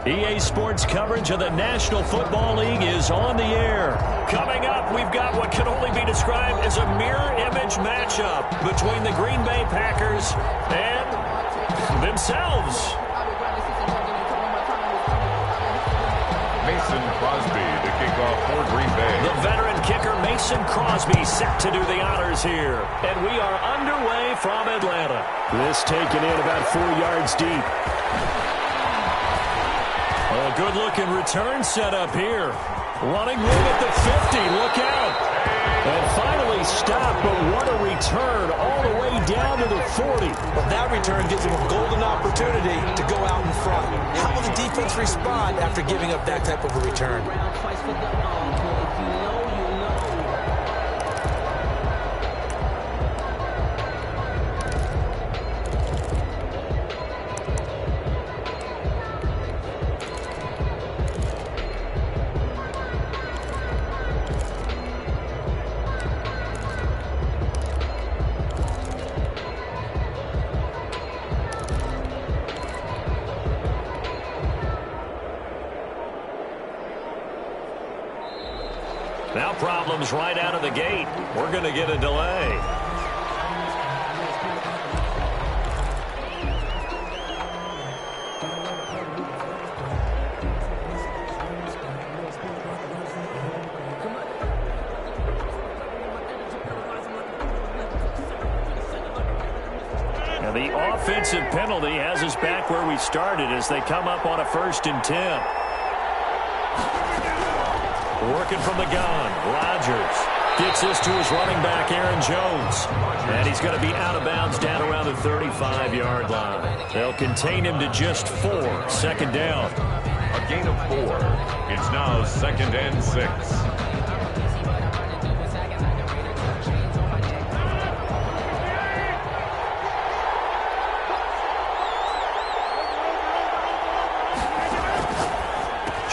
EA Sports coverage of the National Football League is on the air. Coming up, we've got what can only be described as a mirror image matchup between the Green Bay Packers and themselves. Mason Crosby, the kickoff for Green Bay. The veteran kicker Mason Crosby set to do the honors here. And we are underway from Atlanta. This taken in about 4 yards deep. A good-looking return set up here. Running room at the 50. Look out. And finally stopped, but what a return all the way down to the 40. Well, that return gives him a golden opportunity to go out in front. How will the defense respond after giving up that type of a return? Now problems right out of the gate. We're going to get a delay. And the offensive penalty has us back where we started as they come up on a 1st and 10. Working from the gun, Rodgers gets this to his running back, Aaron Jones. And he's going to be out of bounds down around the 35-yard line. They'll contain him to just 4, 2nd down. A gain of 4. It's now 2nd and 6.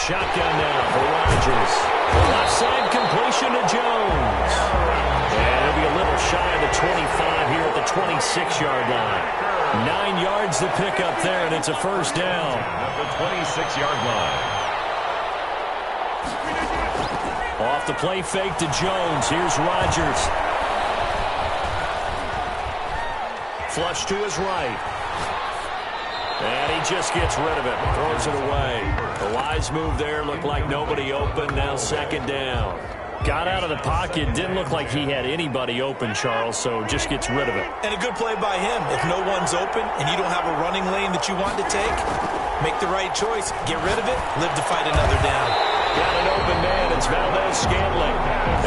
Shotgun now for Rodgers. Left side completion to Jones. And it'll be a little shy of the 25 here at the 26-yard line. 9 yards to pick up there, and it's a 1st down. At the 26-yard line. Off the play fake to Jones. Here's Rodgers. Flush to his right. And he just gets rid of it. Throws it away. A wise move there. Looked like nobody open. Now 2nd down. Got out of the pocket. Didn't look like he had anybody open, Charles, so just gets rid of it. And a good play by him. If no one's open and you don't have a running lane that you want to take, make the right choice. Get rid of it. Live to fight another down. Got an open man. It's Valdez-Scantling.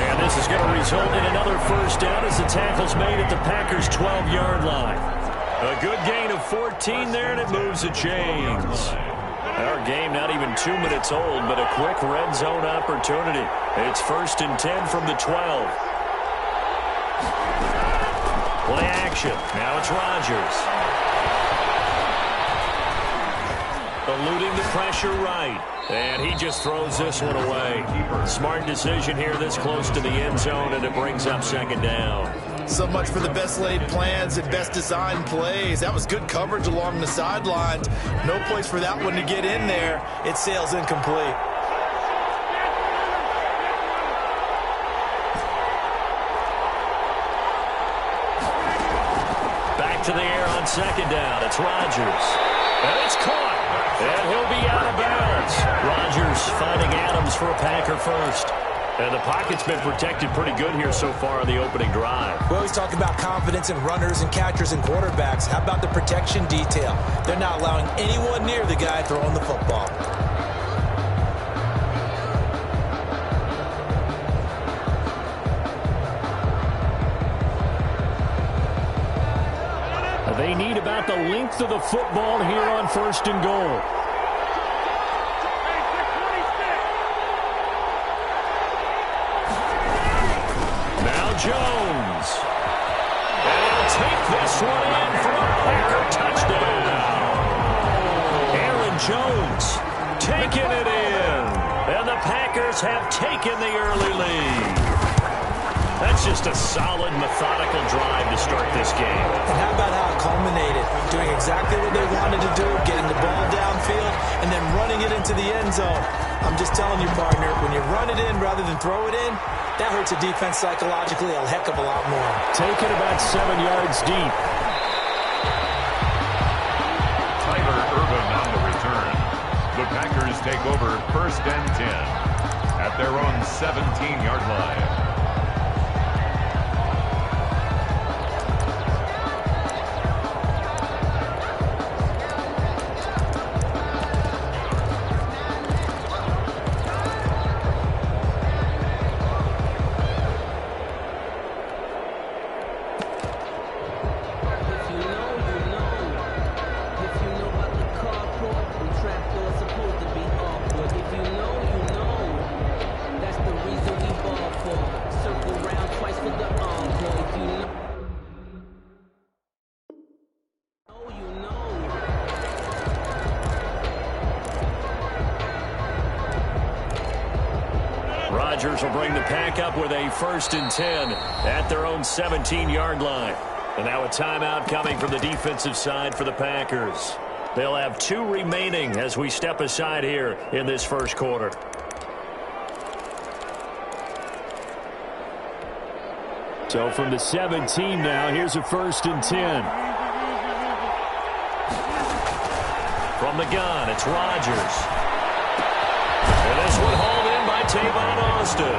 And this is going to result in another 1st down as the tackle's made at the Packers' 12-yard line. A good gain of 14 there, and it moves the chains. Our game not even 2 minutes old, but a quick red zone opportunity. It's 1st and 10 from the 12. Play action. Now it's Rodgers. Eluding the pressure right. And he just throws this one away. Smart decision here this close to the end zone, and it brings up 2nd down. So much for the best laid plans and best designed plays. That was good coverage along the sidelines. No place for that one to get in there. It sails incomplete. Back to the air on 2nd down. It's Rodgers. And it's caught. And he'll be out of bounds. Rodgers finding Adams for a Packer 1st. And the pocket's been protected pretty good here so far on the opening drive. We always talk about confidence in runners and catchers and quarterbacks. How about the protection detail? They're not allowing anyone near the guy throwing the football. They need about the length of the football here on 1st and goal. Jones. And he'll take this one in for a Packer touchdown. Aaron Jones taking it in. And the Packers have taken the early lead. That's just a solid, methodical drive to start this game. And how about how it culminated? Doing exactly what they wanted to do, getting the ball downfield, and then running it into the end zone. I'm just telling you, partner, when you run it in rather than throw it in, that hurts a defense psychologically a heck of a lot more. Take it about 7 yards deep. Tyler Urban on the return. The Packers take over 1st and 10 at their own 17-yard line. Rodgers will bring the Pack up with a 1st and 10 at their own 17-yard line. And now a timeout coming from the defensive side for the Packers. They'll have 2 remaining as we step aside here in this first quarter. So from the 17 now, here's a 1st and 10. From the gun, it's Rodgers. And this one hauled in by Tavon Austin.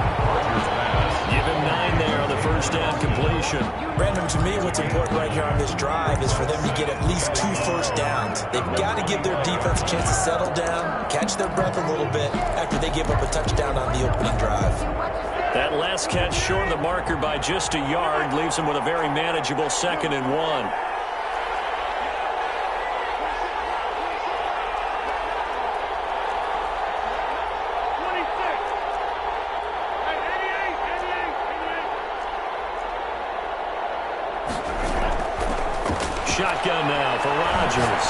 Give him 9 there on the 1st down completion. Brandon, to me, what's important right here on this drive is for them to get at least 2 first downs. They've got to give their defense a chance to settle down, catch their breath a little bit after they give up a touchdown on the opening drive. That last catch short of the marker by just a yard leaves him with a very manageable 2nd and 1. Shotgun now for Rodgers.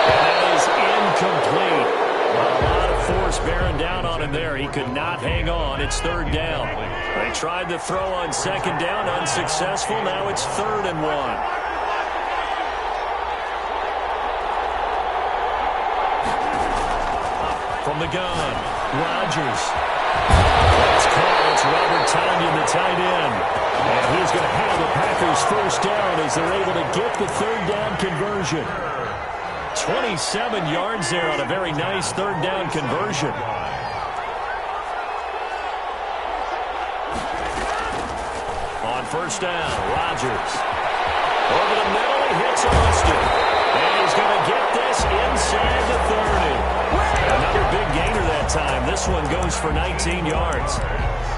And that is incomplete. A lot of force bearing down on him there. He could not hang on. It's 3rd down. They tried to throw on 2nd down, unsuccessful. Now it's 3rd and 1. From the gun, Rodgers. That's caught. It's Robert Tonyan, the tight end. And he's going to have the Packers 1st down as they're able to get the 3rd down conversion. 27 yards there on a very nice 3rd down conversion. On 1st down, Rodgers. Over the middle, he hits Austin. And he's going to get this inside the 30. Another big gainer that time. This one goes for 19 yards.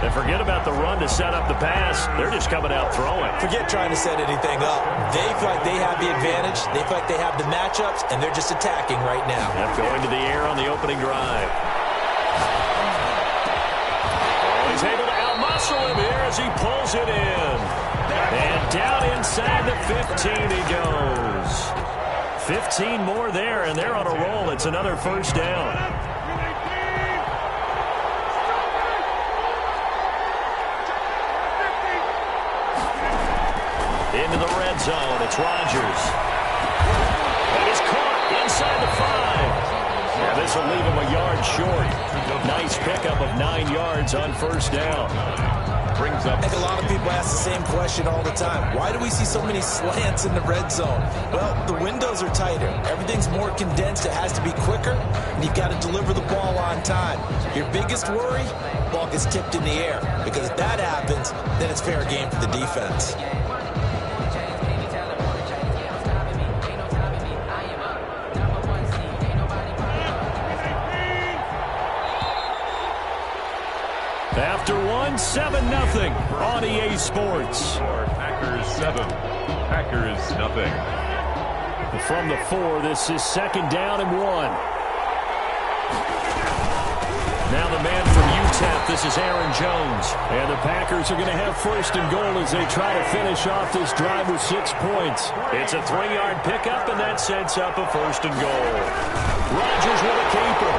And forget about the run to set up the pass. They're just coming out throwing. Forget trying to set anything up. They feel like they have the advantage. They feel like they have the matchups, and they're just attacking right now. Yep, going to the air on the opening drive. Oh, he's able to outmuscle him here as he pulls it in. And down inside the 15 he goes. 15 more there, and they're on a roll. It's another 1st down. Into the red zone, it's Rodgers. And he's caught inside the 5. Yeah, this will leave him a yard short. Nice pickup of 9 yards on 1st down. Brings up. I think a lot of people ask the same question all the time. Why do we see so many slants in the red zone? Well, the windows are tighter. Everything's more condensed. It has to be quicker, and you've got to deliver the ball on time. Your biggest worry, ball gets tipped in the air. Because if that happens, then it's fair game for the defense. After 7-0 on EA Sports. Packers 7, Packers nothing. From the 4, this is 2nd down and 1. Now the man from UTEP, this is Aaron Jones. And the Packers are going to have 1st and goal as they try to finish off this drive with 6 points. It's a 3-yard pickup, and that sets up a 1st and goal. Rodgers with a keeper.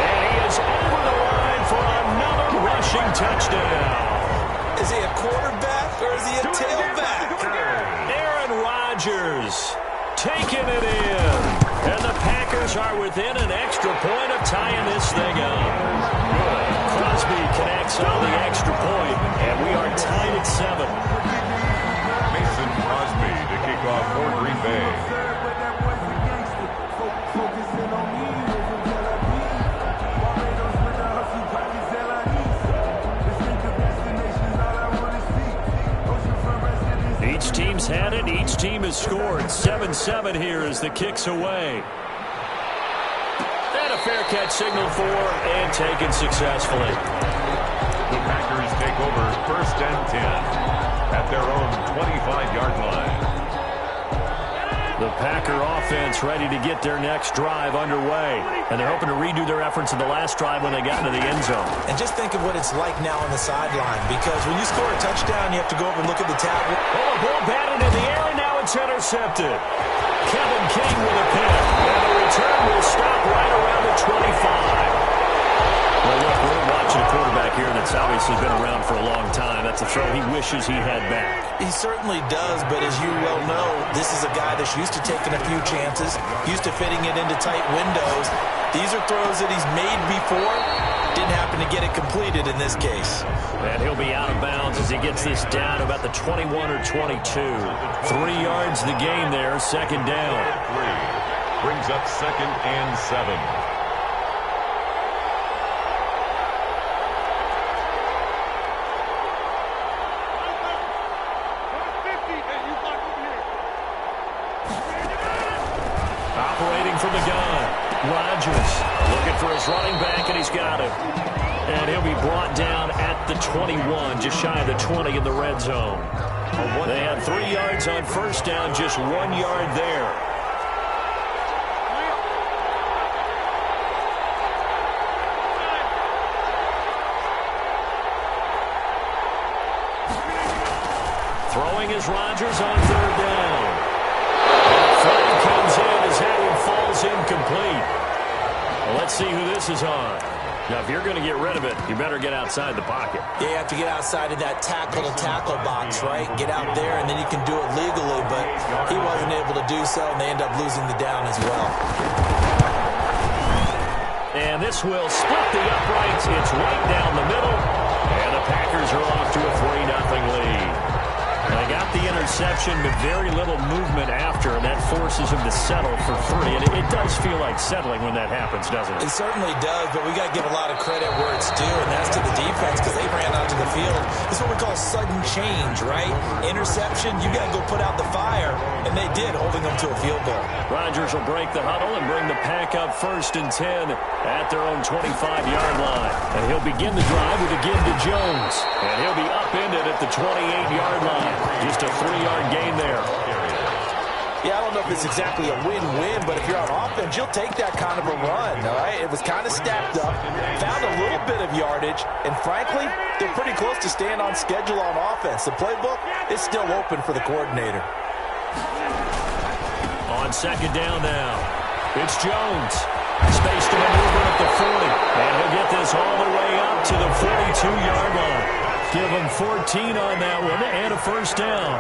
And he is over the line for another rushing touchdown. Is he a quarterback or is he a tailback? Aaron Rodgers taking it in. And the Packers are within an extra point of tying this thing up. Crosby connects on the extra point, and we are tied at 7. Mason Crosby to kick off for Green Bay. Each team's had it. Each team has scored. 7-7 here as the kick's away. And a fair catch signaled for and taken successfully. The Packers take over 1st and 10 at their own 25-yard line. The Packer offense ready to get their next drive underway. And they're hoping to redo their efforts in the last drive when they got into the end zone. And just think of what it's like now on the sideline, because when you score a touchdown, you have to go over and look at the tablet. Oh, ball batted in the air, and now it's intercepted. Kevin King with a pick. And the return will stop right around the 25. Well, look, we're watching a quarterback here that's obviously been around for a long time. That's a throw he wishes he had back. He certainly does, but as you well know, this is a guy that's used to taking a few chances, used to fitting it into tight windows. These are throws that he's made before. Didn't happen to get it completed in this case. And he'll be out of bounds as he gets this down to about the 21 or 22. 3 yards the game there, 2nd down. 3 brings up 2nd and 7. Operating from the gun, Rodgers looking for his running back, and he's got him. And he'll be brought down at the 21, just shy of the 20 in the red zone. They had 3 yards on 1st down, just 1 yard there. Throwing is Rodgers on 3rd down. Flag comes in as that one falls incomplete. Well, let's see who this is on. Now, if you're going to get rid of it, you better get outside the pocket. Yeah, you have to get outside of that tackle-to-tackle box, right? Get out there, and then you can do it legally, but he wasn't able to do so, and they end up losing the down as well. And this will split the uprights. It's right down the middle, and the Packers are off to a 3-0 lead. They got the interception, but very little movement after, and that forces him to settle for 3. And it does feel like settling when that happens, doesn't it? It certainly does, but we got to give a lot of credit where it's due, and that's to the defense, because they ran onto the field. This is what we call sudden change, right? Interception, you got to go put out the fire, and they did, holding them to a field goal. Rodgers will break the huddle and bring the Pack up 1st and 10 at their own 25-yard line. And he'll begin the drive with a give to Jones, and he'll be upended at the 28-yard line. Just a 3-yard gain there. Yeah, I don't know if it's exactly a win-win, but if you're on offense, you'll take that kind of a run, all right? It was kind of stacked up, found a little bit of yardage, and frankly, they're pretty close to staying on schedule on offense. The playbook is still open for the coordinator. On 2nd down now, it's Jones. Space to maneuver at the 40, and he'll get this all the way up to the 42-yard line. Give him 14 on that one and a 1st down.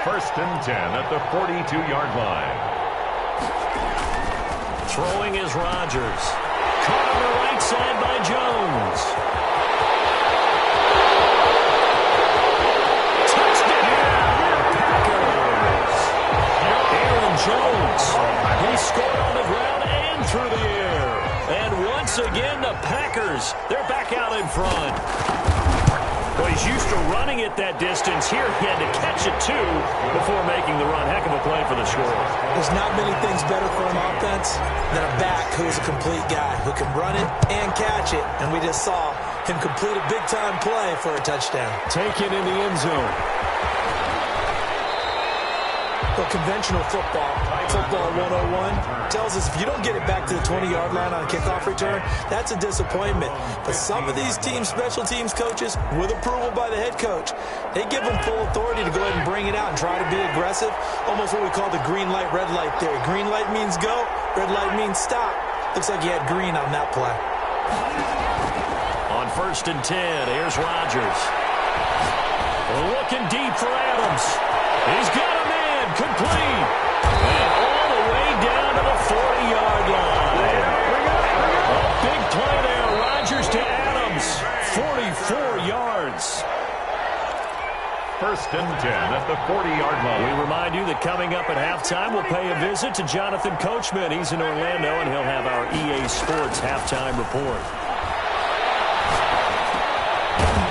1st and 10 at the 42-yard line. Throwing is Rodgers. Caught on the right side by Jones. Touchdown, Packers! Aaron Jones. He scored on the ground and through the air. And once again, the Packers, they're back out in front. Well, he's used to running it that distance. Here, he had to catch it, too, before making the run. Heck of a play for the score. There's not many things better for an offense than a back who is a complete guy who can run it and catch it. And we just saw him complete a big-time play for a touchdown. Taken in the end zone. Well, conventional football 101, tells us if you don't get it back to the 20-yard line on a kickoff return, that's a disappointment. But some of these teams, special teams coaches, with approval by the head coach, they give them full authority to go ahead and bring it out and try to be aggressive. Almost what we call the green light, red light theory. Green light means go, red light means stop. Looks like you had green on that play. On on 1st and 10. Here's Rodgers. Looking deep for Adams. He's got a man. Complete. And all the way down to the 40-yard line. A big play there. Rodgers to Adams. 44 yards. 1st and 10 at the 40-yard line. We remind you that coming up at halftime, we'll pay a visit to Jonathan Coachman. He's in Orlando, and he'll have our EA Sports halftime report.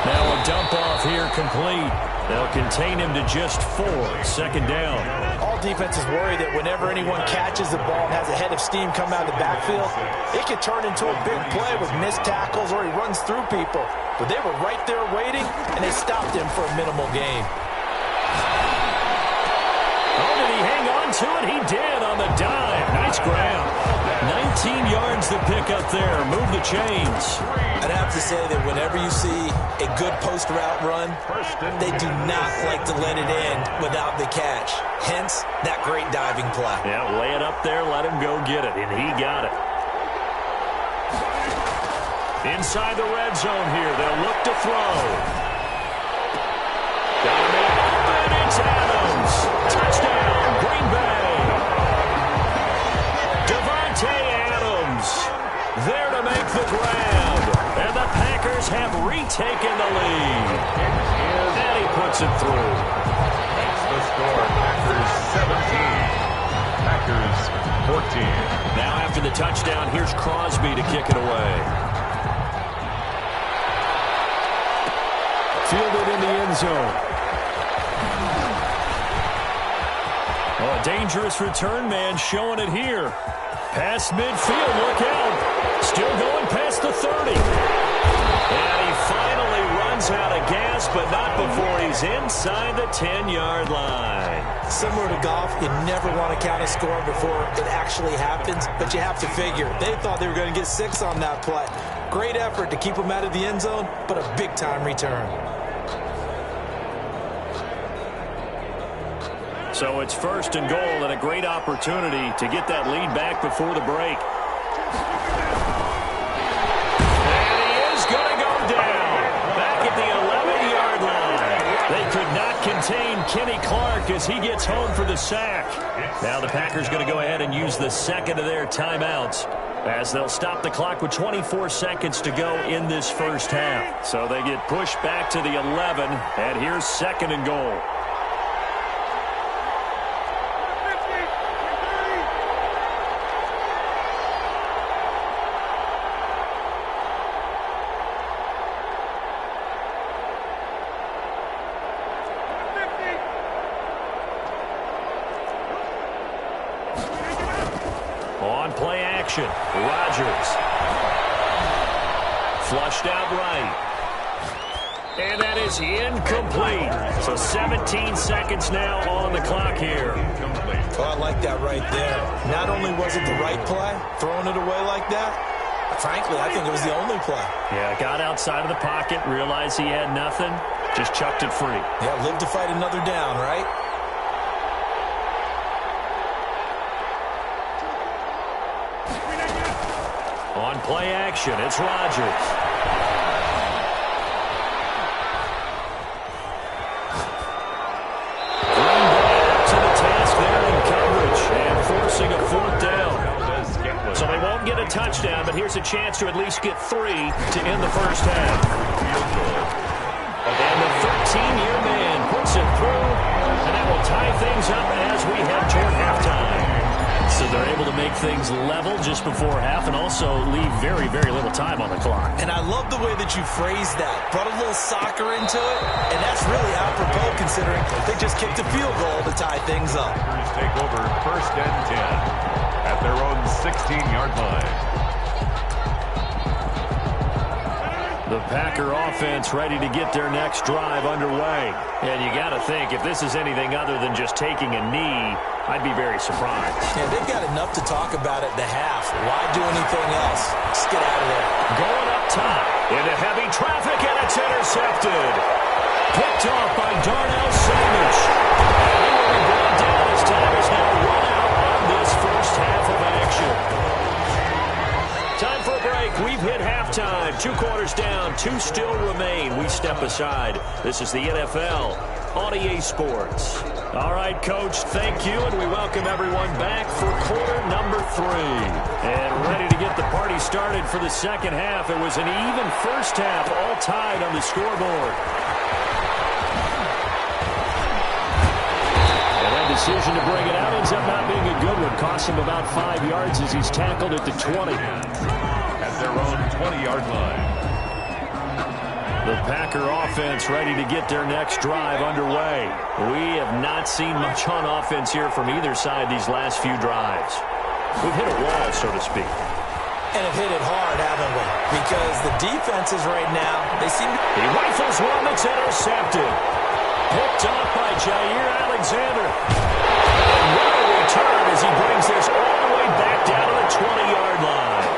Now a dump off here complete. They'll contain him to just 4. 2nd down. All defenses worry that whenever anyone catches the ball and has a head of steam come out of the backfield, it could turn into a big play with missed tackles or he runs through people. But they were right there waiting, and they stopped him for a minimal gain. Oh, did he hang on to it? He did on the dive. Nice grab. 19 yards to pick up there. Move the chains. I'd have to say that whenever you see a good post route run, they do not like to let it in without the catch. Hence, that great diving play. Yeah, lay it up there, let him go get it, and he got it. Inside the red zone here, they'll look to throw. Got him in open, it's Adams. Touchdown, Green Bay. Devontae Adams there to make the grab. And the Packers have retaken the lead. And he puts it through. That's the score. Packers 17. Packers 14. Now after the touchdown, here's Crosby to kick it away. Fielded in the end zone. Oh, a dangerous return man showing it here. Past midfield, look out. Still going past the 30. And he finally runs out of gas, but not before he's inside the 10-yard line. Similar to golf, you never want to count a score before it actually happens, but you have to figure. They thought they were going to get 6 on that play. Great effort to keep them out of the end zone, but a big-time return. So it's 1st and goal and a great opportunity to get that lead back before the break. And he is going to go down. Back at the 11-yard line. They could not contain Kenny Clark as he gets home for the sack. Now the Packers going to go ahead and use the second of their timeouts as they'll stop the clock with 24 seconds to go in this first half. So they get pushed back to the 11, and here's 2nd and goal. On play action, Rodgers. Flushed out right. And that is incomplete. So 17 seconds now on the clock here. Well, I like that right there. Not only was it the right play, throwing it away like that, frankly, I think it was the only play. Yeah, got outside of the pocket, realized he had nothing, just chucked it free. Yeah, live to fight another down, right? On play action, it's Rodgers. Green Bay up to the task there in coverage and forcing a 4th down. So they won't get a touchdown, but here's a chance to at least get 3 to end the first half. And the 13-year man puts it through, and that will tie things up as we head toward halftime. So they're able to make things level just before half and also leave very, very little time on the clock. And I love the way that you phrased that. Brought a little soccer into it, and that's really apropos considering they just kicked a field goal to tie things up. Packers take over 1st and 10 at their own 16-yard line. The Packer offense ready to get their next drive underway. And you got to think, if this is anything other than just taking a knee, I'd be very surprised. Yeah, they've got enough to talk about at the half. Why do anything else? Just get out of there. Going up top into heavy traffic, and it's intercepted. Picked off by Darnell Savage. And he will be brought down as time is now run out on this first half of action. Time for a break. We've hit half. halftime. 2 quarters down, 2 still remain. We step aside. This is the NFL on EA Sports. All right, Coach, thank you, and we welcome everyone back for quarter number 3. And ready to get the party started for the second half. It was an even first half, all tied on the scoreboard. Decision to bring it out ends up not being a good one. Costs him about 5 yards as he's tackled at the 20. At their own 20-yard line. The Packer offense ready to get their next drive underway. We have not seen much on offense here from either side these last few drives. We've hit a wall, so to speak. And have hit it hard, haven't we? Because the defenses right now, they seem to... He rifles one that's intercepted. Picked off by Jair Alexander. And what a return as he brings this all the way back down to the 20-yard line.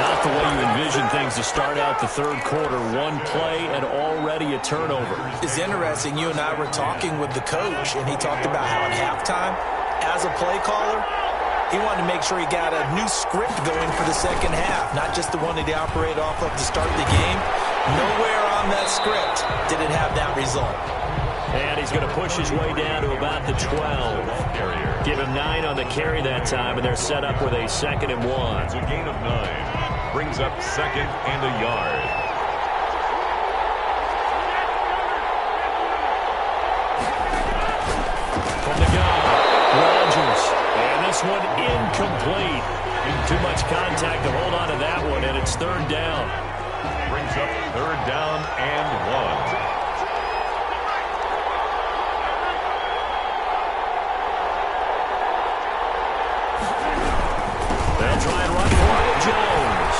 Not the way you envision things to start out the third quarter. One play and already a turnover. It's interesting. You and I were talking with the coach, and he talked about how at halftime, as a play caller, he wanted to make sure he got a new script going for the second half, not just the one that he operated off of to start the game. Nowhere on that script did it have that result. And he's going to push his way down to about the 12. Give him 9 on the carry that time, and they're set up with a 2nd and 1. It's a gain of 9. Brings up 2nd and a yard. From the gun, Rodgers. And this one incomplete. Too much contact to hold on to that one, and it's 3rd down. Brings up 3rd down and 1. Try and run for it, Jones.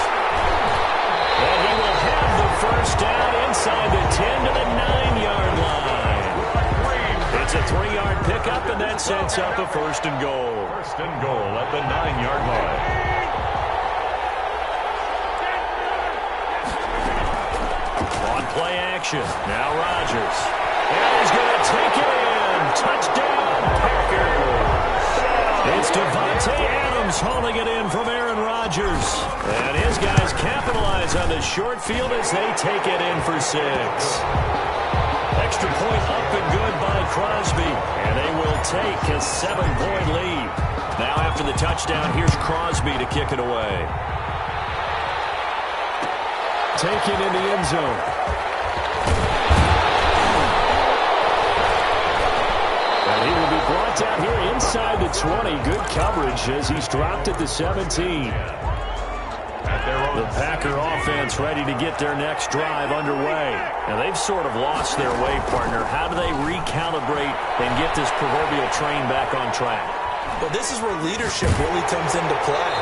And he will have the first down inside the 10 to the 9-yard line. It's a 3-yard pickup, and that sets up a 1st and goal. 1st and goal at the 9-yard line. On play action. Now Rodgers. And he's going to take it in. Touchdown, Packers. It's Devontae Adams hauling it in from Aaron Rodgers. And his guys capitalize on the short field as they take it in for 6. Extra point up and good by Crosby. And they will take a 7-point lead. Now after the touchdown, here's Crosby to kick it away. Taken in the end zone. He will be brought down here inside the 20. Good coverage as he's dropped at the 17. The Packer offense ready to get their next drive underway. Now, they've sort of lost their way, partner. How do they recalibrate and get this proverbial train back on track? Well, this is where leadership really comes into play.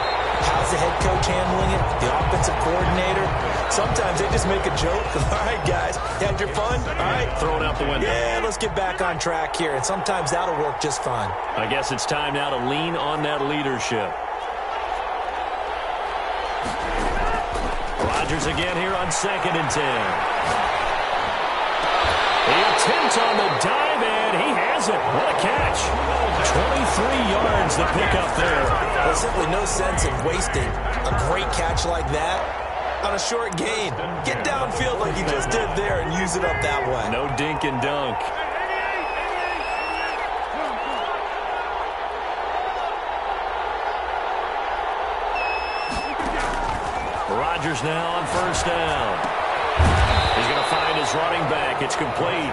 How's the head coach handling it? The offensive coordinator? Sometimes they just make a joke. All right, guys, you had your fun? All right. Throw it out the window. Yeah, let's get back on track here. And sometimes that'll work just fine. I guess it's time now to lean on that leadership. Rodgers again here on 2nd and 10. The attempt on the dive, and he has it. What a catch. 23 yards the pickup there. There's simply no sense in wasting a great catch like that on a short gain. Get downfield like you just did there and use it up that way. No dink and dunk. Rodgers now on 1st down. He's going to find his running back. It's complete.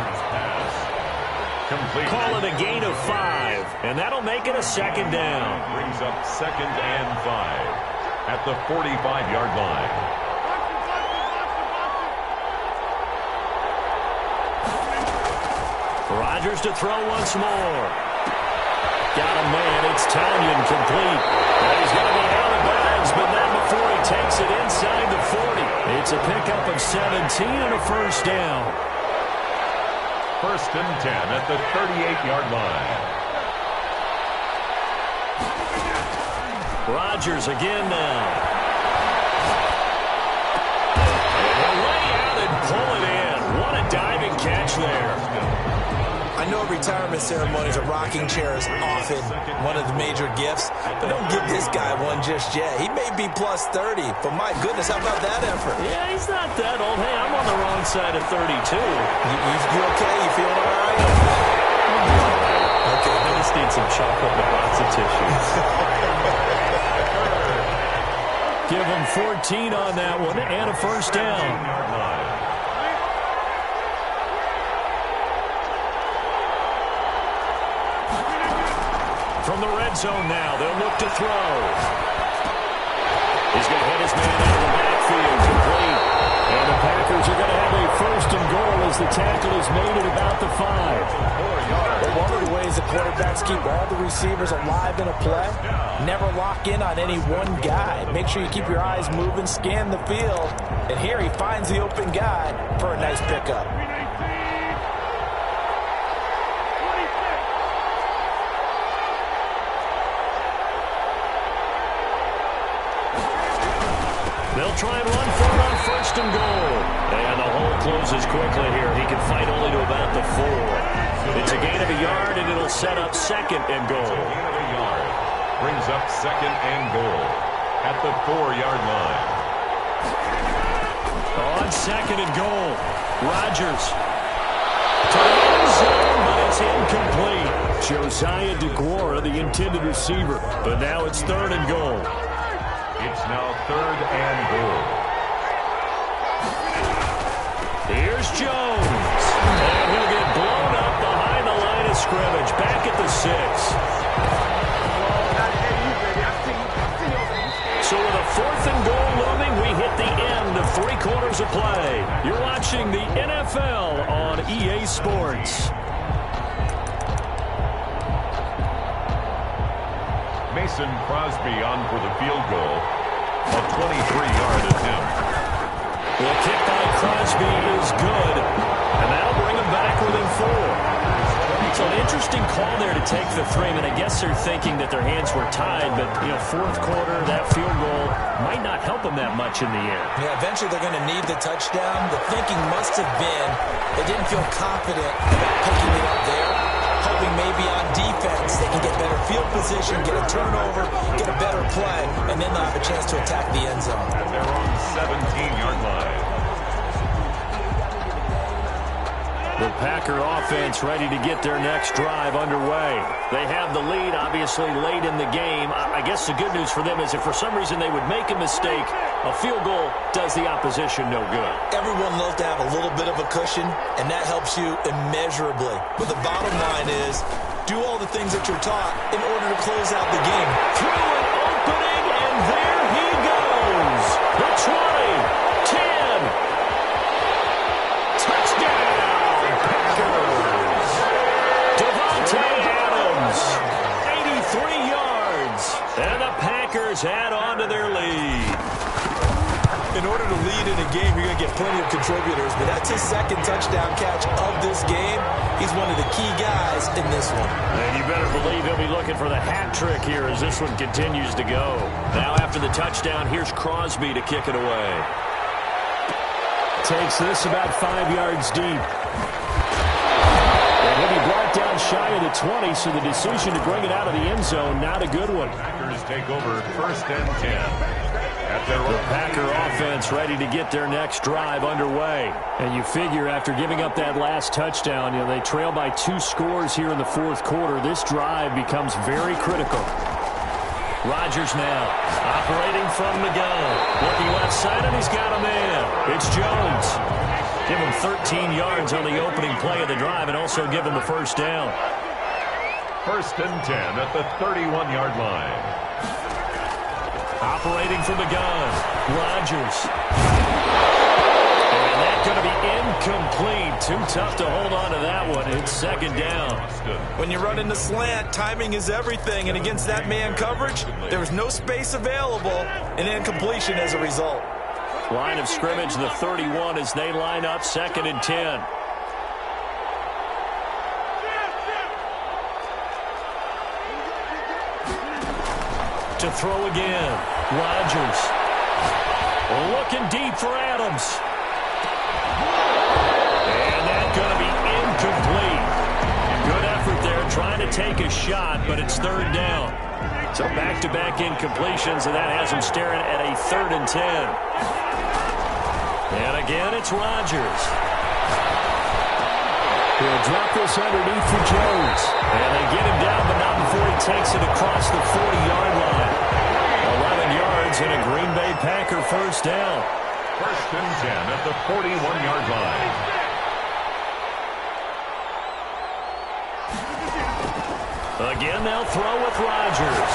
Call it a gain of 5, and that'll make it a 2nd down. Brings up 2nd and 5 at the 45-yard line. Rodgers to throw once more. Got a man. It's Tanyan complete. And he's going to be out of bounds, but not before he takes it inside the 40. It's a pickup of 17 and a 1st down. 1st and 10 at the 38-yard line. Rodgers again now. And he'll lay out and pull it in. What a diving catch there. I know retirement ceremonies, a rocking chair is often one of the major gifts, but don't give this guy one just yet. He may be plus 30, but my goodness, how about that effort? Yeah, he's not that old. Hey, I'm on the wrong side of 32. You okay? You feeling all right? Okay. I just need some chocolate and a box of tissues. Give him 14 on that one and a first down. From the red zone now, they'll look to throw. He's going to hit his man out of the backfield, complete. And the Packers are going to have a first and goal as the tackle is made at about the 5. Well, one of the ways the quarterbacks keep all the receivers alive in a play, never lock in on any one guy. Make sure you keep your eyes moving, scan the field. And here he finds the open guy for a nice pickup. They'll try and run for it on first and goal. And the hole closes quickly here. He can fight only to about the 4. It's a gain of a yard, and it'll set up second and goal. Brings up second and goal at the 4-yard line. On second and goal, Rodgers. To the end zone, but it's incomplete. Josiah DeGuara, the intended receiver. But now it's third and goal. It's now third and goal. Here's Jones. And he'll get blown up behind the line of scrimmage. Back at the 6. So with a fourth and goal looming, we hit the end of 3 quarters of play. You're watching the NFL on EA Sports. Mason Crosby on for the field goal. A 23-yard attempt. The kick by Crosby is good, and that'll bring him back within 4. So an interesting call there to take the 3. I mean, I guess they're thinking that their hands were tied, but, you know, fourth quarter, that field goal might not help them that much in the air. Yeah, eventually they're going to need the touchdown. The thinking must have been they didn't feel confident about picking it up there. Hoping maybe on defense they can get better field position, get a turnover, get a better play, and then they'll have a chance to attack the end zone. At their own 17-yard line. The Packer offense ready to get their next drive underway. They have the lead, obviously, late in the game. I guess the good news for them is if for some reason they would make a mistake, a field goal does the opposition no good. Everyone loves to have a little bit of a cushion, and that helps you immeasurably. But the bottom line is, do all the things that you're taught in order to close out the game. Through an opening, and there he goes. The 20, 10. Touchdown, Packers. Devontae Adams, 83 yards. And the Packers add on to their lead. In order to lead in a game, you're going to get plenty of contributors, but that's his second touchdown catch of this game. He's one of the key guys in this one. And you better believe he'll be looking for the hat trick here as this one continues to go. Now after the touchdown, here's Crosby to kick it away. Takes this about 5 yards deep. And he'll be brought down shy of the 20, so the decision to bring it out of the end zone, not a good one. Packers take over first and 10. At their The Packer offense ready to get their next drive underway. And you figure after giving up that last touchdown, you know, they trail by 2 scores here in the fourth quarter. This drive becomes very critical. Rodgers now operating from the gun. Looking left side, and he's got a man. It's Jones. Give him 13 yards on the opening play of the drive and also give him the first down. first and 10 at the 31-yard line. Operating from the gun, Rodgers. And that's going to be incomplete. Too tough to hold on to that one. It's second down. When you run in the slant, timing is everything. And against that man coverage, there was no space available, and incompletion as a result. Line of scrimmage, the 31 as they line up, second and 10. To throw again, Rodgers. Looking deep for Adams. And that's going to be incomplete. to take a shot, but it's third down. So back-to-back incompletions, and that has him staring at a 3rd and 10. And again, it's Rodgers. He'll drop this underneath for Jones. And they get him down, but not before he takes it across the 40-yard line. 11 yards and a Green Bay Packer first down. 1st and 10 at the 41-yard line. Again, they'll throw with Rodgers.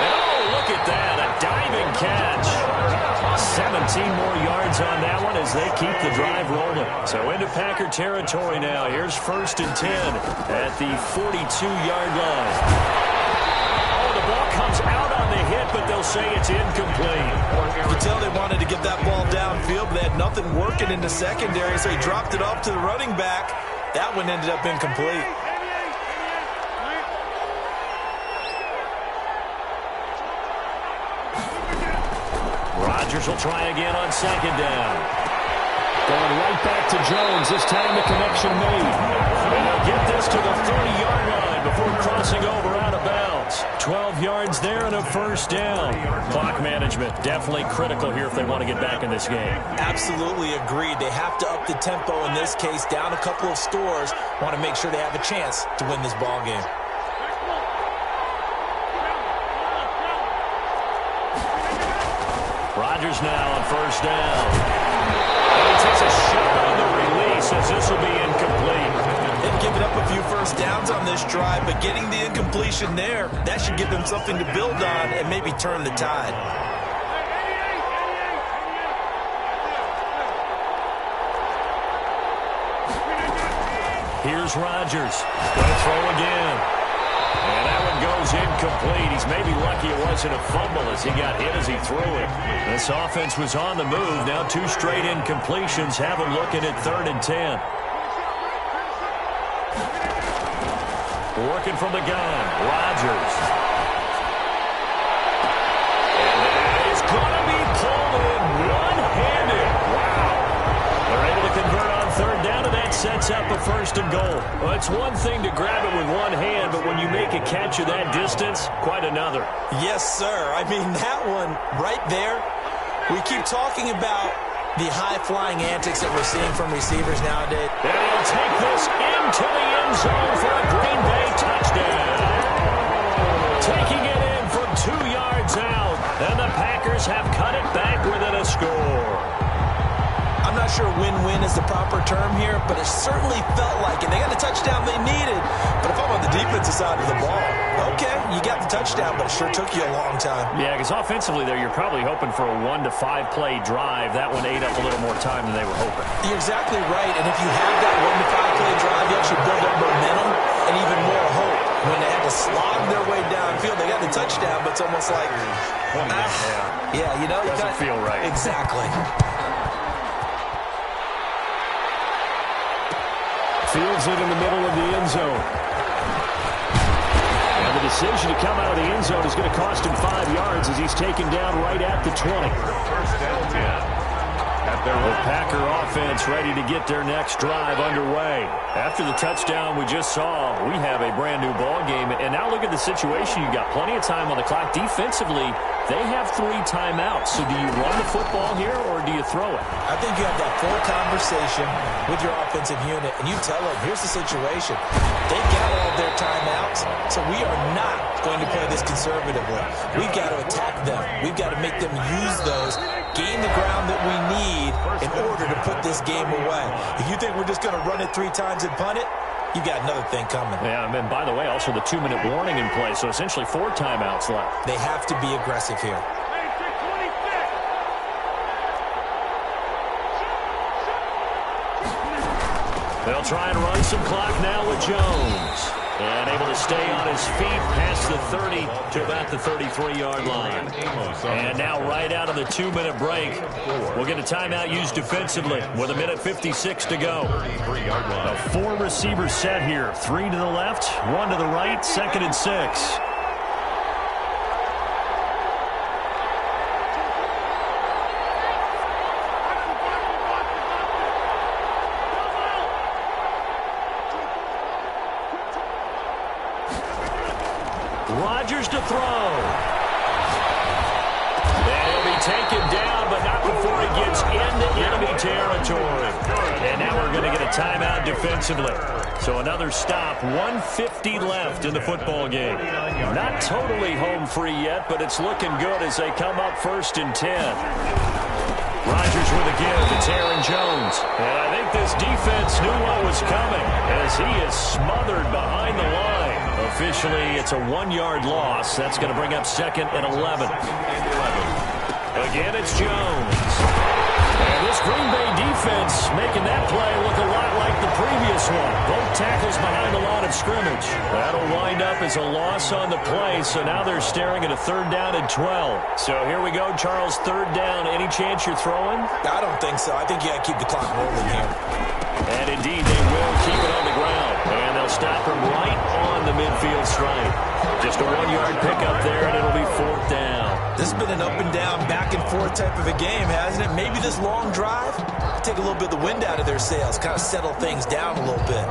And oh, look at that, a diving catch. 17 more yards on that one as they keep the drive rolling. So into Packer territory now. Here's 1st and 10 at the 42-yard line. Oh, the ball comes out on the hit, but they'll say it's incomplete. You can tell they wanted to get that ball downfield, but they had nothing working in the secondary, so he dropped it off to the running back. That one ended up incomplete. Rodgers will try again on 2nd down. Going right back to Jones. This time the connection made. And they'll get this to the 30-yard line before crossing over out of bounds. 12 yards there and a first down. Clock management definitely critical here if they want to get back in this game. Absolutely agreed. They have to up the tempo in this case. Down a couple of scores. Want to make sure they have a chance to win this ball game. Rodgers now on 1st down. And he takes a shot on the release as this will be incomplete. They've given up a few first downs on this drive, but getting the incompletion there, that should give them something to build on and maybe turn the tide. Here's Rodgers. Going to throw again. And that one goes incomplete. He's maybe lucky it wasn't a fumble as he got hit as he threw it. This offense was on the move. Now 2 straight incompletions have him looking at 3rd and 10. Working from the gun, Rodgers. And that is going to be pulled in one-handed. Wow. They're able to convert on 3rd down, and that sets up a 1st and goal. Well, it's one thing to grab it with one hand, but when you make a catch of that distance, quite another. Yes, sir. I mean, that one right there, we keep talking about the high-flying antics that we're seeing from receivers nowadays. And he'll take this into the end zone for a Green Bay touchdown. Taking it in from 2 yards out, and the Packers have cut it back within a score. I'm not sure win-win is the proper term here, but it certainly felt like it. They got the touchdown they needed, but if I'm on the defensive side of the ball, okay, you got the touchdown, but it sure took you a long time. Yeah, because offensively there, you're probably hoping for a 1 to 5 play drive. That one ate up a little more time than they were hoping. You're exactly right, and if you have that 1 to 5 play drive, you actually build up momentum and even more hope. When they had to slog their way downfield, they got the touchdown, but it's almost like, yeah, you know, doesn't feel right. Exactly. Fields it in the middle of the end zone. And the decision to come out of the end zone is going to cost him 5 yards as he's taken down right at the 20. 1st and 10. The Packer offense ready to get their next drive underway. After the touchdown we just saw, we have a brand new ball game. And now look at the situation. You've got plenty of time on the clock. Defensively, they have 3 timeouts. So do you run the football here or do you throw it? I think you have that full conversation with your offensive unit, and you tell them, here's the situation. They've got all their timeouts, so we are not going to play this conservatively. We've got to attack them. We've got to make them use those, gain the ground that we need in order to put this game away. If you think we're just going to run it 3 times and punt it, you got another thing coming. Yeah, and by the way, also the 2-minute warning in play, so essentially 4 timeouts left. They have to be aggressive here. They'll try and run some clock now with Jones. And able to stay on his feet past the 30 to about the 33-yard line. And now right out of the 2-minute break, we'll get a timeout used defensively with 1:56 to go. A 4-receiver set here. 3 to the left, 1 to the right, 2nd and 6. Rodgers to throw. And he'll be taken down, but not before he gets into enemy territory. And now we're going to get a timeout defensively. So another stop, 1:50 left in the football game. Not totally home free yet, but it's looking good as they come up 1st and 10. Rodgers with a give. It's Aaron Jones. And I think this defense knew what was coming as he is smothered behind the line. Officially, it's a 1-yard loss. That's going to bring up 2nd and 11. Again, it's Jones. And this Green Bay defense making that play look a lot like the previous one. Both tackles behind the line of scrimmage. That'll wind up as a loss on the play, so now they're staring at a 3rd down and 12. So here we go, Charles, 3rd down. Any chance you're throwing? I don't think so. I think you got to keep the clock rolling here. And indeed, they will keep it on the ground. And they'll stop him right on the midfield stripe. Just a 1-yard pickup there, and it'll be 4th down. This has been an up-and-down, back-and-forth type of a game, hasn't it? Maybe this long drive, take a little bit of the wind out of their sails, kind of settle things down a little bit.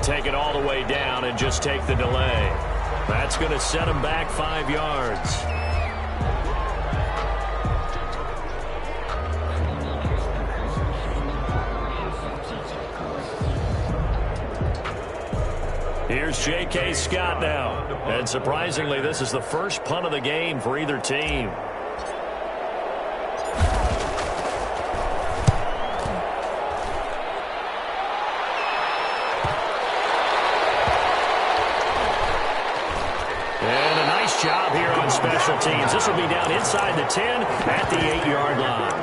Take it all the way down and just take the delay. That's going to set him back 5 yards. Here's J.K. Scott now. And surprisingly, this is the first punt of the game for either team. Job here on special teams. This will be down inside the 10 at the 8-yard line.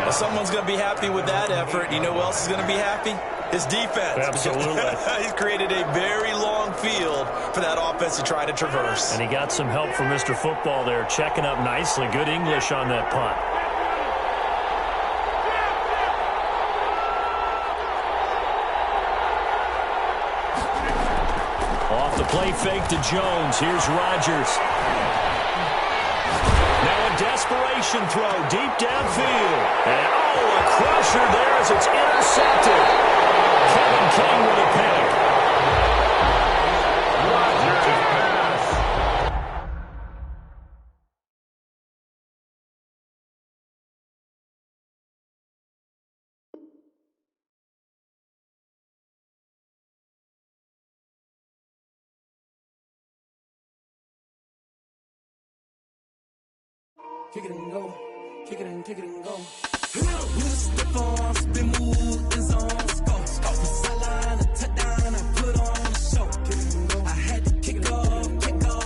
Well, someone's going to be happy with that effort. You know who else is going to be happy? His defense. Absolutely. He's created a very long field for that offense to try to traverse. And he got some help from Mr. Football there, checking up nicely. Good English on that punt. Play fake to Jones. Here's Rodgers. Now a desperation throw deep downfield. And a crusher there as it's intercepted. Kevin King with a pick. Rodgers pass. Kick it and go, kick it and go. With a stiff arm, spin move, in zone, scope. From sideline to touchdown, I put on a show. Kick it and go. I had to kick off and go.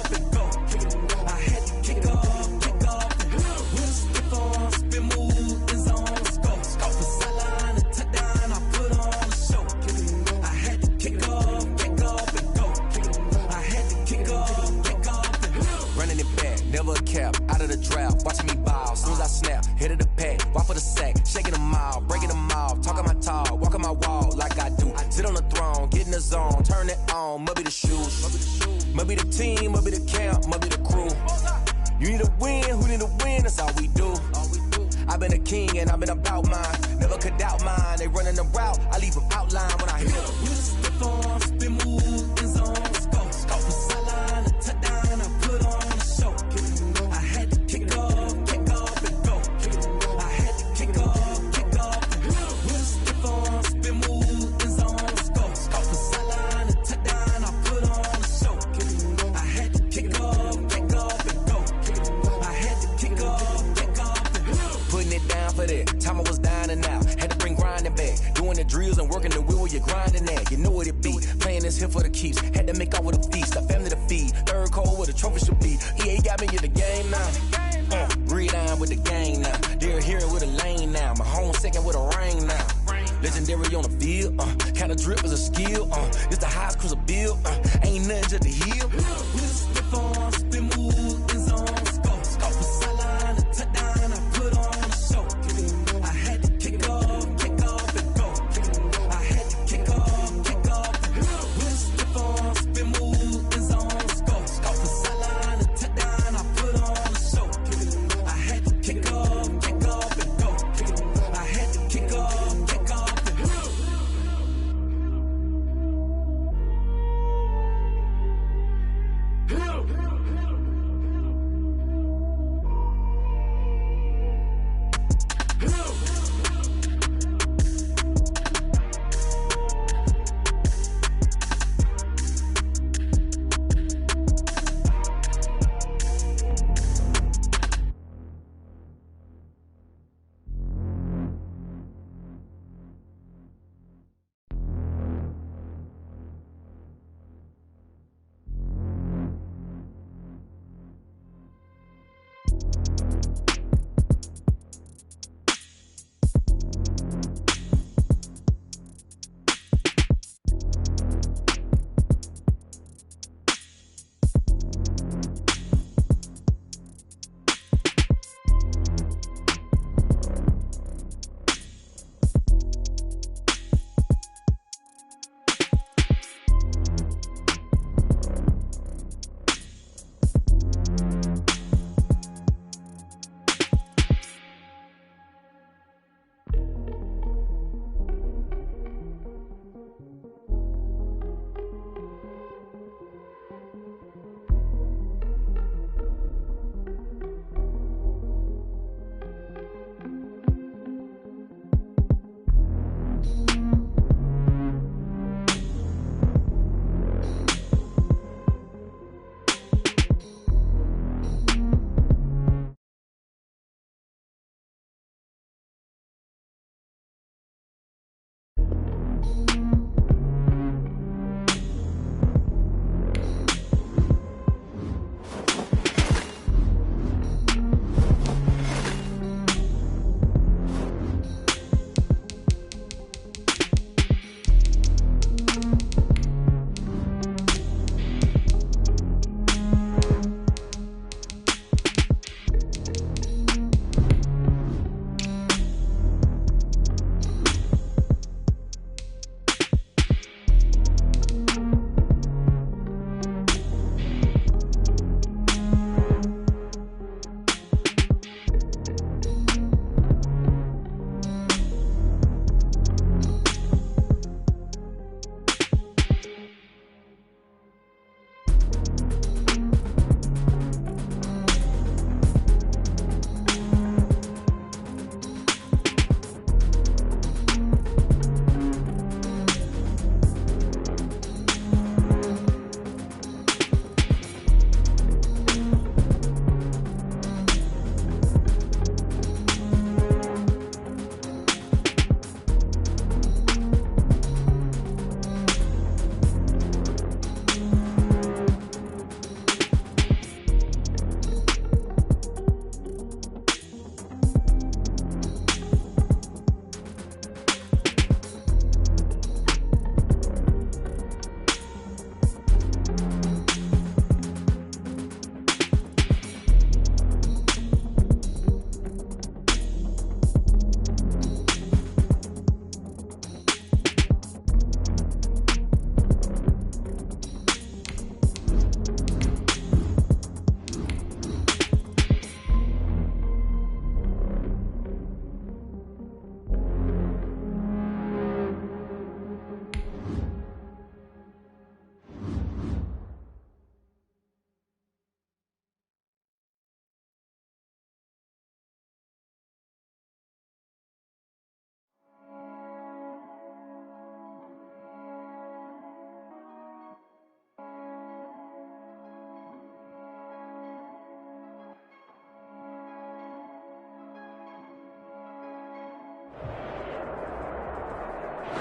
Kick it and go. I had to kick off and go. With a stiff arm, spin move, in zone, scope. From sideline to touchdown, I put on a show. Kick it and go. I had to kick off and go. Kick it and go. I had to kick off and go. Running it back, never a cap, out of the draft. Watching me ball, soon as I snap, hit of the pack, walk for the sack, shaking them all, breaking them off, talking my talk, walking my wall like I do. Sit on the throne, get in the zone, turn it on, must be the shoes, must be the team, must be the camp, must be the crew. You need a win, who need a win, that's all we do. I've been a king and I've been about mine, never could doubt mine. They running the route, I leave them outline when I hit them. You just step on, spin move, in zone, scope from sideline to touchdown, I put on a show. I had to kick off and go. I had to kick off and go. With a stiff arm, spin move, in zone, scope from sideline to touchdown, I put on a show. I had to kick off and go. I had to kick off and go. Putting it down for that. Time I was down and out. Had to bring grinding back. Doing the drills and working the wheel where you're grinding at. You know what it be. Playing this here for the keeps. Had to make off with a feast. A family to feed. Third cold where the trophy should be. EA got me in the game now. Read on with the gang now. They're here with a lane now. My home second with a ring now. Legendary on the field. Kind of drip is a skill. It's the highest cruiser bill. Ain't nothing just to heal. With a stiff arm, spin move, in zone,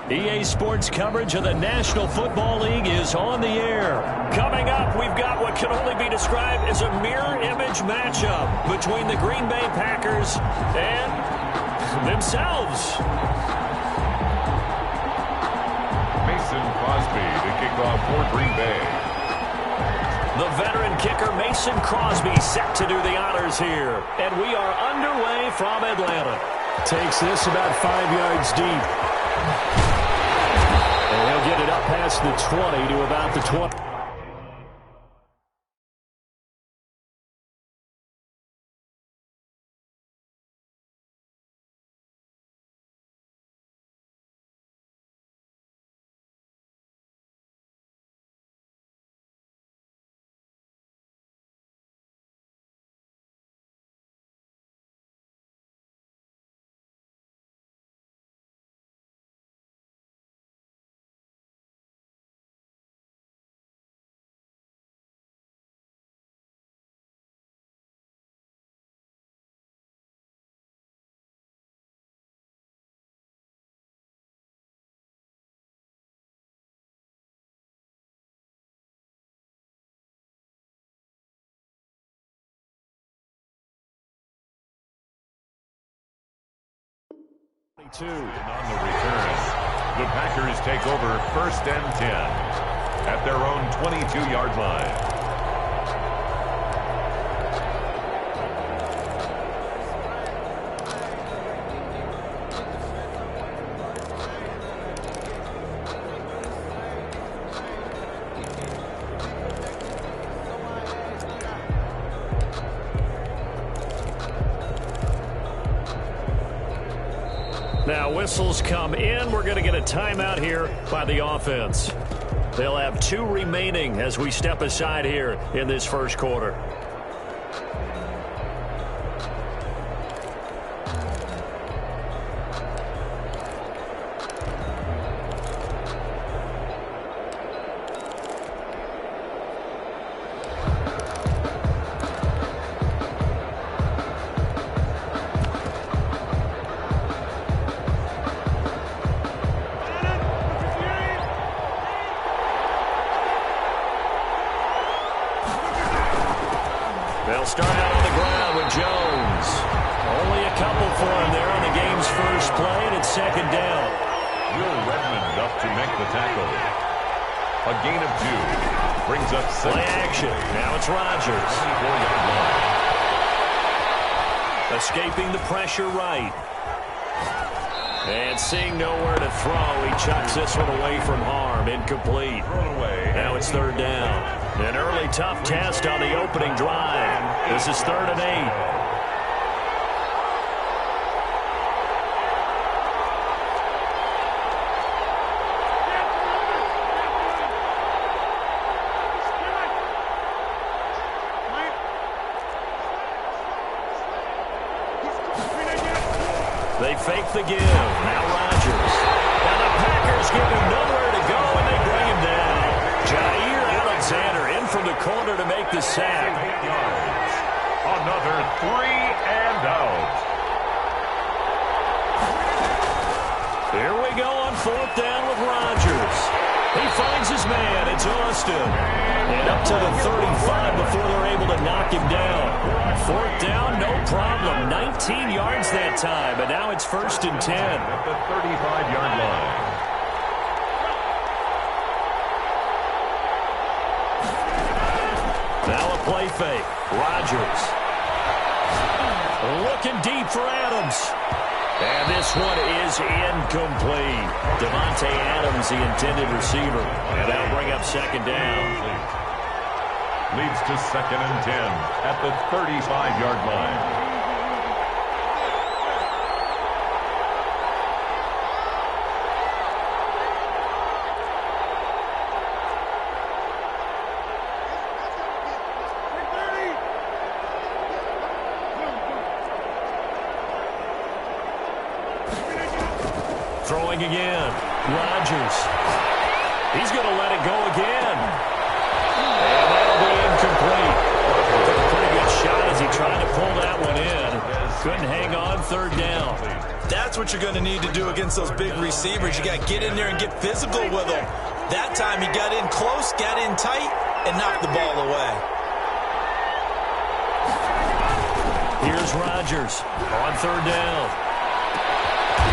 EA Sports coverage of the National Football League is on the air. Coming up, we've got what can only be described as a mirror image matchup between the Green Bay Packers and themselves. Mason Crosby to kick off for Green Bay. The veteran kicker Mason Crosby set to do the honors here. And we are underway from Atlanta. Takes this about 5 yards deep. And he'll get it up past the 20 to about the 20. And on the return, the Packers take over 1st and 10 at their own 22-yard line. Now whistles come in. We're going to get a timeout here by the offense. They'll have 2 remaining as we step aside here in this first quarter. They'll start out on the ground with Jones. Only a couple for him there on the game's first play, and it's 2nd down. Will Redmond up to make the tackle. A gain of 2. Brings up 6. Play action. Now it's Rodgers. Escaping the pressure right. And seeing nowhere to throw, he chucks this one away from harm. Incomplete. Thrown away. Now it's 3rd down. An early tough test on the opening drive. This is 3rd and 8. They fake the give. Now Rodgers. Now the Packers give him nowhere to go, and they bring him down. Jair Alexander in from the corner to make the sack. 8 yards. Another 3 and out. Here we go on 4th down with Rodgers. He finds his man. It's Austin. And up to the 35 before they're able to knock him down. 4th down, no problem. 19 yards that time, but now it's 1st and 10. At the 35-yard line. Now a play fake. Rodgers. Looking deep for Adams. And this one is incomplete. Devontae Adams, the intended receiver. And that'll bring up 2nd down. Leads to 2nd and 10 at the 35-yard line. Throwing again. Rodgers. He's going to let it go again. And that'll be incomplete. Took a pretty good shot as he tried to pull that one in. Couldn't hang on. 3rd down. That's what you're going to need to do against those big receivers. You got to get in there and get physical with them. That time he got in close, got in tight, and knocked the ball away. Here's Rodgers on third down.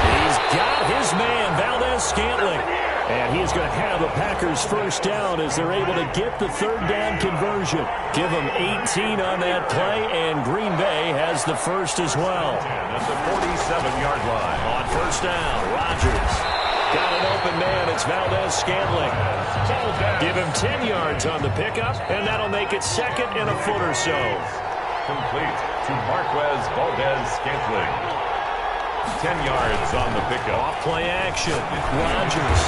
He's got his man, Valdez-Scantling. And he's going to have the Packers first down as they're able to get the third down conversion. Give them 18 on that play, and Green Bay has the first as well. At the 47-yard line. On first down, Rodgers. Got an open man. It's Valdez-Scantling. Give him 10 yards on the pickup, and that'll make it second and a foot or so. Complete to Marquez Valdez-Scantling. 10 yards on the pickup. Off play action. Rodgers.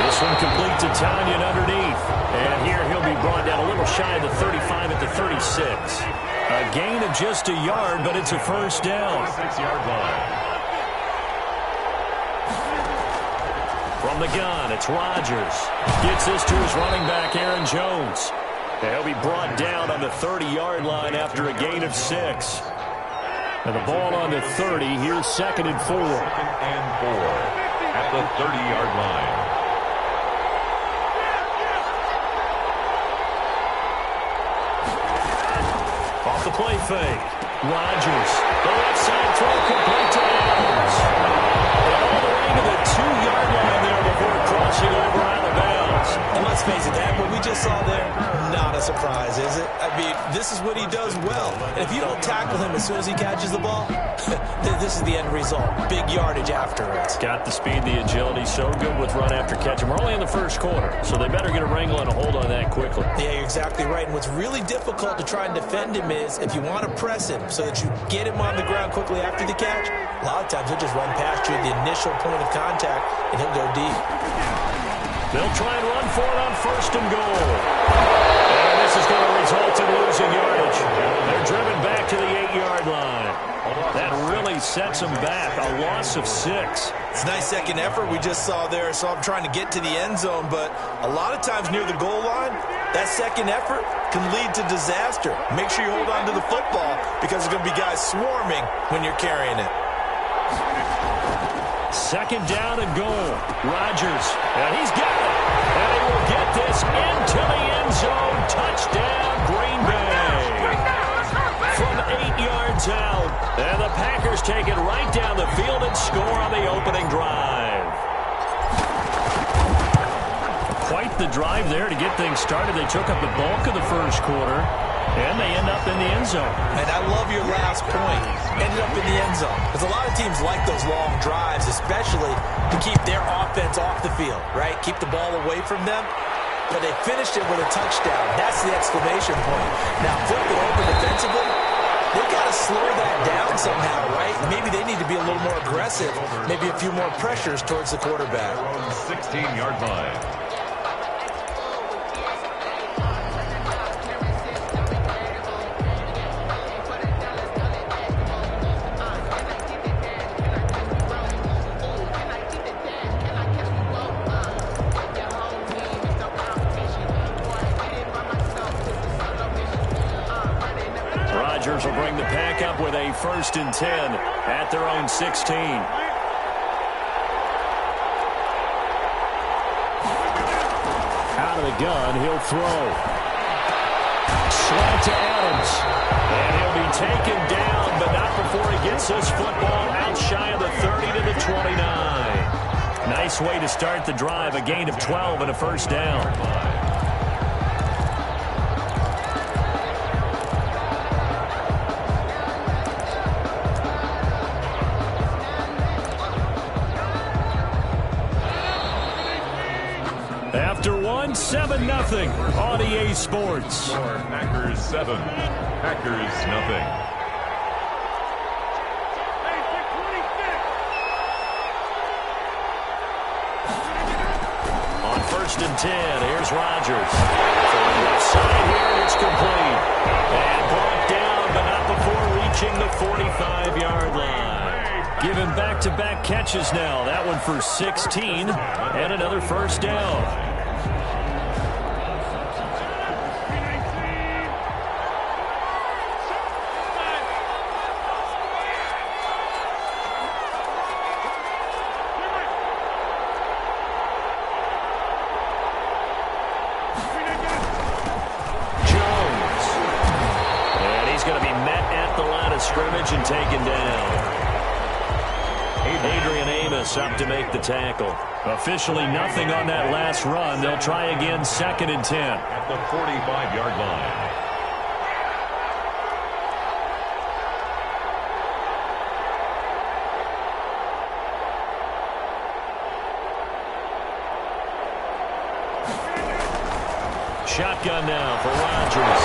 This one complete to Tanyan underneath. And here he'll be brought down a little shy of the 35 at the 36. A gain of just a yard, but it's a first down. 6-yard line. From the gun, it's Rodgers. Gets this to his running back, Aaron Jones. And he'll be brought down on the 30-yard line after a gain of 6. And the ball on the 30. Here's second and 4. Second and 4 at the 30-yard line. Off the play fake. Rodgers. The left side throw complete to Adams. All the way to the 2-yard line there before crossing over out of bounds. And let's face it, that what we just saw there, not a surprise, is it? I mean, this is what he does well. And if you don't tackle him as soon as he catches the ball, this is the end result. Big yardage after it. Got the speed, the agility, so good with run after catch. And we're only in the first quarter, so they better get a wrangle and a hold on that quickly. Yeah, you're exactly right. And what's really difficult to try and defend him is if you want to press him so that you get him on the ground quickly after the catch, a lot of times he'll just run past you at the initial point of contact, and he'll go deep. They'll try and run for it on first and goal. And this is going to result in losing yardage. They're driven back to the 8-yard line. That really sets them back. A loss of 6. It's a nice second effort we just saw there. So I'm trying to get to the end zone, but a lot of times near the goal line, that second effort can lead to disaster. Make sure you hold on to the football because there's going to be guys swarming when you're carrying it. Second down and goal. Rodgers. And he's got it. And he will get this into the end zone. Touchdown, Green Bay. From 8 yards out. And the Packers take it right down the field and score on the opening drive. Quite the drive there to get things started. They took up the bulk of the first quarter. And they end up in the end zone. And I love your last point. Ended up in the end zone. Because a lot of teams like those long drives, especially to keep their offense off the field, right? Keep the ball away from them. But they finished it with a touchdown. That's the exclamation point. Now, flip it over defensively. They've got to slow that down somehow, right? Maybe they need to be a little more aggressive. Maybe a few more pressures towards the quarterback. 16-yard line. Will bring the pack up with a 1st and 10 at their own 16. Out of the gun, he'll throw. Slant to Adams. And he'll be taken down, but not before he gets this football out shy of the 30 to the 29. Nice way to start the drive, a gain of 12 and a first down. After 7-0 on EA Sports. Packers 7, Packers nothing. On 1st and 10, here's Rodgers. From the left side here, and it's complete. And brought down, but not before reaching the 45-yard line. Given back-to-back catches now. That one for 16, and another first down. Davis up to make the tackle. Officially nothing on that last run. They'll try again, 2nd and 10. At the 45-yard line. Shotgun now for Rodgers.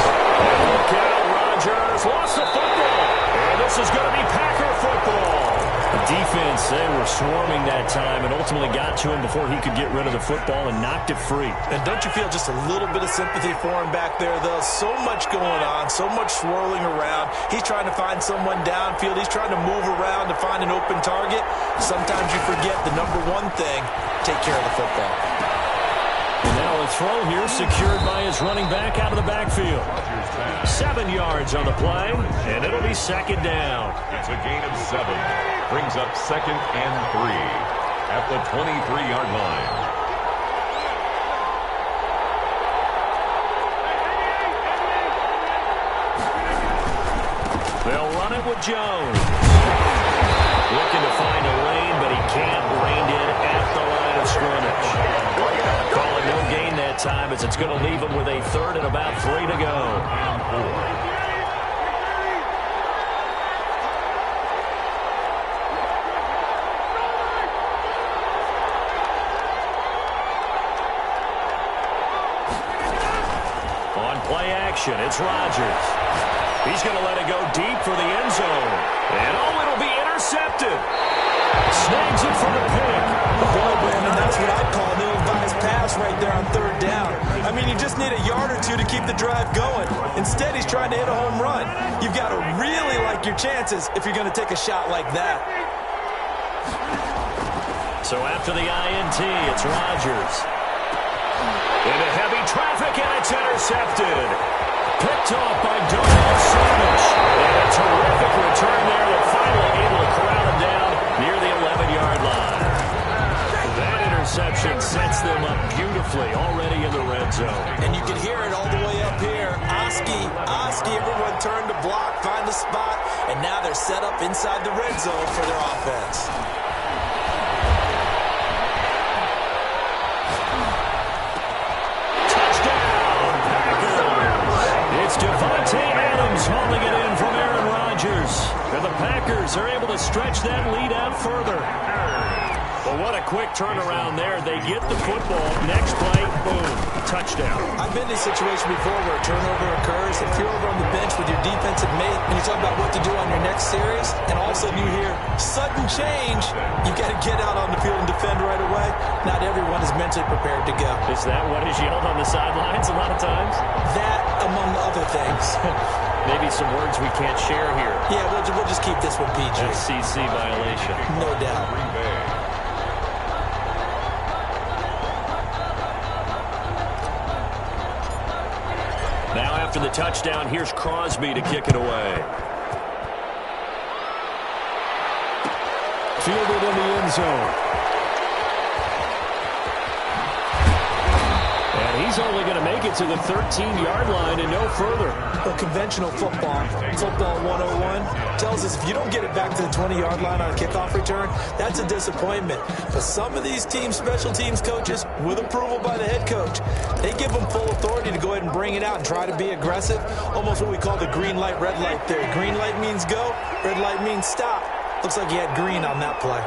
Look out, Rodgers lost the football. And this is going to be Packer football. The defense, they were swarming that time and ultimately got to him before he could get rid of the football and knocked it free. And don't you feel just a little bit of sympathy for him back there, though? So much going on, so much swirling around. He's trying to find someone downfield. He's trying to move around to find an open target. Sometimes you forget the number one thing, take care of the football. And now a throw here secured by his running back out of the backfield. 7 yards on the play, and it'll be 2nd down. It's a gain of 7. Brings up 2nd and 3 at the 23-yard line. They'll run it with Jones. Looking to find a lane, but he can't. Reined in at the line of scrimmage. Calling no gain that time as it's going to leave him with a 3rd and about 3 to go. On play action, it's Rodgers. He's going to let it go deep for the end zone. And it'll be intercepted. Snags it for the pick. Boy, Brandon, that's what I'd call an ill-advised pass right there on 3rd down. I mean, you just need a yard or two to keep the drive going. Instead, he's trying to hit a home run. You've got to really like your chances if you're going to take a shot like that. So after the INT, it's Rodgers. Into heavy traffic, and it's intercepted. Picked off by Donald Savage. And a terrific return there that finally able to corral him down near the 11-yard line. That interception sets them up beautifully already in the red zone. And you can hear it all the way up here. Oski, everyone turned to block, find a spot, and now they're set up inside the red zone for their offense. Devontae Adams hauling it in from Aaron Rodgers. And the Packers are able to stretch that lead out further. Well, what a quick turnaround there. They get the football. Next play, boom, touchdown. I've been in a situation before where a turnover occurs. If you're over on the bench with your defensive mate and you talk about what to do on your next series, and all of a sudden you hear sudden change, you've got to get out on the field and defend right away. Not everyone is mentally prepared to go. Is that what is yelled on the sidelines a lot of times? That, among other things. Maybe some words we can't share here. Yeah, we'll just keep this one PG. FCC violation. No doubt. Now after the touchdown, here's Crosby to kick it away. Fielded in the end zone. And he's only going to make it to the 13-yard line and no further. Well, conventional football 101, tells us if you don't get it back to the 20-yard line on a kickoff return, that's a disappointment. But some of these team special teams coaches, with approval by the head coach, they give them full authority to go ahead and bring it out and try to be aggressive. Almost what we call the green light, red light theory. Green light means go, red light means stop. Looks like he had green on that play.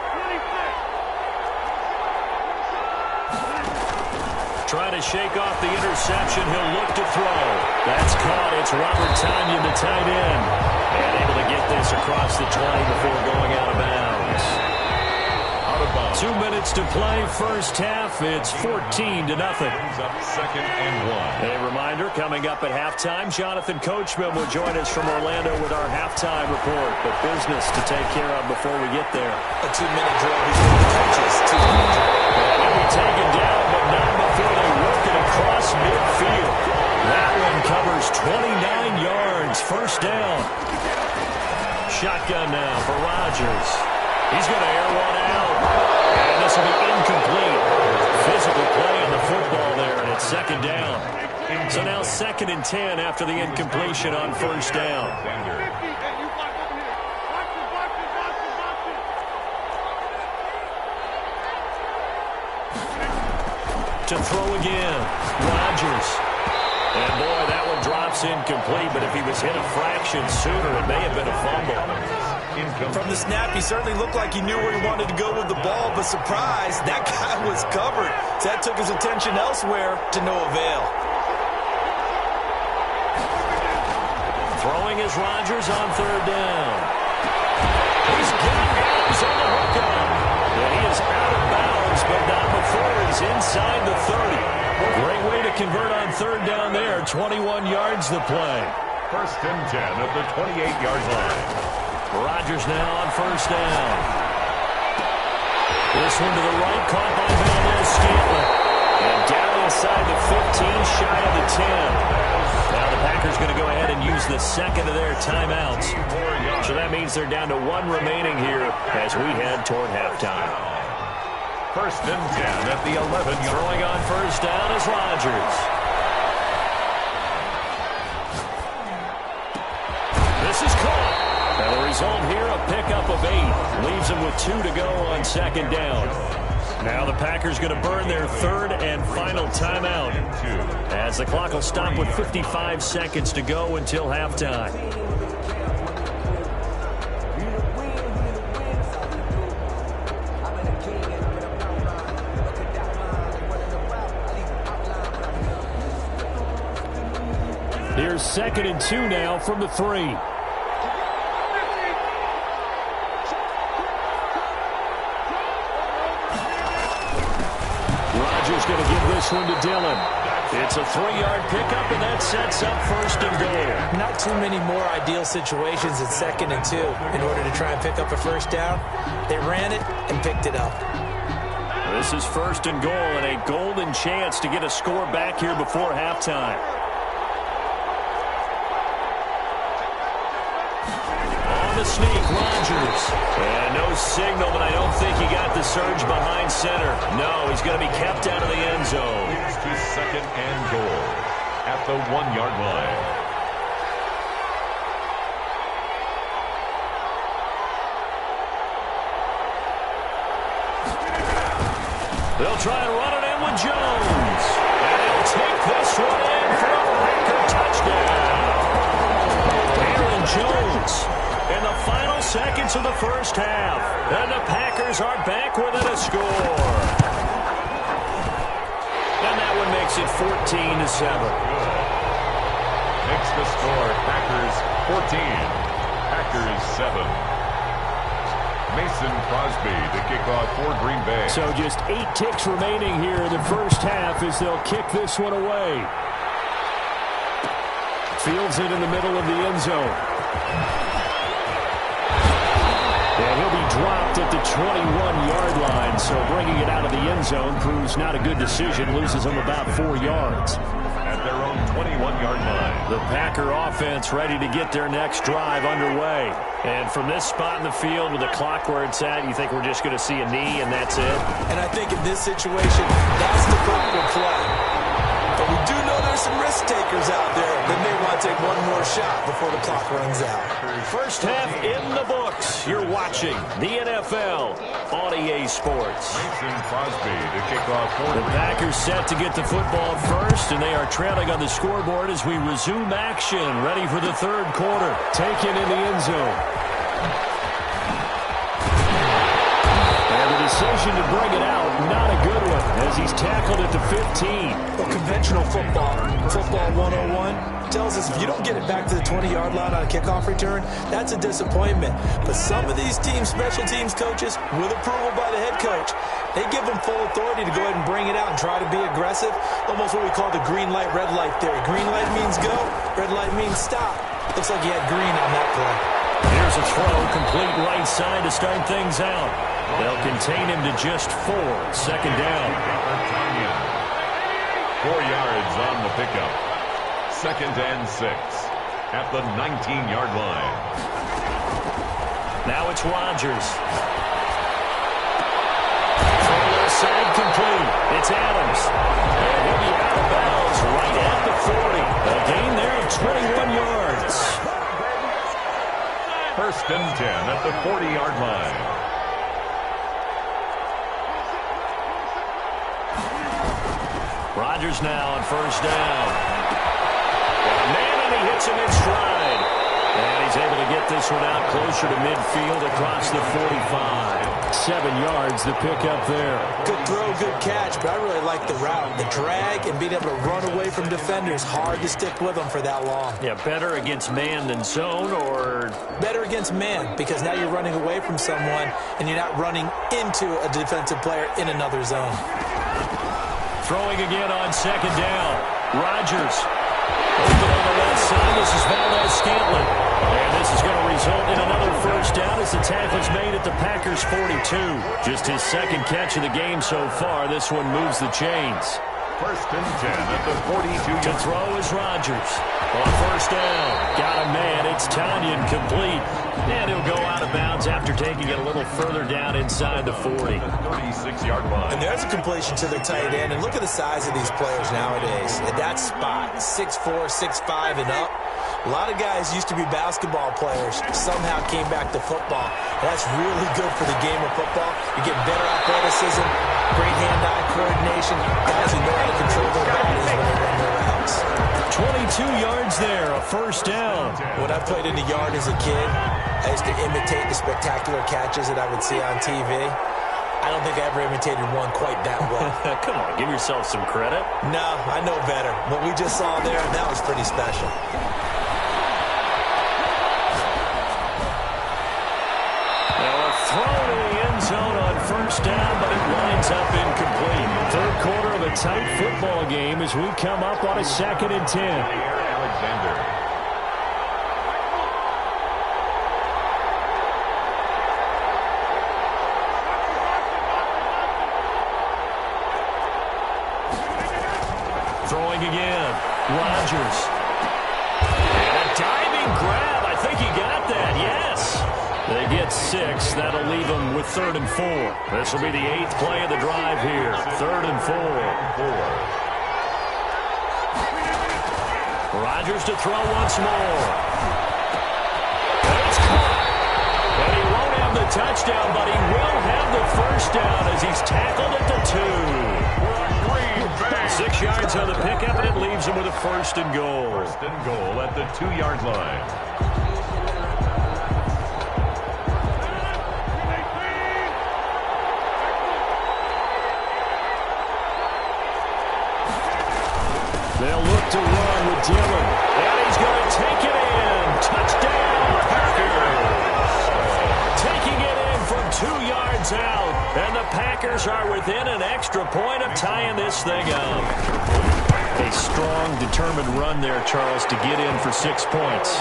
Trying to shake off the interception. He'll look to throw. That's caught. It's Robert Tonyan, the tight end. And able to get this across the 20 before going out of bounds. Out of bounds. 2 minutes to play. First half. It's 14-0. Brings up 2nd and 1. A reminder, coming up at halftime, Jonathan Coachman will join us from Orlando with our halftime report. But business to take care of before we get there. A 2-minute drill before the coaches. 2-minute drill. And he'll be taken down, but not before they work it across midfield. That one covers 29 yards. First down. Shotgun now for Rodgers. He's going to air one out. And this will be incomplete. Physical play on the football there, and it's 2nd down. So now 2nd and 10 after the incompletion on first down. To throw again. Rodgers. And, boy, that one drops incomplete, but if he was hit a fraction sooner, it may have been a fumble. From the snap, he certainly looked like he knew where he wanted to go with the ball, but surprise, that guy was covered. So that took his attention elsewhere to no avail. Throwing is Rodgers on third down. He's got hands on the hookup. And he is out of bounds, but not before he's inside the 30. Great way to convert on third down there. 21 yards the play. First and 10 at the 28-yard line. Rodgers now on first down. This one to the right, caught by Valdez-Scantling. And down inside the 15, shy of the 10. Now the Packers going to go ahead and use the second of their timeouts. So that means they're down to one remaining here as we head toward halftime. First and 10 at the 11. Throwing on first down is Rodgers. This is caught. And the result here, a pickup of 8. Leaves them with 2 to go on second down. Now the Packers going to burn their third and final timeout as the clock will stop with 55 seconds to go until halftime. Here's second and 2 now from the 3. Rodgers going to give this one to Dillon. It's a 3-yard pickup, and that sets up first and goal. Not too many more ideal situations at second and 2 in order to try and pick up a first down. They ran it and picked it up. This is first and goal and a golden chance to get a score back here before halftime. On the sneak, Rodgers. And no signal, but I don't think he got the surge behind center. No, he's going to be kept out of the end zone. It's to second and goal at the 1-yard line. They'll try and run it in with Jones. And he'll take this one in for a Packer touchdown. Aaron Jones in the final seconds of the first half. And the Packers are back within a score. And that one makes it 14-7. Makes the score Packers 14, Packers 7. Mason Crosby to kick off for Green Bay. So just 8 ticks remaining here in the first half as they'll kick this one away. Fields it in the middle of the end zone. And he'll be dropped at the 21-yard line, so bringing it out of the end zone proves not a good decision. Loses him about 4 yards. At their own 21-yard line. The Packer offense ready to get their next drive underway. And from this spot in the field with the clock where it's at, you think we're just going to see a knee and that's it? And I think in this situation, that's the proper play. But we do know there's some risk takers out there that may want to take one more shot before the clock runs out. First half in the books. You're watching the NFL on EA Sports. Mason Crosby to kick off for The Packers set to get the football first, and they are trailing on the scoreboard as we resume action, ready for the third quarter. Taken in the end zone. And the decision to bring it out, not a good one, as he's tackled at the 15. Well, conventional football 101, tells us if you don't get it back to the 20-yard line on a kickoff return, that's a disappointment. But some of these teams, special teams coaches, with approval by the head coach, they give them full authority to go ahead and bring it out and try to be aggressive, almost what we call the green light, red light theory. Green light means go, red light means stop. Looks like he had green on that play. Here's a throw, complete right side to start things out. They'll contain him to just 4. Second down. 4 yards on the pickup. Second and 6 at the 19-yard line. Now it's Rodgers. From the side complete. It's Adams. And he'll be out of bounds right at the 40. A gain there of 21 yards. First and 10 at the 40-yard line. Rodgers now on first down. Got a man, and he hits him in stride. And he's able to get this one out closer to midfield across the 45. 7 yards, the pickup there. Good throw, good catch, but I really like the route. The drag and being able to run away from defenders. Hard to stick with them for that long. Yeah, better against man than zone, or? Better against man, because now you're running away from someone and you're not running into a defensive player in another zone. Throwing again on second down. Rodgers. Open on the left side. This is Valdez-Scantling. And this is going to result in another first down as the tackle's made at the Packers' 42. Just his second catch of the game so far. This one moves the chains. First and 10 at the 42. To throw is Rodgers. On first down. Got a man. It's Tanyan complete. And he'll go out of bounds after taking it a little further down inside the 40. 36-yard line. And there's a completion to the tight end. And look at the size of these players nowadays. At that spot, 6'4", 6'5", and up. A lot of guys used to be basketball players, somehow came back to football. And that's really good for the game of football. You get better athleticism, great hand-eye coordination, guys who know how to control their bodies when they run their routes. 22 yards there, a first down. When I played in the yard as a kid, I used to imitate the spectacular catches that I would see on TV. I don't think I ever imitated one quite that well. Come on, give yourself some credit. No, I know better. What we just saw there, that was pretty special. Throw to the end zone on first down, but it winds up incomplete. Third quarter of a tight football game as we come up on a 2nd and 10. Alexander. Throwing again. Rodgers. And a diving grab. I think he got that, yes. They get 6. That'll leave them with 3rd and 4. This will be the 8th play of the drive here. 3rd and 4. Rodgers to throw once more. And it's caught. And he won't have the touchdown, but he will have the first down as he's tackled at the 2. 6 yards on the pickup, and it leaves him with a 1st and goal. 1st and goal at the 2-yard line. They'll look to run with Dillon. And he's going to take it in. Touchdown, Packers. Taking it in from 2 yards out. And the Packers are within an extra point of tying this thing up. A strong, determined run there, Charles, to get in for 6 points.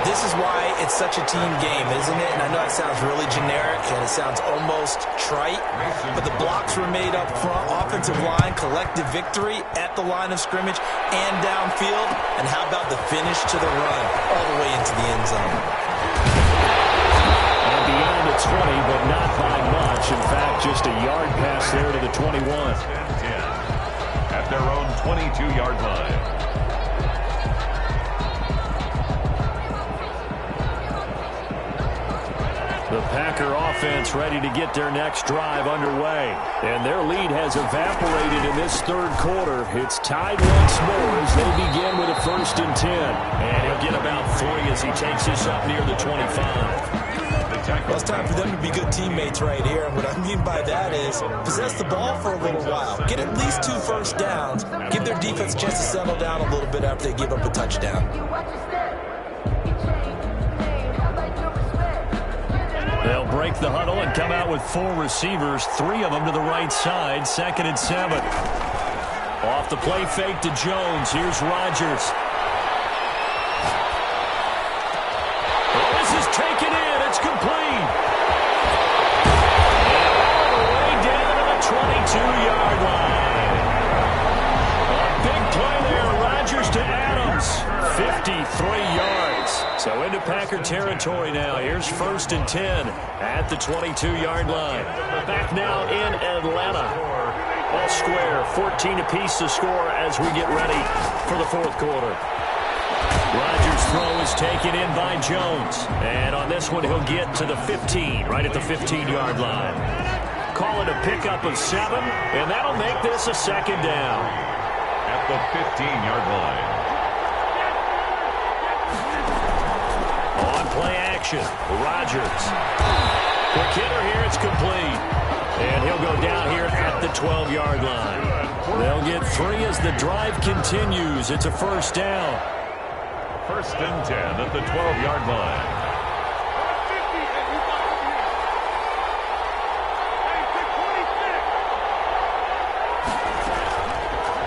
This is why it's such a team game, isn't it? And I know it sounds really generic and it sounds almost trite, but the blocks were made up front, offensive line, collective victory at the line of scrimmage and downfield. And how about the finish to the run all the way into the end zone? And beyond the 20, but not by much. In fact, just a yard pass there to the 21. At their own 22-yard line. The Packer offense ready to get their next drive underway. And their lead has evaporated in this third quarter. It's tied once more as they begin with a 1st and 10. And he'll get about 3 as he takes this up near the 25. Well, it's time for them to be good teammates right here. And what I mean by that is possess the ball for a little while. Get at least 2 first downs. Give their defense a chance to settle down a little bit after they give up a touchdown. They'll break the huddle and come out with 4 receivers, 3 of them to the right side. 2nd and 7. Off the play fake to Jones. Here's Rodgers. Oh, this is taken in. It's complete. And all the way down to the 22-yard line. A big play there. Rodgers to Adams. 53 yards. So into Packer territory now. Here's 1st and 10 at the 22-yard line. Back now in Atlanta. All square, 14 apiece to score as we get ready for the 4th quarter. Rodgers' throw is taken in by Jones. And on this one, he'll get to the 15, right at the 15-yard line. Call it a pickup of 7, and that'll make this a 2nd down. the 15-yard line. On play action, Rodgers. Quick hitter here, it's complete. And he'll go down here at the 12-yard line. They'll get 3 as the drive continues. It's a first down. First and 10 at the 12-yard line.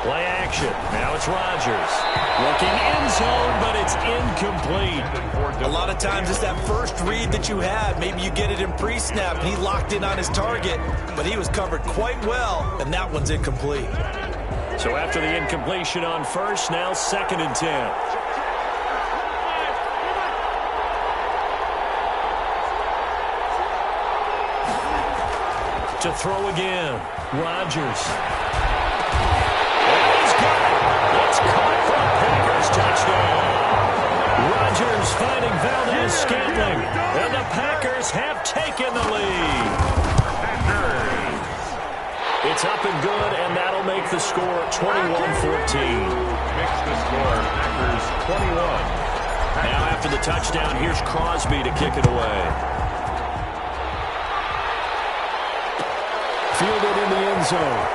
Play action. Now it's Rodgers. Looking end zone, but it's incomplete. A lot of times it's that first read that you have. Maybe you get it in pre-snap, and he locked in on his target, but he was covered quite well, and that one's incomplete. So after the incompletion on first, now 2nd and 10. To throw again, Rodgers. It's caught for a Packers touchdown. Rodgers finding Valdez-Scantling, and the Packers have taken the lead. It's up and good, and that'll make the score 21-14. Makes the score Packers 21. Now after the touchdown, here's Crosby to kick it away. Fielded in the end zone.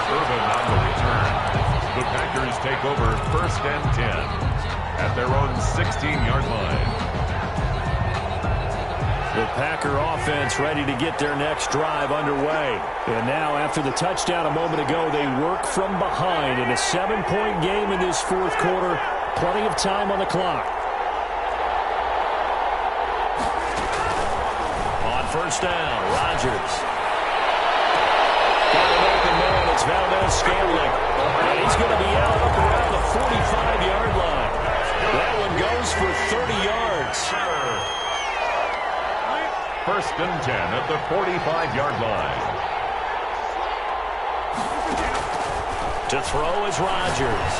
Urban on the return. The Packers take over 1st and 10 at their own 16-yard line. The Packer offense ready to get their next drive underway. And now after the touchdown a moment ago, they work from behind in a 7-point game in this 4th quarter. Plenty of time on the clock. On first down, Rodgers. Got an open man. It's Valdez-Scantling. And he's going to be out up around the 45-yard line. That one goes for 30 yards. 1st and 10 at the 45-yard line. To throw is Rodgers.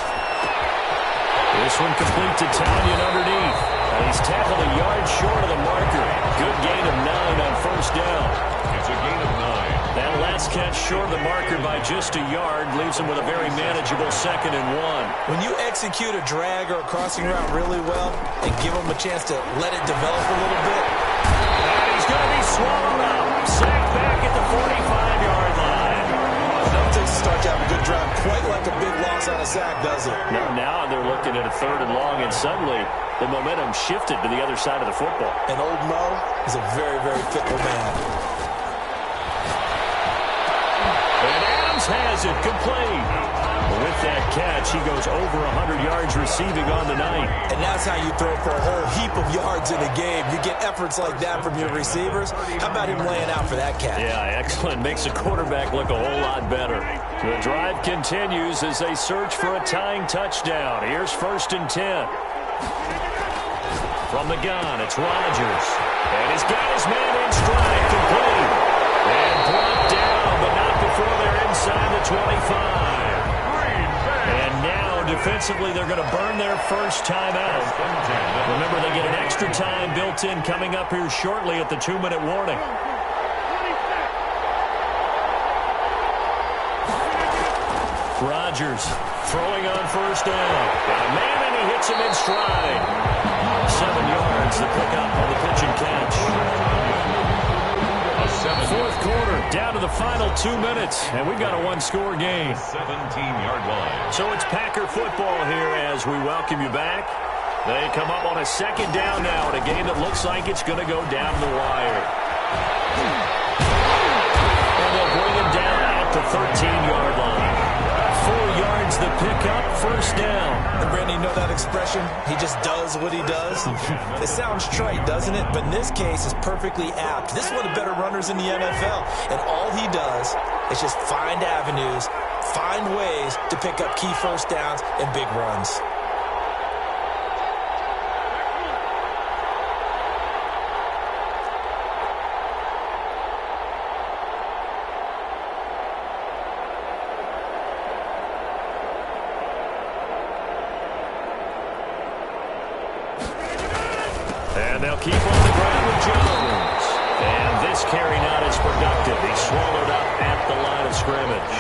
This one complete to Tanyan underneath. And he's tackled a yard short of the marker. Good gain of 9 on first down. It's a gain of 9. That last catch short of the marker by just a yard leaves him with a very manageable 2nd and 1. When you execute a drag or a crossing route really well and give him a chance to let it develop a little bit. And he's going to be swallowed up. Sacked back at the 45-yard line. Never takes a start to have a good drive. Quite like a big loss on a sack, does it? Now they're looking at a 3rd and long, and suddenly the momentum shifted to the other side of the football. And old Mo is a very, very fickle man. Has it complete. With that catch, he goes over 100 yards receiving on the night. And that's how you throw for a whole heap of yards in a game. You get efforts like that from your receivers. How about him laying out for that catch? Yeah, excellent. Makes the quarterback look a whole lot better. The drive continues as they search for a tying touchdown. Here's 1st and 10. From the gun, it's Rodgers. And he's got his man in stride, complete. And brought down, but not before they're inside the 25. And now, defensively, they're going to burn their first timeout. Remember, they get an extra time built in coming up here shortly at the 2-minute warning. Rodgers throwing on first down. Got a man, and he hits him in stride. 7 yards, the pickup on the pitch and catch. 4th quarter, down to the final 2 minutes, and we've got a 1-score game. 17-yard line. So it's Packer football here as we welcome you back. They come up on a 2nd down now in a game that looks like it's going to go down the wire. And they'll bring him down at the 13-yard line. 4 yards the pickup, first down. And Brandon, you know that expression? He just does what he does. It sounds trite, doesn't it? But in this case, it's perfectly apt. This is one of the better runners in the NFL. And all he does is just find avenues, find ways to pick up key first downs and big runs. And they'll keep on the ground with Jones. And this carry not as productive. He's swallowed up at the line of scrimmage.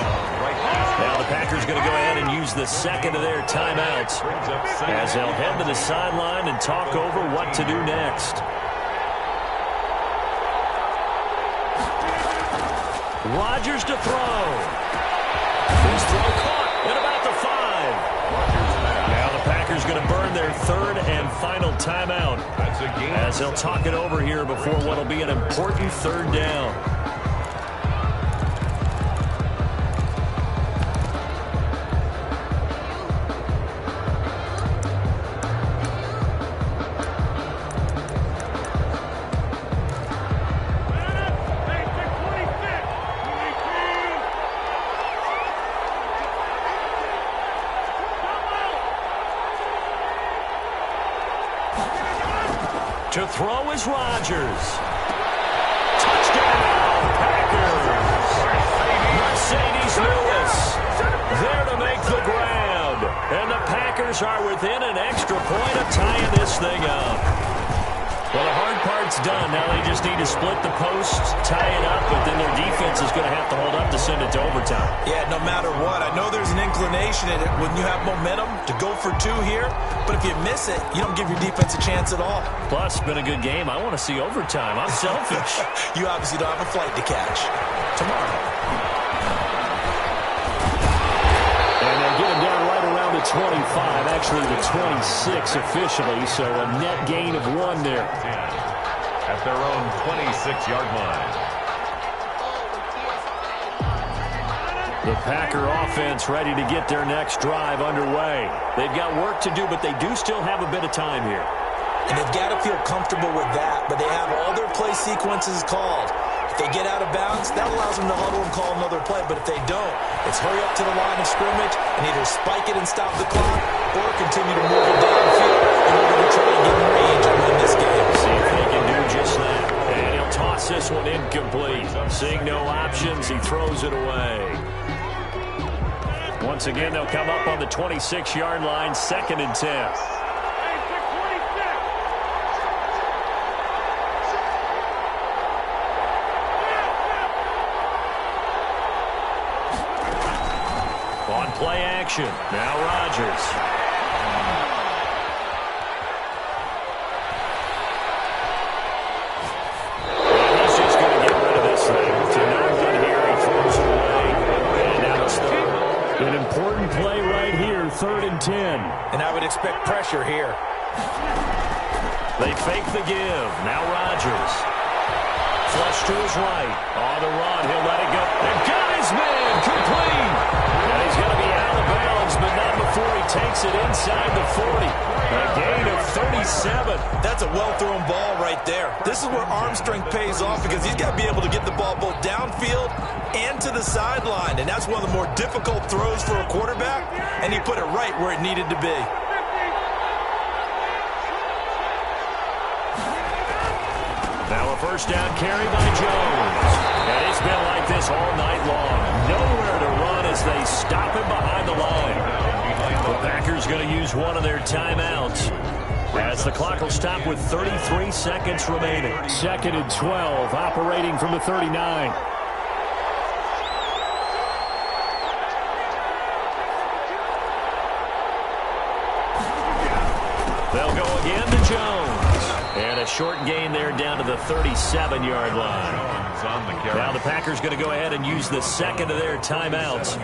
Now the Packers going to go ahead and use the second of their timeouts as they'll head to the sideline and talk over what to do next. Rodgers to throw. His throw caught at about the 5. Now the Packers going to burn their third and final timeout as they'll talk it over here before what will be an important third down. To throw is Rodgers. Touchdown, Packers. Mercedes Lewis there to make the ground. And the Packers are within an extra point of tying this thing up. Well, the hard part's done. Now they just need to split the posts, tie it up, but then their defense is going to have to hold up to send it to overtime. Yeah, no matter what. I know there's an inclination in it when you have momentum to go for 2 here, but if you miss it, you don't give your defense a chance at all. Plus, been a good game. I want to see overtime. I'm selfish. You obviously don't have a flight to catch. Tomorrow. And they get him down right around the 25, actually the 26 officially, so a net gain of 1 there. At their own 26-yard line. The Packer offense ready to get their next drive underway. They've got work to do, but they do still have a bit of time here. And they've got to feel comfortable with that, but they have all their play sequences called. If they get out of bounds, that allows them to huddle and call another play, but if they don't, it's hurry up to the line of scrimmage and either spike it and stop the clock or continue to move it downfield in order to try and get in range and win this game. See if they can do just that. And he'll toss this one incomplete. Seeing no options, he throws it away. Once again, they'll come up on the 26-yard line, 2nd and 10. On play action, now Rodgers. And he's just going to get rid of this thing. To no good here, he throws it away. And now it's third. An important play right here, 3rd and 10. And I would expect pressure here. They fake the give. Now Rodgers. Flush to his right. On the run. He'll let it go. They've got his man. Complete. And he's going to be out of bounds, but not before he takes it inside the 40. A gain of 37. That's a well-thrown ball right there. This is where arm strength pays off because he's got to be able to get the ball both downfield and to the sideline. And that's one of the more difficult throws for a quarterback. And he put it right where it needed to be. Now a first down carry by Jones. And it's been like this all night long. Nowhere to run as they stop him behind the line. The Packers going to use one of their timeouts as the clock will stop with 33 seconds remaining. 2nd and 12, operating from the 39. They'll go again to Jones. And a short gain there down to the 37-yard line. Now the Packers going to go ahead and use the second of their timeouts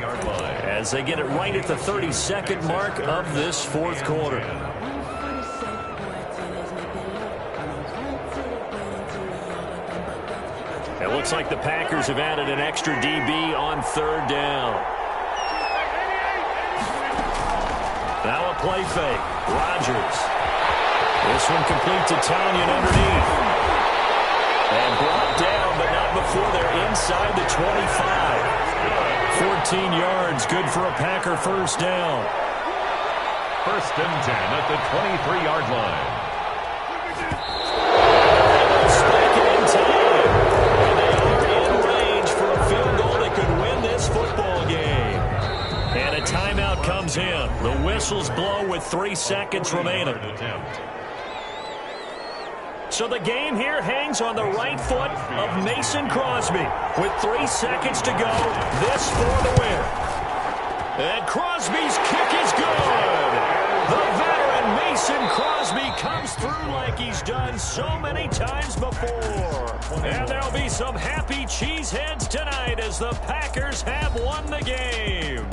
as they get it right at the 32nd mark of this 4th quarter. It looks like the Packers have added an extra DB on 3rd down. Now a play fake. Rodgers. This one complete to Tanyan underneath. And brought down, but not before they're inside the 25. 14 yards, good for a Packer first down. 1st and 10 at the 23-yard line. Spike it in time. And they are in range for a field goal that could win this football game. And a timeout comes in. The whistles blow with 3 seconds remaining. So the game here hangs on the right foot of Mason Crosby. With 3 seconds to go, this for the win. And Crosby's kick is good. The veteran Mason Crosby comes through like he's done so many times before. And there'll be some happy cheeseheads tonight as the Packers have won the game.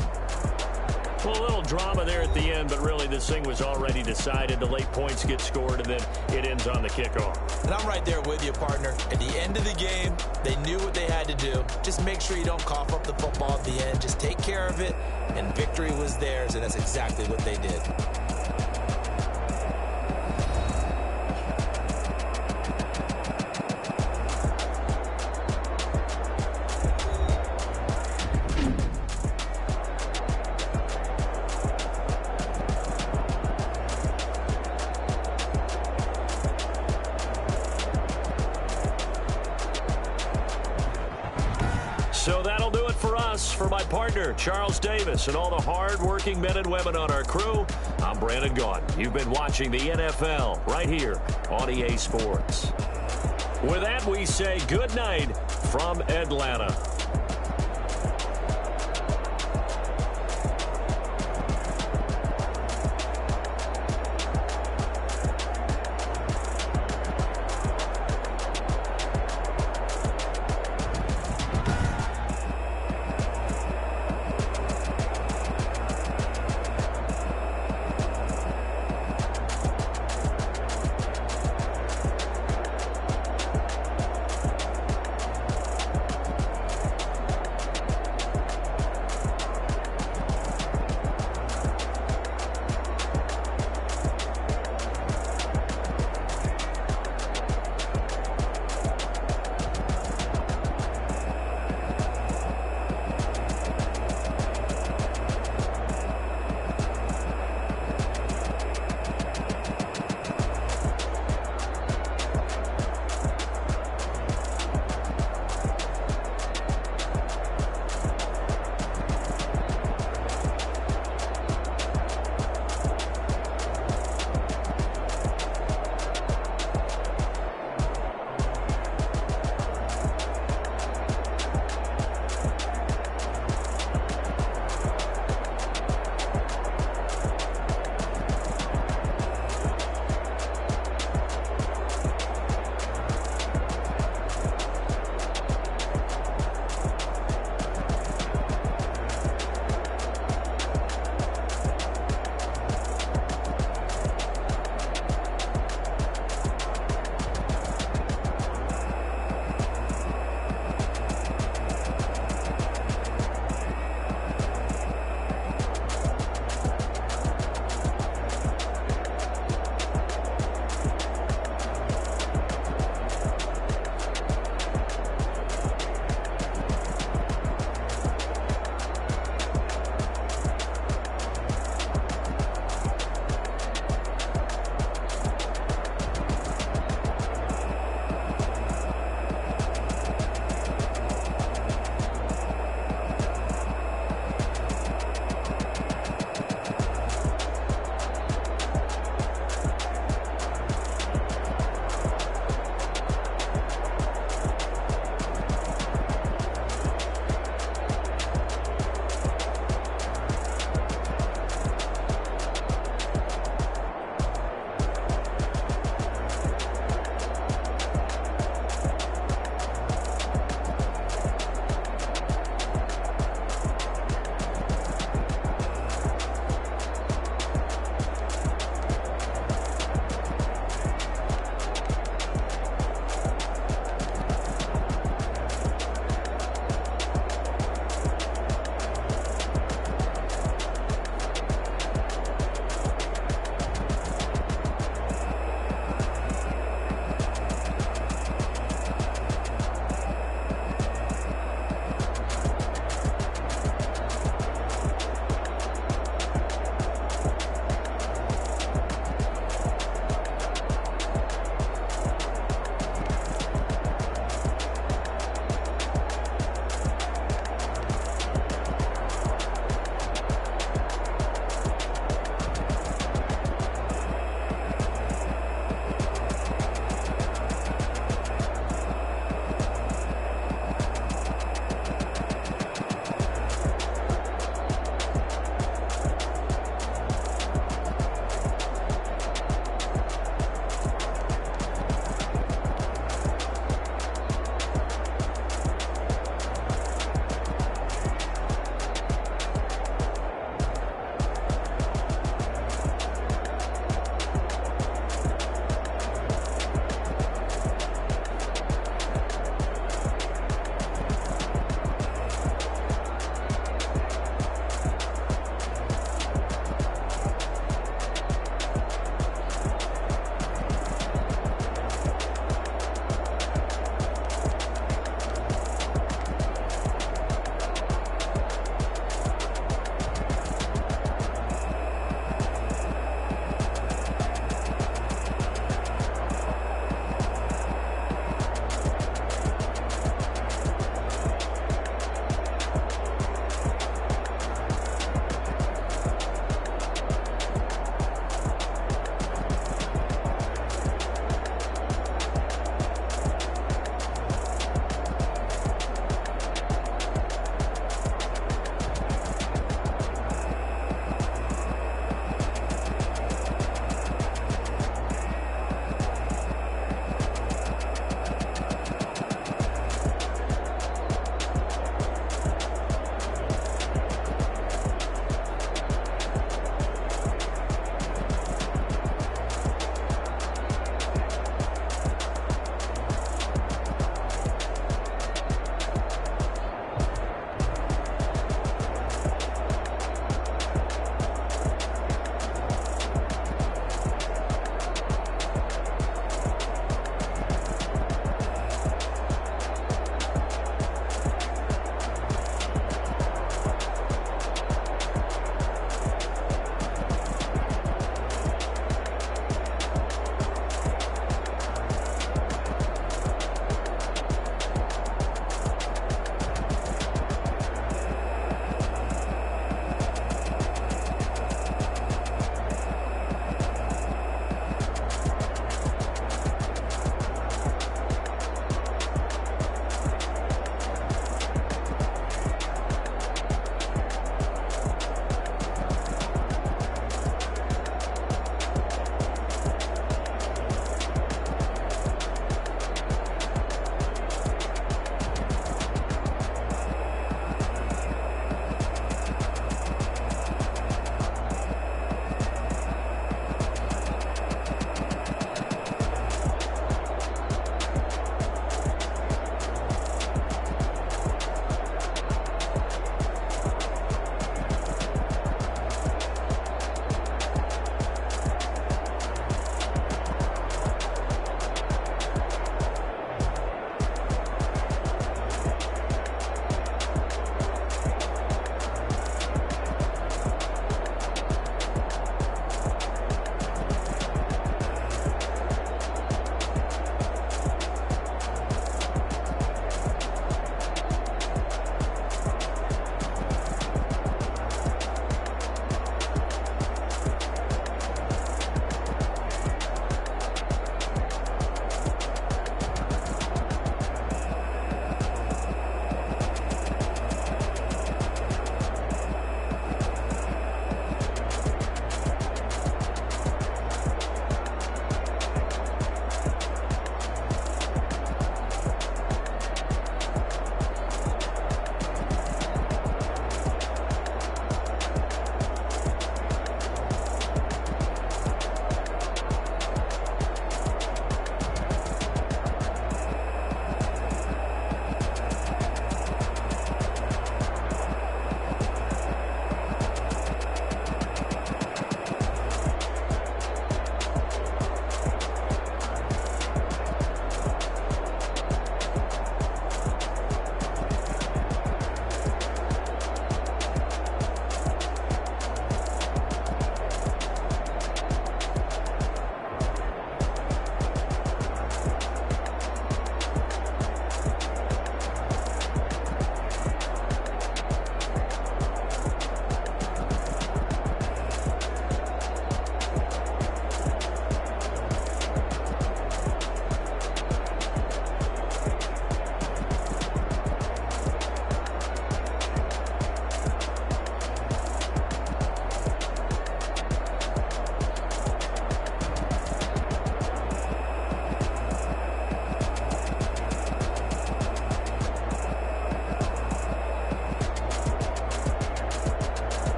Well, a little drama there at the end, but really this thing was already decided. The late points get scored, and then it ends on the kickoff. And I'm right there with you, partner. At the end of the game, they knew what they had to do. Just make sure you don't cough up the football at the end. Just take care of it, and victory was theirs, and that's exactly what they did. So that'll do it for us. For my partner, Charles Davis, and all the hard-working men and women on our crew, I'm Brandon Gaudin. You've been watching the NFL right here on EA Sports. With that, we say good night from Atlanta.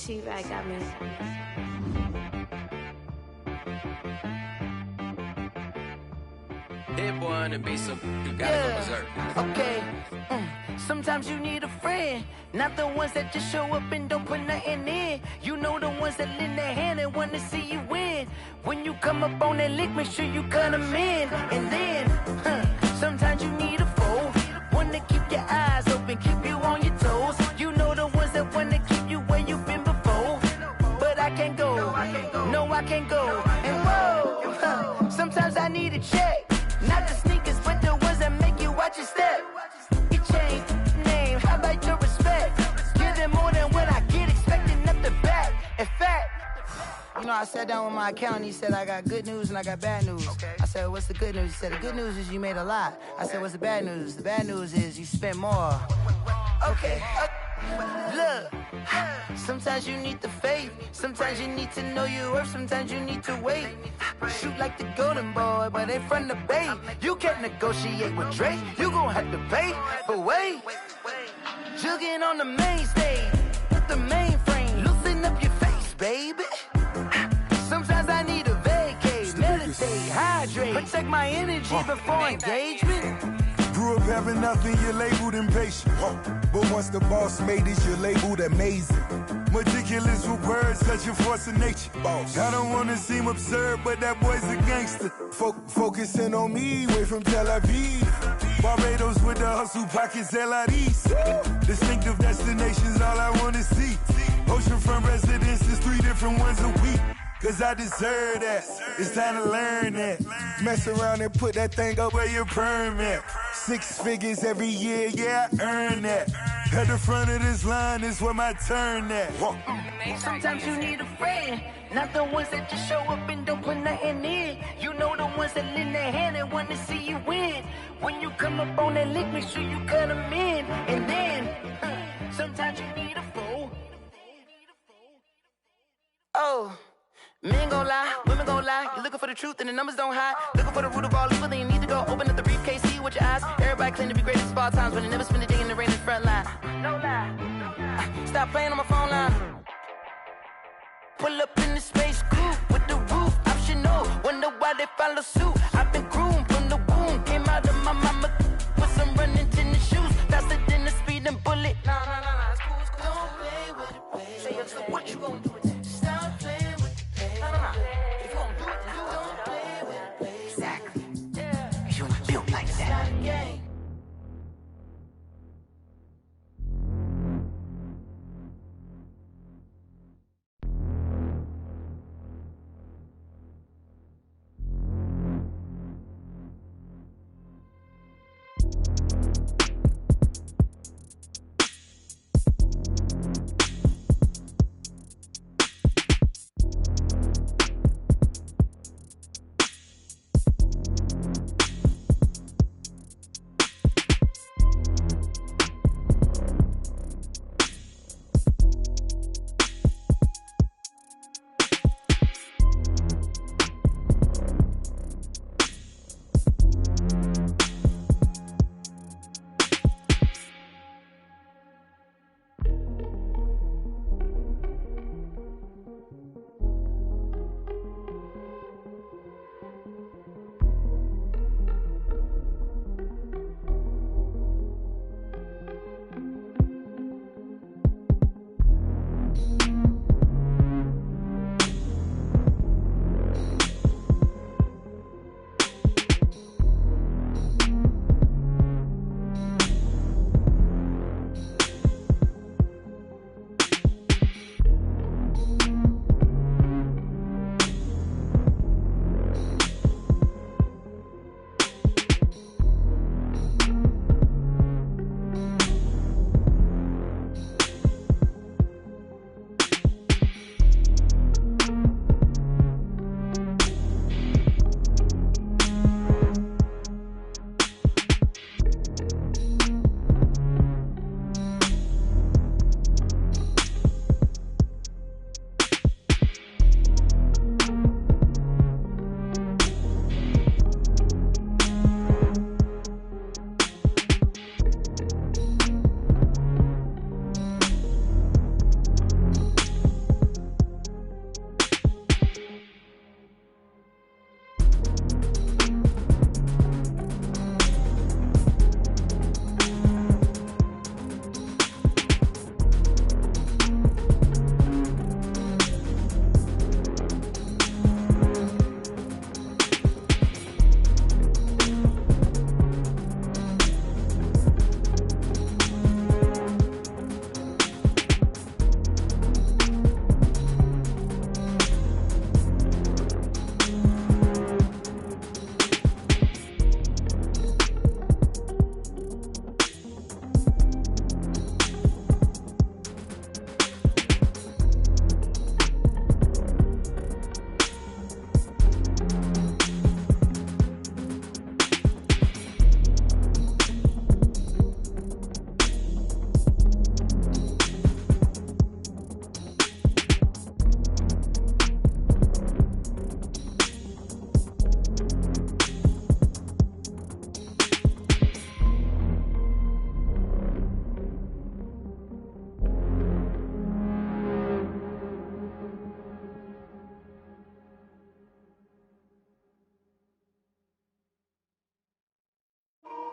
T-Bag got me. Hit one and be some, you gotta go berserk. Okay. Sometimes you need a friend, not the ones that just show up and don't put nothing in. You know the ones that lend their hand and want to see you win. When you come up on that lick, make sure you cut them in. And then, sometimes you need a foe, one to keep your eyes open, keep you on your toes. You know the ones that want to keep you where you've been before. But I can't go, no I can't go. And whoa, sometimes I need a check. Not the sneakers, but the ones that make you watch your step. You change name, how about your respect? Give them more than what I get, expecting up the back. In fact, you know, I sat down with my accountant, he said I got good news and I got bad news. I said, what's the good news? He said, the good news is you made a lot. I said, what's the bad news? The bad news is you spent more. Okay, look, sometimes you need the faith, sometimes you need to know your worth, sometimes you need to wait. Shoot like the golden boy, but ain't from the bay. You can't negotiate with Drake, you gon' have to pay. But wait, jugging on the main stage, with the mainframe, loosen up your face, baby. Sometimes I need a vacate, meditate, hydrate, protect my energy before engagement. Grew up having nothing, you're labeled impatient. But once the boss made it, you're labeled amazing. Meticulous with words, such a force of nature. I don't wanna seem absurd, but that boy's a gangster. Focusing on me, way from Tel Aviv. Barbados with the hustle pockets, LIDs. Distinctive destinations, all I wanna see. Oceanfront residences, 3 different ones a week. Cause I deserve that, it's time to learn that. Mess around and put that thing up where your permit. 6 figures every year, yeah, I earn that. At the front of this line is where my turn at. Sometimes you need a friend, not the ones that just show up and don't put nothing in. You know the ones that lend their hand and want to see you win. When you come up on that lick, make sure you cut them in. And then, sometimes you need a foe. Oh. Men gon' lie, women gon' lie. You're looking for the truth and the numbers don't hide. Looking for the root of all evil, then you need to go open up the briefcase, see with your eyes. Everybody claim to be greatest of all times, but they never spend a day in the rain in the front line. No lie. Stop playing on my phone line. Pull up in the space coupe with the roof optional. Wonder why they follow suit. I've been groomed from the womb. Came out of my mama with some running tennis shoes. Faster than the speeding bullet. Nah, it's cool, it's cool. Don't play with it, baby. Say it, so what you gon' do with it? Stop playing with it. If you don't do it, then don't play with it, baby. Exactly. Yeah. You ain't built like that.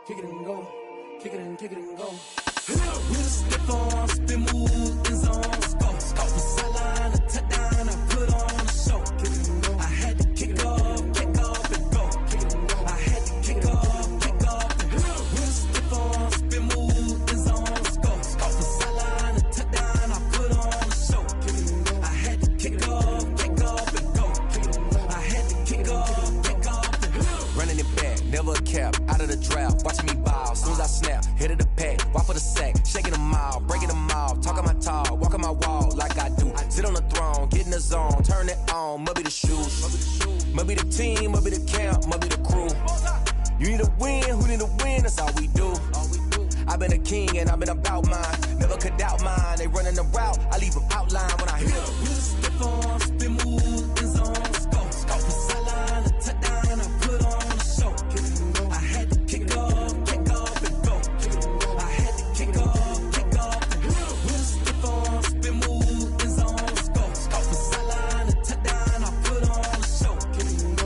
kick it and go, kick it and go. With a stiff arm, spin move, in zone, scope. Off the sideline, a touchdown, I put on a show. I had to kick off and go. I had to kick off and go. With a stiff arm, spin move, in zone, scope. Off the sideline, a touchdown, I put on a show. I had to kick off and go. I had to kick off and go. Running it back, never a cap, out of the draft, watching me ball. Soon as I snap, hit of the pack, walk for the sack, shaking them all, breaking them off, talking my talk, walking my wall like I do. Sit on the throne, get in the zone, turn it on, must be the shoes, must be the team, must be the camp, must be the crew. You need a win, who need a win, that's all we do. I've been a king and I've been about mine, never could doubt mine. They running the route, I leave them outline when I hit them. With a stiff arm, spin move, in zone, scope. Off the sideline, a touchdown, I put on a show. I had to kick off and go. I had to kick off and go. With a stiff arm, spin move, in zone, scope. Off the sideline, a touchdown, I put on a show.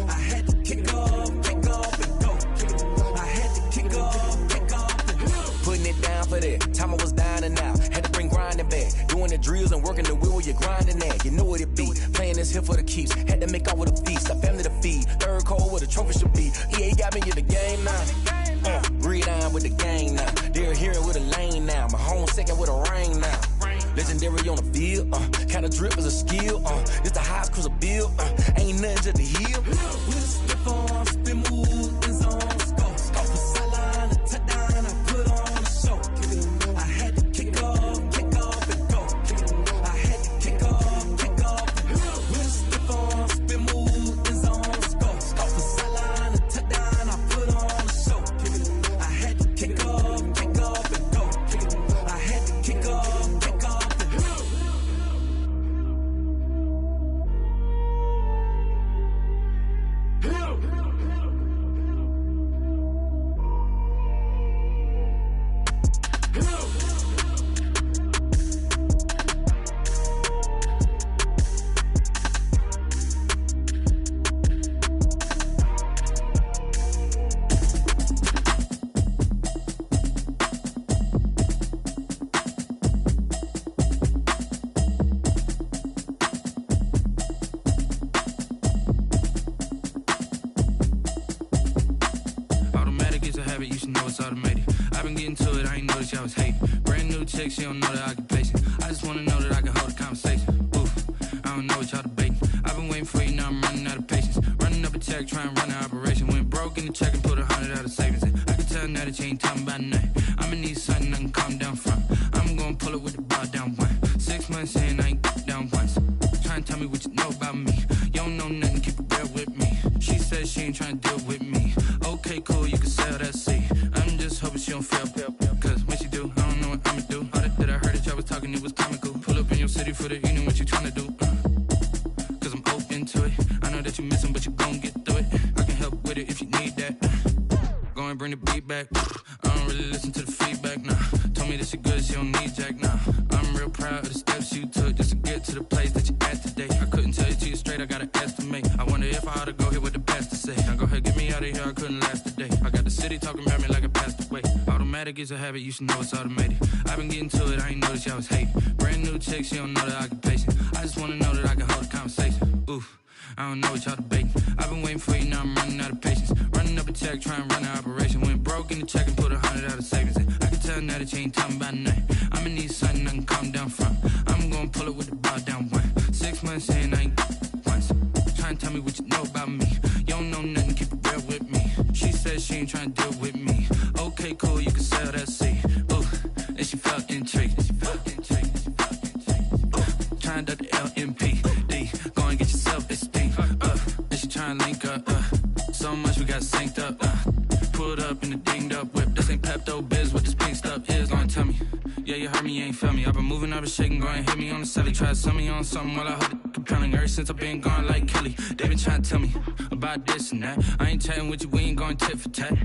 I had to kick off and go. I had to kick off and go. Putting it down for that, time I was down and out, had to bring grinding back, doing the drills and working the wheel where you're grinding at, you know what it be, playing this here for the keeps, had to make out with a feast, a family to feed, third cold where the trophy should be, EA got me in the game now, breathe on with the gang now, they're hearing with a lane now, my home second with a ring now, legendary on the field, kinda drip is a skill, this the highest cruiser bill, ain't nothing to the heel. With a stiff arm, spin move, in zone, scope. Off the sideline, a touchdown, I put on a show. I had to kick off and go. I had to kick off and go. With a stiff arm, spin move, in zone, scope. Off the sideline, a touchdown, I put on a show. I had to kick off and go. I had to kick off and go. Automatic is a habit, you should know it's automated. I've been getting to it, I ain't noticed y'all was hating. Brand new chick, she don't know the occupation. I just wanna know that I can hold a conversation. Oof, I don't know what y'all debating. I've been waiting for you, now I'm running out of patience. Running up a check, trying to run an operation. Went broke in the check and put 100 out of savings in. I can tell now that you ain't talking about nothing. I'ma need something I can calm down from. I'm gonna pull it with the bar down one. 6 months in, I ain't down once. Trying to tell me what you know about me. You don't know nothing, keep it real with me. She says she ain't trying to deal with me. Okay, cool, you can sell that seat. I'm just hoping she don't fail. Cause when she do, I don't know what I'ma do. All that I heard that y'all was talking, it was comical. Pull up in your city for the evening, what you tryna do? Cause I'm open to it. I know that you missing, but you gon' get through it. I can help with it if you need that. Go and bring the beat back. I don't really listen to the feedback, nah. Told me that she good, she don't need jack, nah. I'm real proud of the steps you took just to get to the place that you at today. I couldn't tell you to you straight, I gotta estimate. I wonder if I ought to go here with the best to say. Now go ahead, get me out of here, I couldn't last a day. I got the city talking about me like I passed away. Automatic is a habit, you should know it's automated. I've been getting to it, I ain't noticed y'all was hating. Brand new chick, she don't know the occupation. I just wanna know that I can hold a conversation. Oof, I don't know what y'all debating. I've been waiting for you, now I'm running out of patience. Running up a check, trying to run an operation. Went broke in the check and put 100 out of savings in. I can tell now that you ain't talking about nothing. I'ma need something I can calm down from. I'm gonna pull it with the bar down one. 6 months in, I ain't once. Trying to tell me what you know about me. You don't know nothing, keep it real with me. She says she ain't trying to deal with me. Okay, cool, you can sell that seat. Ooh, and she felt intrigued. Trying to duck the LMPD. Go and get your self-esteem. And she trying to link up. So much we got synced up. Pulled up in the dinged up whip. This ain't Pepto-Biz, what this pink stuff is. Gonna tell me. Yeah, you heard me, you ain't felt me. I've been moving, I've been shaking, go and hit me on the celly. Try to sell me on something while I hold it compelling. Ever since I've been gone like Kelly. They been trying to tell me about this and that. I ain't chatting with you, we ain't going tit for tat.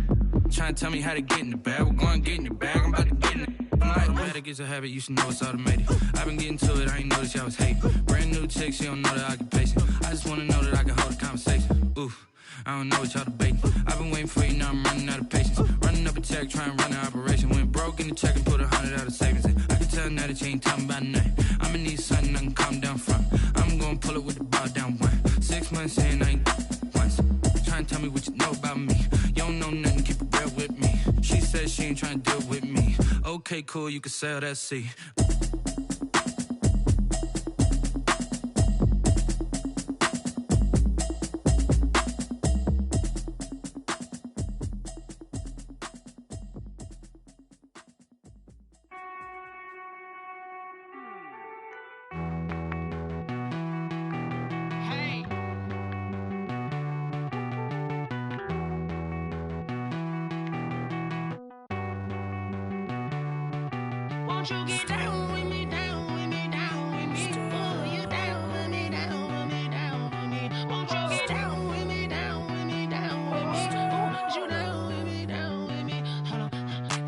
Trying to tell me how to get in the bag. We're going to get in your bag, I'm about to get in it. Automatic is a habit, you should know it's automated. I've been getting to it, I ain't noticed y'all was hating. Brand new chick, she don't know the occupation. I just wanna know that I can hold a conversation. Oof, I don't know what y'all debating. I've been waiting for you, now I'm running out of patience. Running Running up a check, try and run an operation. Went broke in the check and put 100 out of savings in. I can tell now that you ain't talking about nothing. I'ma need something I can calm down from. I'm gonna pull it with the bar down one. 6 months in, I ain't once. Try and tell me what you know about me. You don't know nothing, keep it real with me. She said she ain't trying to deal with me. Okay, cool, you can sell that seat. Won't you get down with me, down with me, down with me? Oh, you down with me, down with me, down with me. Won't you get down with me, down with me, down with me? Oh, you down with me, down with me? Hold on.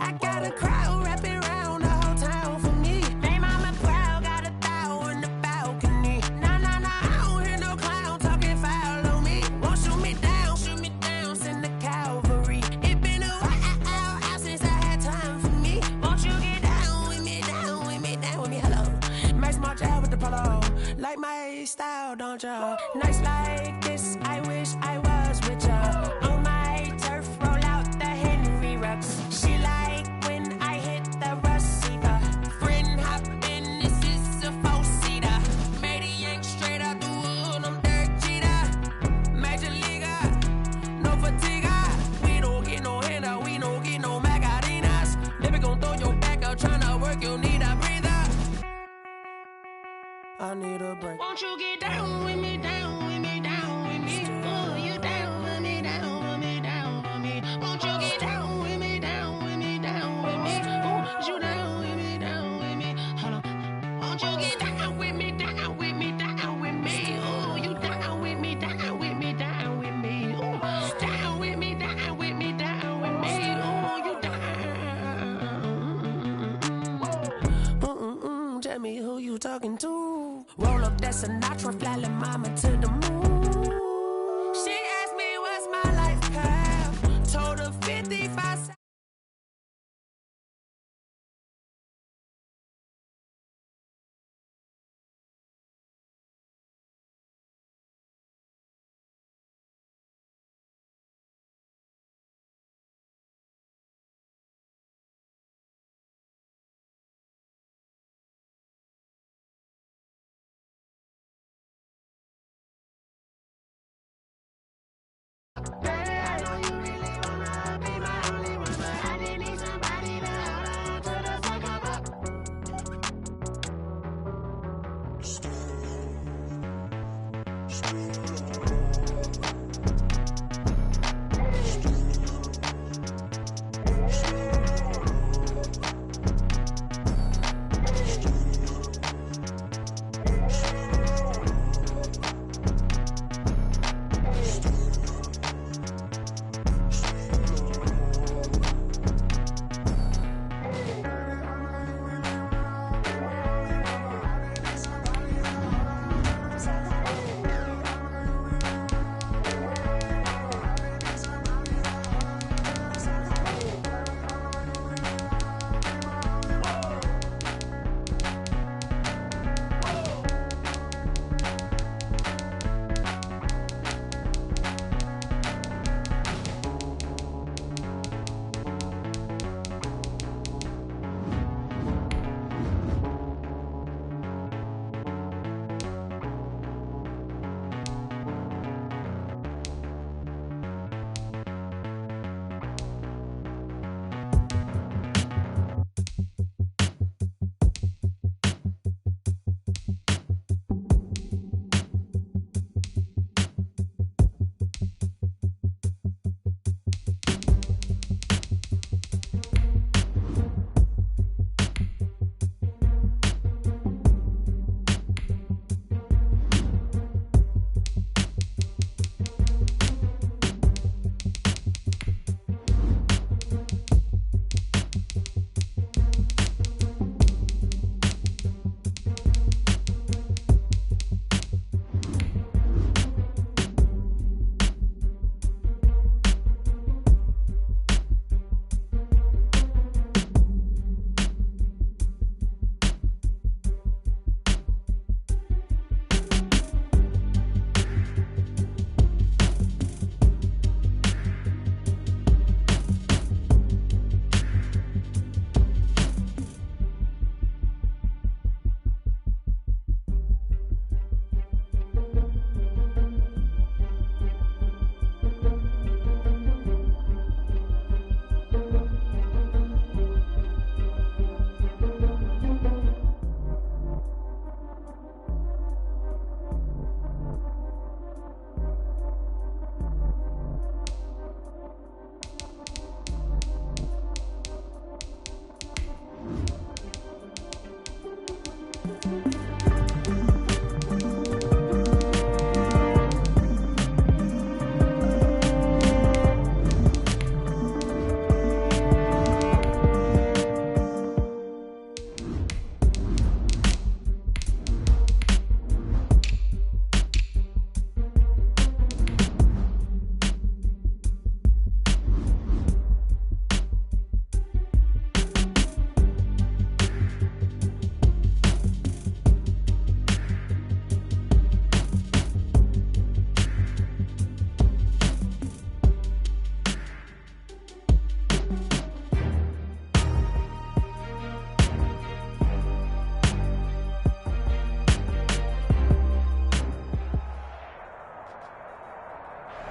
I got a crowd wrapping around the whole town for me. Name on my crowd, got a thou in the balcony. Nah, nah, nah, I don't hear no clown talking foul on me. Won't shoot me down, send the cavalry. It been a while since I had time for me. Won't you get down with me, down with me, down with me? Hello. Max March out with the polo. Like my style, don't ya? Nights like this, I wish I was with ya. On my turf, roll out the Henry Rux. She like when I hit the receiver. Friend hop in, this is a four-seater. Made a yank straight out the wood, I'm Derek Jeter. Major leaguer, no fatigue. We don't get no handout, we don't get no Macarinas. Never gon' throw your back out, tryna work, you need a breather. I need a break. Won't you get down with me, down with me, down with me? Oh, you down with me, down with me, down with me? Won't you get down with me, down with me, down with me? Oh, you down with me, down with me? Hold on. Won't you get down with me, down with me, down with me? Oh, you down with me, down with me, down with me? Oh, down with me, down with me, down with me? Oh, you down. Tell me who you talking to. Roll up that Sinatra, fly la mama to the moon. She asked me what's my life path. Told her 55. Baby, I know you really wanna be my only one, but I just need somebody to hold on to the second buck.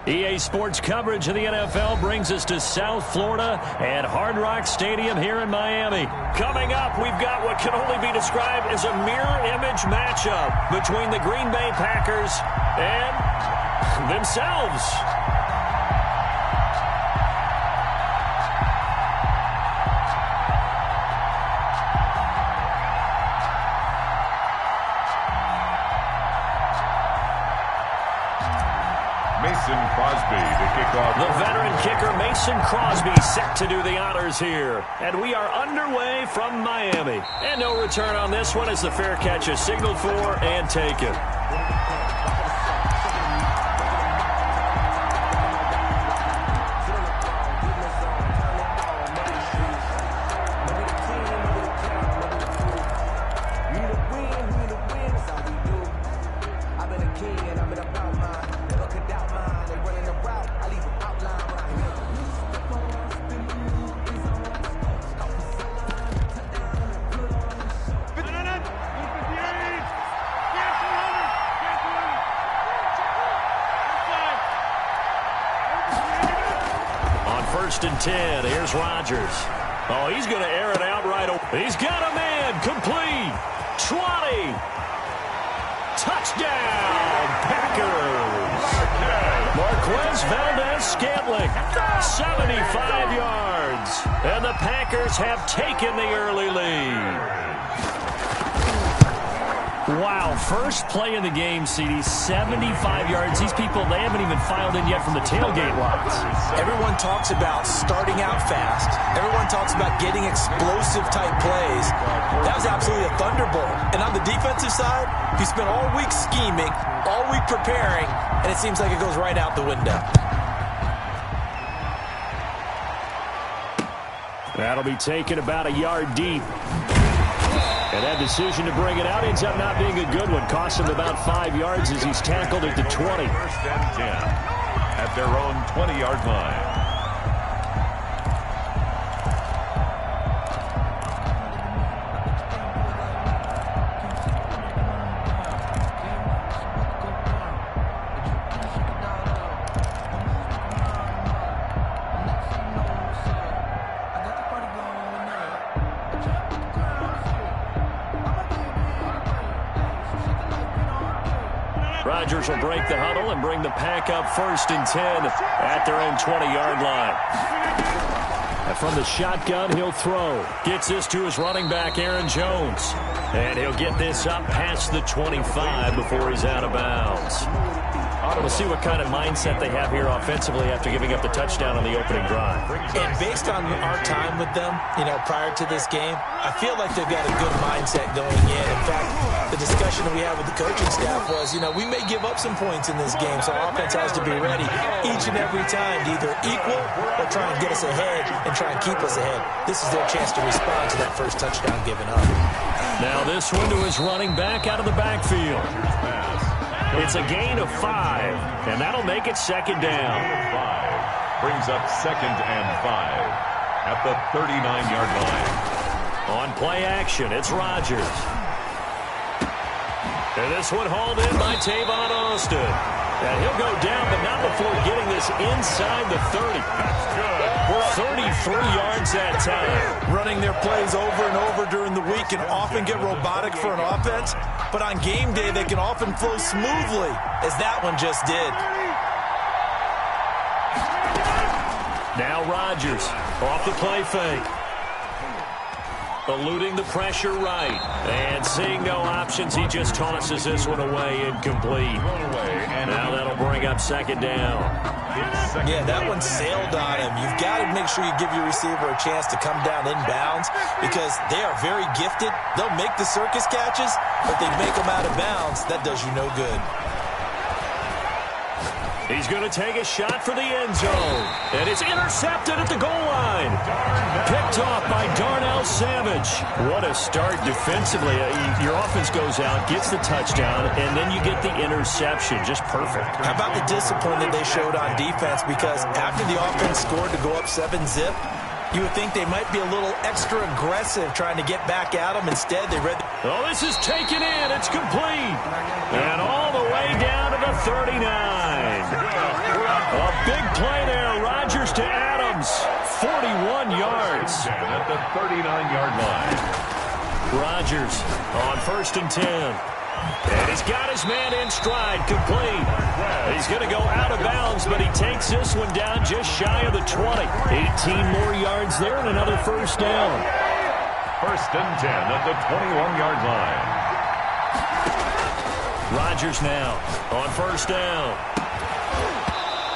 EA Sports coverage of the NFL brings us to South Florida at Hard Rock Stadium here in Miami. Coming up, we've got what can only be described as a mirror image matchup between the Green Bay Packers and themselves. Crosby to kick off. The veteran kicker Mason Crosby set to do the honors here. And we are underway from Miami. And no return on this one as the fair catch is signaled for and taken. First and 10. Here's Rodgers. Oh, he's going to air it out right over. He's got a man. Complete. 20. Touchdown, Packers. Marquez Valdez-Scantling. 75 yards. And the Packers have taken the early lead. Wow, first play in the game, CD, 75 yards. These people, they haven't even filed in yet from the tailgate lots. Everyone talks about starting out fast. Everyone talks about getting explosive-type plays. That was absolutely a thunderbolt. And on the defensive side, you spent all week scheming, all week preparing, and it seems like it goes right out the window. That'll be taken about a yard deep. And that decision to bring it out ends up not being a good one. Costs him about 5 yards as he's tackled at the 20. First and 10 at their own 20-yard line. Rodgers will break the huddle and bring the pack up first and 10 at their own 20-yard line. And from the shotgun, he'll throw. Gets this to his running back, Aaron Jones. And he'll get this up past the 25 before he's out of bounds. We'll see what kind of mindset they have here offensively after giving up the touchdown on the opening drive. And based on our time with them, prior to this game, I feel like they've got a good mindset going in. In fact, the discussion that we had with the coaching staff was, we may give up some points in this game, so our offense has to be ready each and every time to either equal or try and get us ahead and try and keep us ahead. This is their chance to respond to that first touchdown given up. Now this one to his running back out of the backfield. It's a gain of 5, and that'll make it second down. 5 brings up second and 5 at the 39-yard line. On play action, it's Rodgers. And this one hauled in by Tavon Austin. And he'll go down, but not before getting this inside the 30. That's good. 33 yards that time. Running their plays over and over during the week can often get robotic for an offense, but on game day they can often flow smoothly, as that one just did. Now Rodgers off the play fake. Eluding the pressure right. And seeing no options, he just tosses this one away incomplete. Now that'll bring up second down. Yeah, that one sailed on him. You've got to make sure you give your receiver a chance to come down inbounds because they are very gifted. They'll make the circus catches, but they make them out of bounds. That does you no good. He's going to take a shot for the end zone. And it's intercepted at the goal line. Picked off by Darnell Savage. What a start defensively. Your offense goes out, gets the touchdown, and then you get the interception. Just perfect. How about the discipline that they showed on defense? Because after the offense scored to go up 7-zip, you would think they might be a little extra aggressive trying to get back at them. Instead, they read. Oh, this is taken in. It's complete. And all the way down to the 39. Big play there. Rodgers to Adams. 41 yards. At the 39-yard line. Rodgers on 1st and 10. And he's got his man in stride, complete. He's going to go out of bounds, but he takes this one down just shy of the 20. 18 more yards there and another first down. 1st and 10 at the 21-yard line. Rodgers now on 1st down.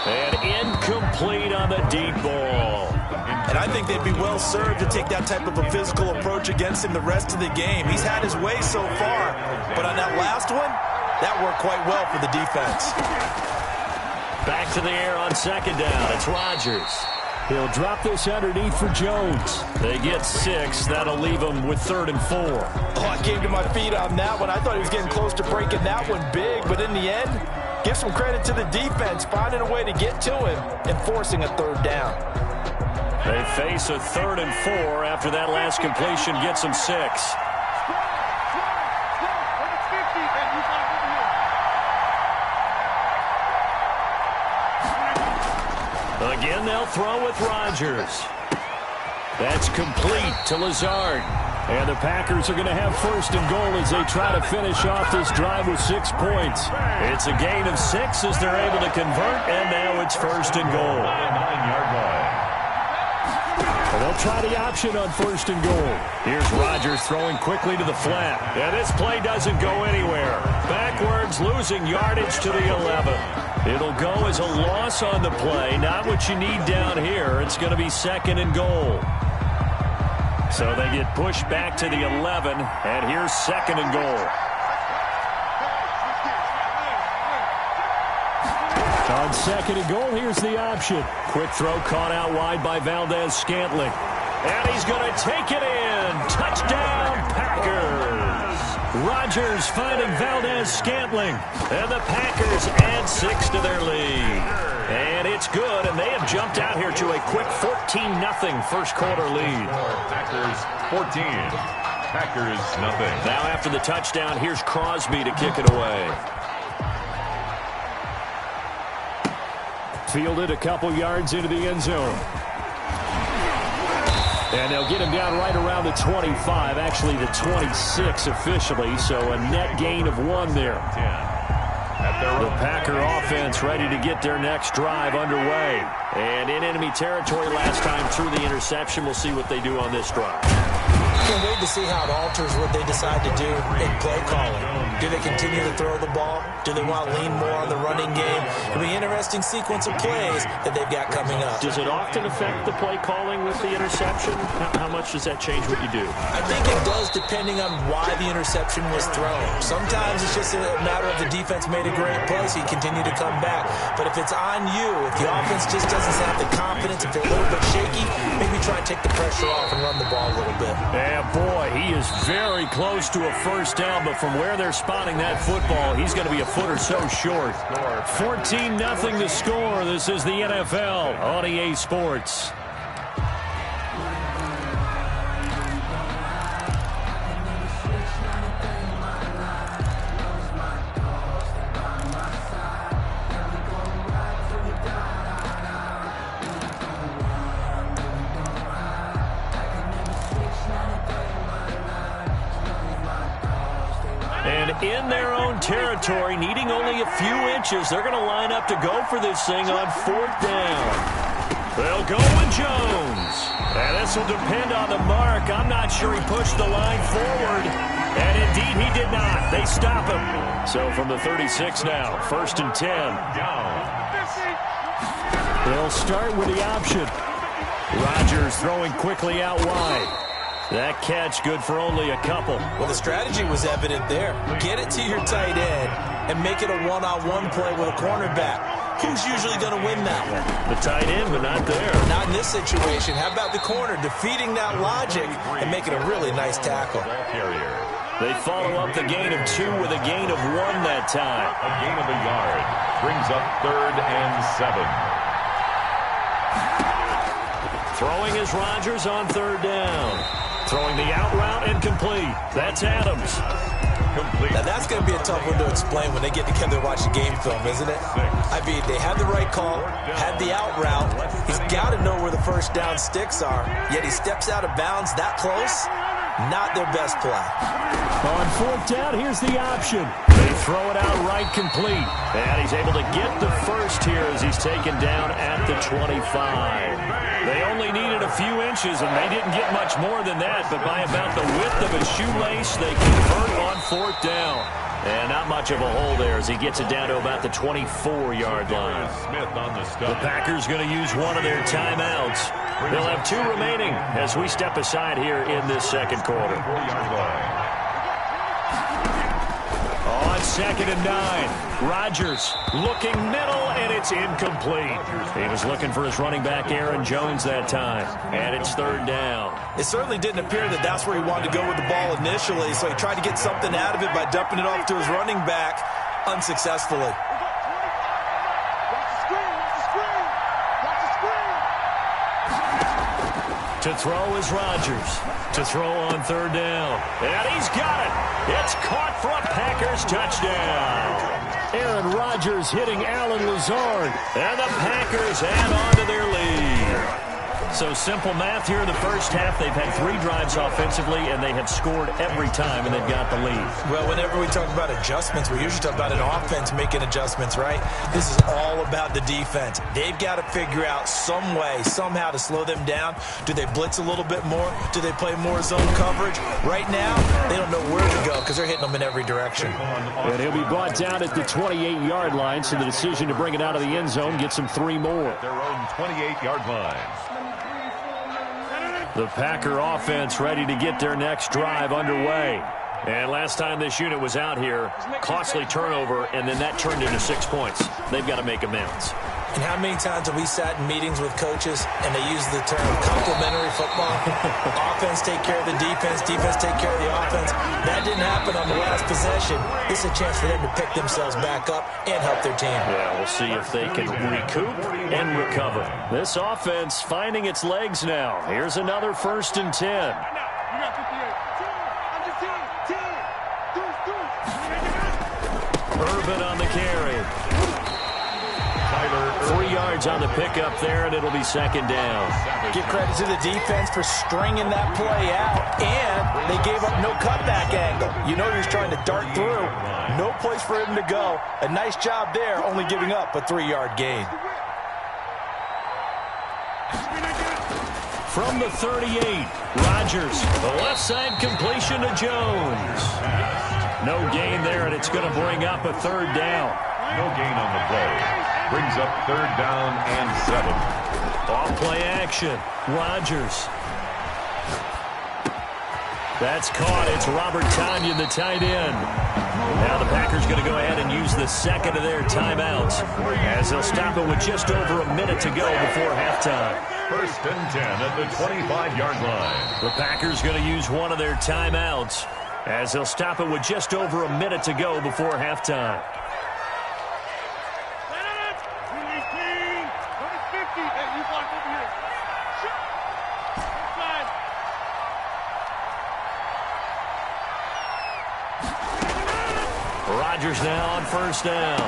And incomplete on the deep ball. And I think they'd be well served to take that type of a physical approach against him the rest of the game. He's had his way so far, but on that last one, that worked quite well for the defense. Back to the air on 2nd down. It's Rodgers. He'll drop this underneath for Jones. They get 6. That'll leave him with 3rd and 4. Oh, I came to my feet on that one. I thought he was getting close to breaking that one big, but in the end, give some credit to the defense, finding a way to get to him and forcing a 3rd down. They face a 3rd and 4 after that last completion gets them 6. Again, they'll throw with Rodgers. That's complete to Lazard. And the Packers are going to have 1st and goal as they try to finish off this drive with 6 points. It's a gain of 6 as they're able to convert, and now it's 1st and goal. 9-yard line. And they'll try the option on 1st and goal. Here's Rodgers throwing quickly to the flat. And this play doesn't go anywhere. Backwards, losing yardage to the 11. It'll go as a loss on the play. Not what you need down here. It's going to be 2nd and goal. So they get pushed back to the 11, and here's 2nd and goal. On 2nd and goal, here's the option. Quick throw caught out wide by Valdez-Scantling. And he's going to take it in. Touchdown, Packers. Rodgers finding Valdez-Scantling. And the Packers add 6 to their lead. And it's good, and they have jumped out here to a quick 14-0 first quarter lead. Packers 14. Packers nothing. Now after the touchdown, here's Crosby to kick it away. Fielded a couple yards into the end zone. And they'll get him down right around the 25, actually the 26 officially, so a net gain of 1 there. The Packer offense ready to get their next drive underway. And in enemy territory last time through the interception. We'll see what they do on this drive. Can't wait to see how it alters what they decide to do in play calling. Do they continue to throw the ball? Do they want to lean more on the running game? It'll be an interesting sequence of plays that they've got coming up. Does it often affect the play calling with the interception? How much does that change what you do? I think it does, depending on why the interception was thrown. Sometimes it's just a matter of the defense made a great play, so you continue to come back. But if it's on you, if the offense just doesn't have the confidence, if they're a little bit shaky, maybe try and take the pressure off and run the ball a little bit. Yeah, boy, he is very close to a first down, but from where they're spotting that football, he's going to be a foot or so short. 14-0 the score. This is the NFL on EA Sports. And in their own territory, needing only a few inches, they're going to line up to go for this thing on 4th down. They'll go with Jones. And this will depend on the mark. I'm not sure he pushed the line forward. And indeed, he did not. They stop him. So from the 36 now, 1st and 10. They'll start with the option. Rodgers throwing quickly out wide. That catch good for only a couple. Well, the strategy was evident there. Get it to your tight end and make it a one-on-one play with a cornerback. Who's usually going to win that one? The tight end, but not there. Not in this situation. How about the corner defeating that logic and making a really nice tackle? They follow up the gain of 2 with a gain of 1 that time. A gain of a yard brings up 3rd and 7. Throwing is Rodgers on 3rd down. Throwing the out route incomplete. That's Adams. complete. Now that's going to be a tough one to explain when they get together and watch the game film, isn't it? I mean, they had the right call, had the out route. He's got to know where the first down sticks are, yet he steps out of bounds that close. Not their best play. On fourth down, here's the option. They throw it out right complete. And he's able to get the first here as he's taken down at the 25. They only needed a few inches, and they didn't get much more than that. But by about the width of a shoelace, they convert on fourth down. And not much of a hole there as he gets it down to about the 24-yard line. The Packers going to use one of their timeouts. They'll have 2 remaining as we step aside here in this second quarter. On 2nd and 9, Rodgers looking middle, and it's incomplete. He was looking for his running back, Aaron Jones, that time, and it's 3rd down. It certainly didn't appear that that's where he wanted to go with the ball initially, so he tried to get something out of it by dumping it off to his running back unsuccessfully. To throw is Rodgers. To throw on 3rd down. And he's got it. It's caught for a Packers touchdown. Aaron Rodgers hitting Allen Lazard. And the Packers add on to their lead. So simple math here in the first half. They've had 3 drives offensively, and they have scored every time, and they've got the lead. Well, whenever we talk about adjustments, we usually talk about an offense making adjustments, right? This is all about the defense. They've got to figure out some way, somehow to slow them down. Do they blitz a little bit more? Do they play more zone coverage? Right now, they don't know where to go because they're hitting them in every direction. And he'll be brought down at the 28-yard line, so the decision to bring it out of the end zone gets him 3 more. Their own 28-yard line. The Packer offense ready to get their next drive underway. And last time this unit was out here, costly turnover, and then that turned into 6 points. They've got to make amends. And how many times have we sat in meetings with coaches and they use the term complementary football? Offense take care of the defense, defense take care of the offense. That didn't happen on the last possession. This is a chance for them to pick themselves back up and help their team. Yeah, we'll see if they can recoup and recover. This offense finding its legs now. Here's another 1st and 10. Urban on the carry. 3 yards on the pickup there, and it'll be 2nd down. Give credit to the defense for stringing that play out, and they gave up no cutback angle. You know he was trying to dart through. No place for him to go. A nice job there, only giving up a 3-yard gain. From the 38, Rodgers, the left side completion to Jones. No gain there, and it's going to bring up a 3rd down. No gain on the play. Brings up 3rd down and 7. Off play action. Rodgers. That's caught. It's Robert Tonyan, the tight end. Now the Packers going to go ahead and use the 2nd of their timeouts as they'll stop it with just over a minute to go before halftime. 1st and 10 at the 25-yard line. The Packers going to use one of their timeouts as they'll stop it with just over a minute to go before halftime. Rodgers now on 1st down.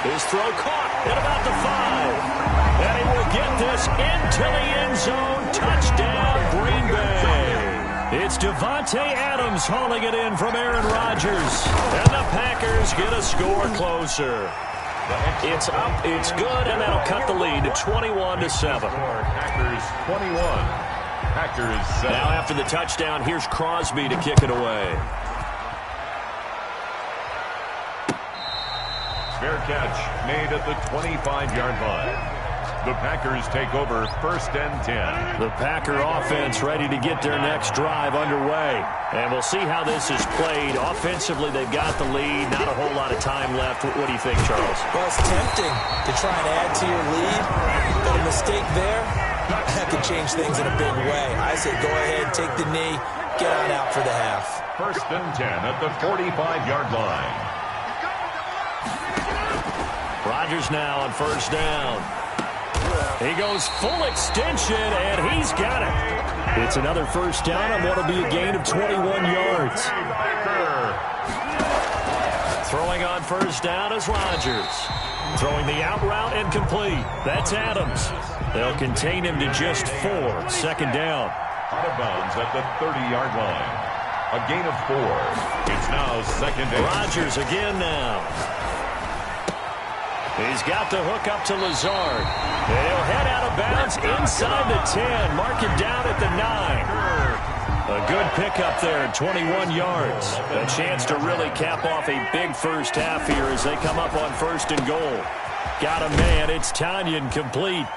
His throw caught at about the 5. And he will get this into the end zone. Touchdown, Green Bay. It's Devontae Adams hauling it in from Aaron Rodgers. And the Packers get a score closer. It's up, it's good, and that'll cut the lead to 21-7. Packers 21. Packers 7. Now after the touchdown, here's Crosby to kick it away. Fair catch made at the 25-yard line. The Packers take over 1st and 10. The Packer offense ready to get their next drive underway. And we'll see how this is played. Offensively, they've got the lead. Not a whole lot of time left. What do you think, Charles? Well, it's tempting to try and add to your lead. But a mistake there, that could change things in a big way. I say go ahead, take the knee, get on out for the half. 1st and 10 at the 45-yard line. Rodgers now on 1st down. He goes full extension, and he's got it. It's another 1st down on what will be a gain of 21 yards. Throwing on first down is Rodgers. Throwing the out route and complete. That's Adams. They'll contain him to just 4. Second down. Out of bounds at the 30-yard line. A gain of 4. It's now second down. Rodgers again now. He's got the hook up to Lazard. And he'll head out of bounds inside the 10. Mark it down at the 9. A good pickup there, 21 yards. A chance to really cap off a big first half here as they come up on first and goal. Got a man. It's Tanyan complete.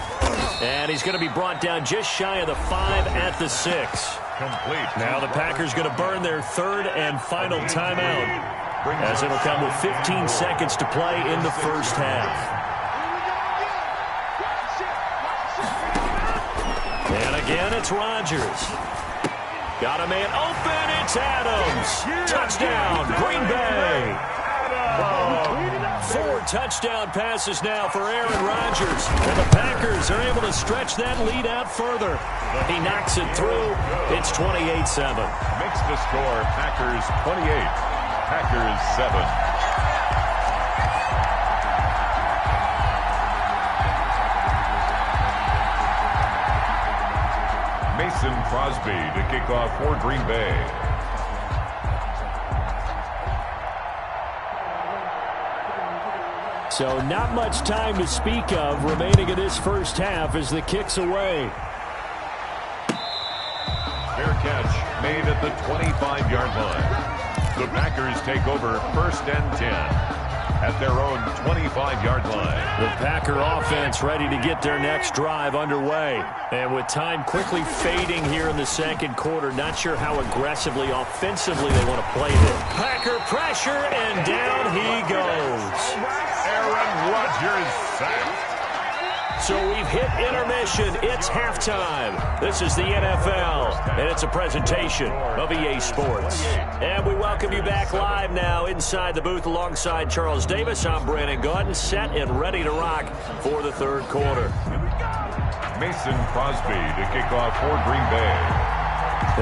And he's going to be brought down just shy of the 5 at the 6. Complete. Now the Packers going to burn their third and final timeout, as it'll come with 15 seconds to play in the first half. And again, it's Rodgers. Got a man open. It's Adams. Touchdown, Green Bay. 4 touchdown passes now for Aaron Rodgers. And the Packers are able to stretch that lead out further. He knocks it through. It's 28-7. Makes the score Packers 28, Packers 7. Mason Crosby to kick off for Green Bay. So not much time to speak of remaining in this first half as the kick's away. Fair catch made at the 25-yard line. The Packers take over first and 10 at their own 25-yard line. The Packer offense ready to get their next drive underway. And with time quickly fading here in the second quarter, not sure how aggressively, offensively they want to play this. Packer pressure, and down he goes. Aaron Rodgers sacked. So we've hit intermission. It's halftime. This is the NFL, and it's a presentation of EA Sports. And we welcome you back live now inside the booth alongside Charles Davis. I'm Brandon Gaudin, set and ready to rock for the third quarter. Mason Crosby to kick off for Green Bay.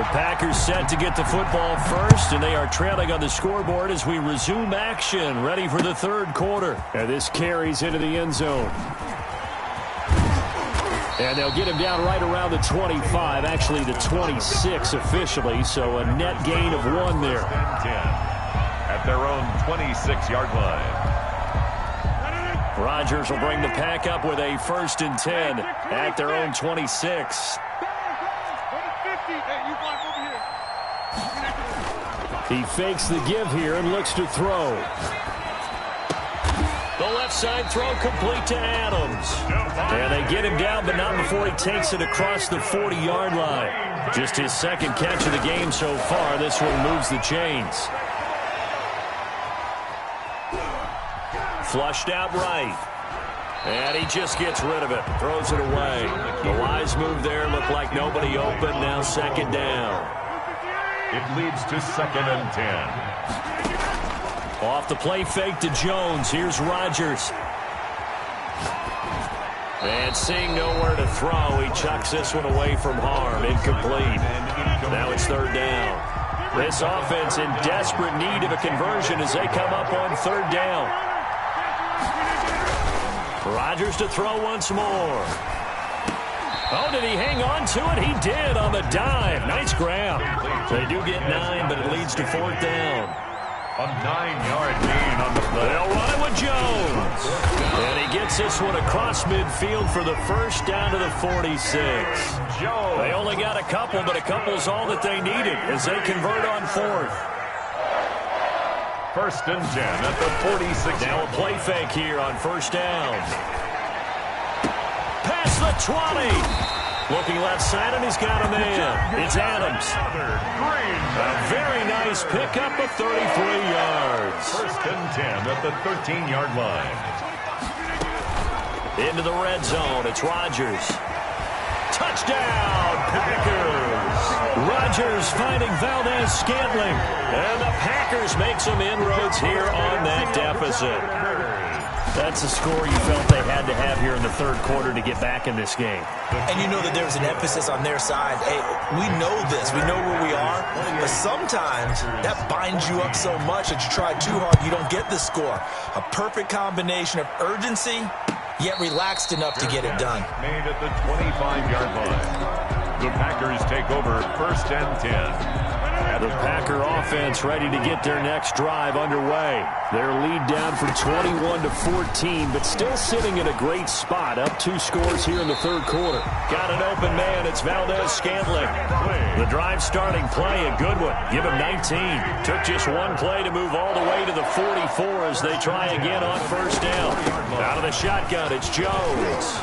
The Packers set to get the football first, and they are trailing on the scoreboard as we resume action, ready for the third quarter. And this carries into the end zone. And they'll get him down right around the 25, actually the 26 officially, so a net gain of 1 there. 10 at their own 26-yard line. Rodgers will bring the Pack up with a first and 10 at their own 26. He fakes the give here and looks to throw. The left side throw complete to Adams. And they get him down, but not before he takes it across the 40-yard line. Just his second catch of the game so far. This one moves the chains. Flushed out right. And he just gets rid of it. Throws it away. The wise move there. Looked like nobody open. Now second down. It leads to second and 10. Off the play fake to Jones. Here's Rodgers. And seeing nowhere to throw, he chucks this one away from harm. Incomplete. Now it's third down. This offense in desperate need of a conversion as they come up on third down. Rodgers to throw once more. Oh, did he hang on to it? He did on the dive. Nice grab. They do get 9, but it leads to fourth down. A 9-yard gain on the play. They'll run it with Jones. And he gets this one across midfield for the first down to the 46. They only got a couple, but a couple's all that they needed as they convert on fourth. First and 10 at the 46. Now a play fake here on first down. Past the 20. Looking left side, and he's got a man. It's Adams. A very nice pickup of 33 yards. First and 10 at the 13-yard line. Into the red zone. It's Rodgers. Touchdown, Packers. Rodgers finding Valdez-Scantling. And the Packers make some inroads here on that deficit. That's a score you felt they had to have here in the third quarter to get back in this game. And you know that there's an emphasis on their side. Hey, we know this. We know where we are. But sometimes that binds you up so much that you try too hard, you don't get the score. A perfect combination of urgency, yet relaxed enough to get it done. Made at the 25-yard line. The Packers take over 1st and 10. The Packer offense ready to get their next drive underway. Their lead down from 21-14, but still sitting in a great spot. Up 2 scores here in the third quarter. Got an open man. It's Valdez-Scantling. The drive starting play, a good one. Give him 19. Took just one play to move all the way to the 44 as they try again on first down. Out of the shotgun, it's Jones.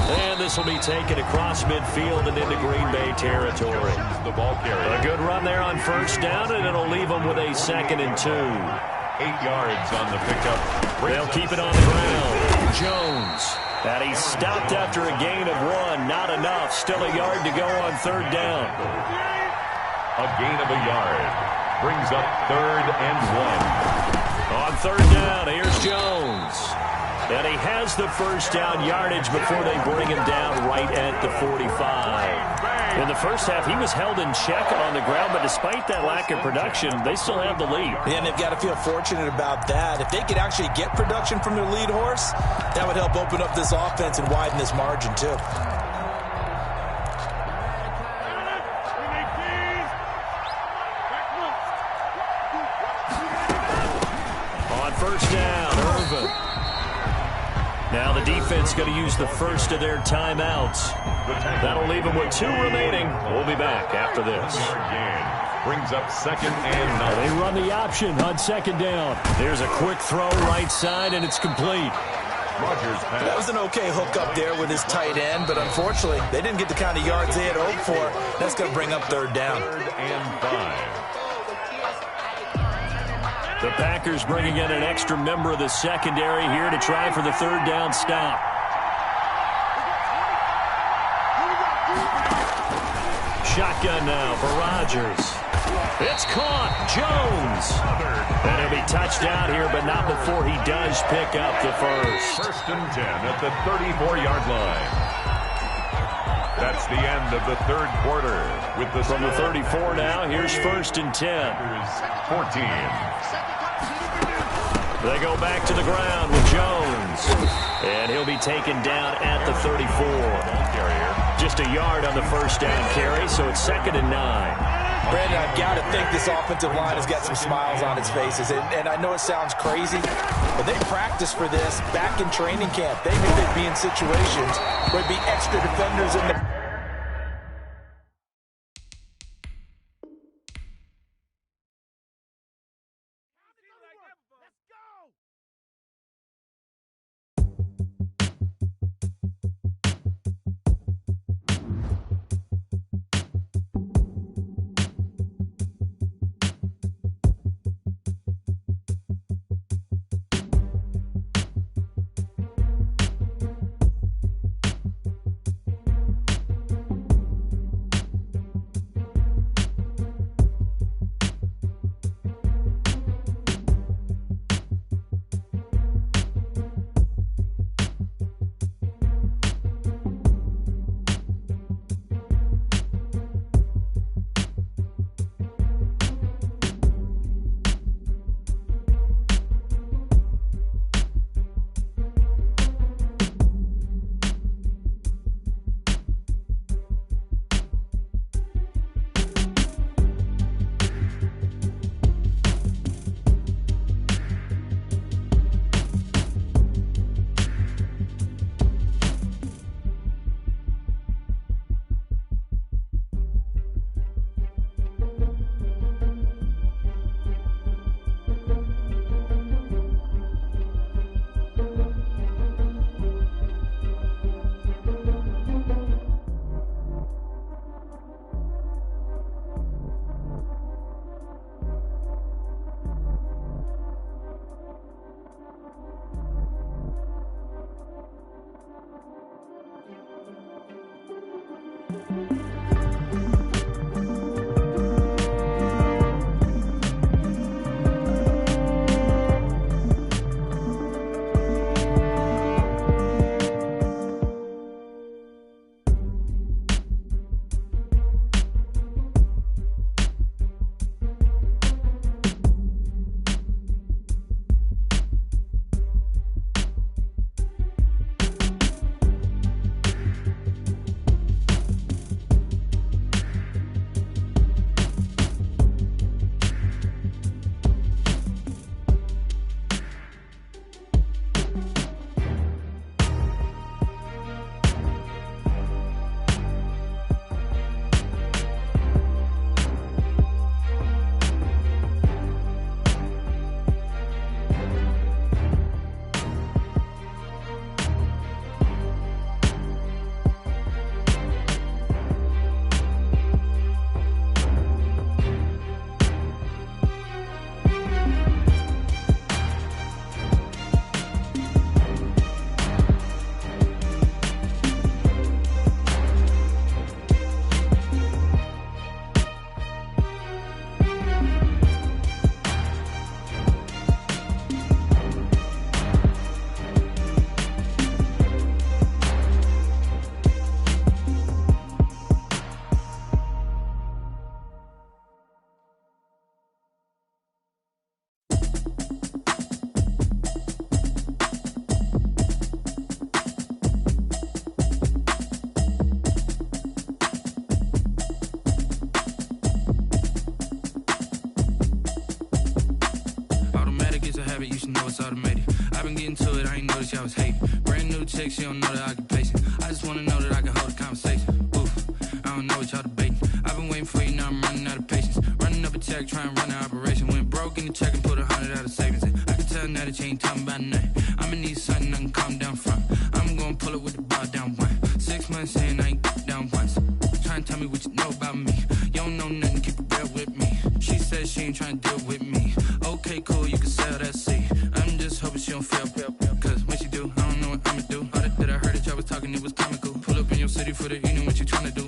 And this will be taken across midfield and into Green Bay territory. The ball carrier. A good run there on first down, and it'll leave them with a 2nd and 2. 8 yards on the pickup. They'll keep it on the ground. Jones. And he's stopped after a gain of 1. Not enough. Still a yard to go on third down. A gain of a yard. Brings up 3rd and 1. On third down, here's Jones. And he has the first down yardage before they bring him down right at the 45. In the first half, he was held in check on the ground, but despite that lack of production, they still have the lead. And they've got to feel fortunate about that. If they could actually get production from their lead horse, that would help open up this offense and widen this margin, too. On first down, Irvin. Now the defense going to use the first of their timeouts. That'll leave them with 2 remaining. We'll be back after this. Brings up 2nd and 9. They run the option on 2nd down. There's a quick throw right side, and it's complete. Rodgers pass. That was an okay hook up there with his tight end, but unfortunately, they didn't get the kind of yards they had hoped for. That's going to bring up 3rd down. 3rd and 5. The Packers bringing in an extra member of the secondary here to try for the 3rd down stop. Shotgun now for Rodgers. It's caught. Jones. And he'll be touched down here, but not before he does pick up the first. 1st and 10 at the 34-yard line. That's the end of the third quarter. With the From the 34 now, here's 1st and 10. 14. They go back to the ground with Jones. And he'll be taken down at the 34. Just a yard on the first down carry, so it's 2nd and 9. Brandon, I've got to think this offensive line has got some smiles on its faces. And I know it sounds crazy, but they practiced for this back in training camp. They knew they'd be in situations where there'd be extra defenders in the... automated. I've been getting to it, I ain't noticed y'all was hating. Brand new chick, she don't know that I can patient. I just wanna know that I can hold a conversation. Oof, I don't know what y'all debating. I've been waiting for you, now I'm running out of patience. Running up a check, trying to run an operation. Went broke in the check and put 100 out of savings in. I can tell now that you ain't talking about nothing. I'ma need something I can calm down from. I'm gonna pull it with the bar down one. 6 months in, I ain't down once. Trying to tell me what you know about me. You don't know nothing, keep it real with me. She said she ain't trying to deal with me. Okay, cool, you can sell that seat. I'm just hoping she don't fail. Cause when she do, I don't know what I'ma do. All that I heard that y'all was talking, it was comical. Pull up in your city for the evening, what you trying to do?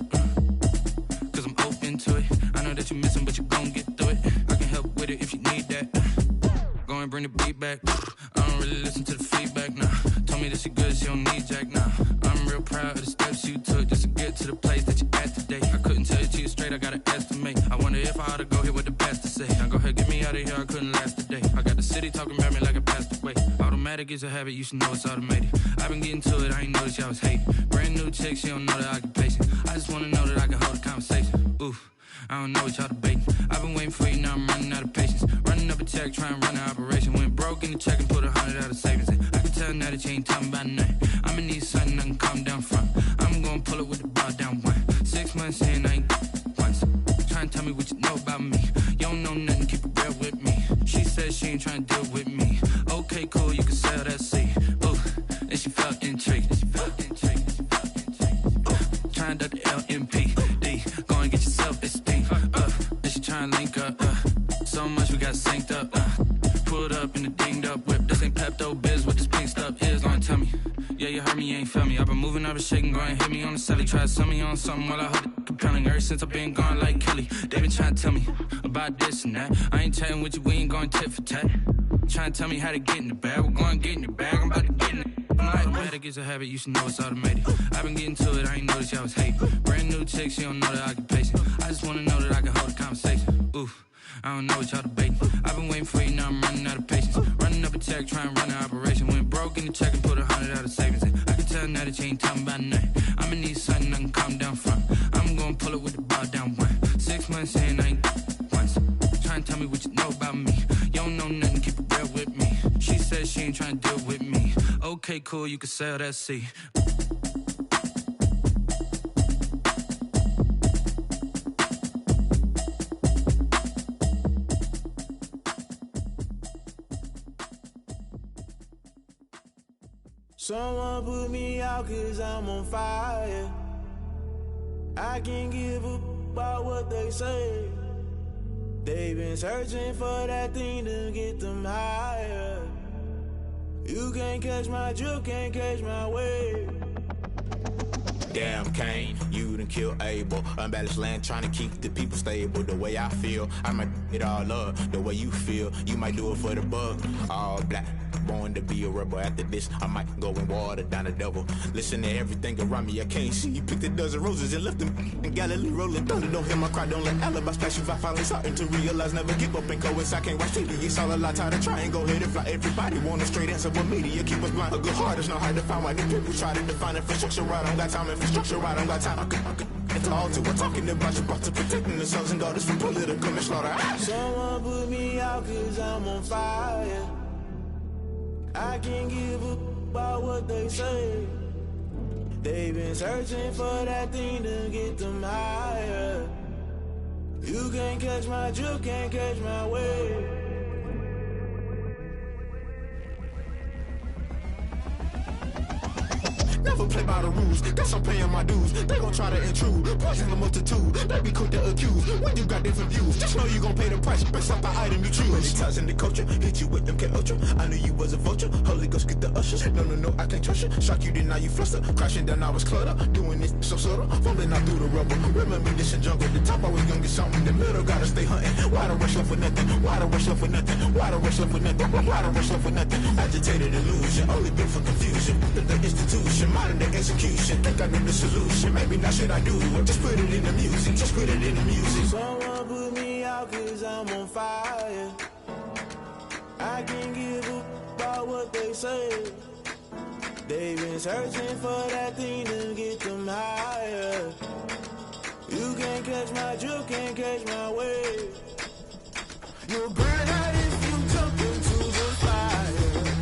Cause I'm open to it. I know that you missing, but you gon' get through it. I can help with it if you need that. Go and bring the beat back. I don't really listen to the feedback, nah. Told me that she good, she don't need jack, nah. I'm real proud of the steps you took just to get to the place that you at today. I couldn't tell it to you straight, I gotta estimate. I wonder if I ought to go here with the best to say. Now go ahead, get me out of here, I couldn't last today. I got the city talking about me like I passed away. Automatic is a habit, you should know it's automated. I've been getting to it, I ain't noticed y'all was hating. Brand new chick, she don't know the occupation. I just wanna know that I can hold a conversation. Oof, I don't know what y'all debating. I've been waiting for you, now I'm running out of patience. Running up a check, trying to run an operation. Went broke in the check and put 100 out of savings in. I can tell now that you ain't talking about nothing. I'ma need something I can calm down from. I'm gonna pull it with the bar down one. 6 months in, I ain't once. Trying to tell me what you know about me. You don't know nothing, keep it real with me. She said she ain't trying to deal with me. Okay, cool, you can sell that seat. Ooh, and she felt intrigued. Trying to the LMPD. Go and get yourself esteem. And she trying to link up. So much we got synced up. Pulled up in the dinged up whip. This ain't Pepto Biz, what this pink stuff is. Gonna tell me. Yeah, you heard me, you ain't felt me. I've been moving, I've been shaking, go and hit me on the celly. Try to sell me on something while I hold it compelling. Ever since I've been gone like Kelly, they been trying to tell me about this and that. I ain't chatting with you, we ain't going tit for tat. Trying to tell me how to get in the bag. We're going to get in the bag, I'm about to get in it. I'm like, automatic is a habit, you should know it's automated. I've been getting to it, I ain't noticed y'all was hating. Brand new chick, she don't know the occupation. I just wanna know that I can hold a conversation. Oof, I don't know what y'all debating. I've been waiting for you, now I'm running out of patience. Running up a check, trying to run an operation. Went broke in the check and put 100 out of savings in. I can tell now that you ain't talking about nothing. I'ma need something I can calm down from. I'm gonna pull it with the bar down one. 6 months in, I ain't once. Trying to tell me what you know about me. You don't know nothing, keep it real with me. She said she ain't trying to deal with me. Okay, cool, you can sell that seat. Someone put me out cause I'm on fire. I can't give up about what they say. They've been searching for that thing to get them higher. You can't catch my drift, can't catch my wave. Damn Kane, you done killed Abel. Unbalanced land trying to keep the people stable. The way I feel, I might it all up. The way you feel, you might do it for the bug. All black, born to be a rebel. After this, I might go and water down the devil. Listen to everything around me, I can't see. You picked a dozen roses and left them in Galilee rolling thunder. Don't hear my cry, don't let alibis pass you. I finally starting to realize, never give up and coincide. Can't watch TV, it's all a lot. Tired of trying, go ahead and fly. Everybody want a straight answer, but media keep us blind. A good heart is not hard to find. Why the people try to define infrastructure right? I don't got time, infrastructure right, I don't got time. It's all to we're talking about you, brought to protecting the sons and daughters from political manslaughter. Someone put me out cause I'm on fire. I can't give up about what they say. They've been searching for that thing to get them higher. You can't catch my drift, can't catch my wave. Never play by the rules, guess I'm paying my dues. They gon' try to intrude, poison the multitude. They be quick to accuse, when you got different views. Just know you gon' pay the price, based off the item you choose. Many times in the culture, hit you with them K-Ultra. I knew you was a vulture, Holy Ghost get the ushers. No, I can't trust you. Shock you, then now you fluster. Crashing down, I was cluttered. Doing this so subtle, falling out through the rubble. Remember this in jungle, the top I was young and something. The middle gotta stay hunting. Why the rush left for nothing? Why the rush left for nothing? Why the rush left for nothing? Why the rush left for nothing? Agitated illusion, only built for confusion. The institution, modern day execution. Think I know the solution. Maybe not should I do it? Just put it in the music. Just put it in the music. Someone put me out cause I'm on fire. I can't give up about what they say. They've been searching for that thing to get them higher. You can't catch my drift, can't catch my wave. You'll burn out if you jump into the fire.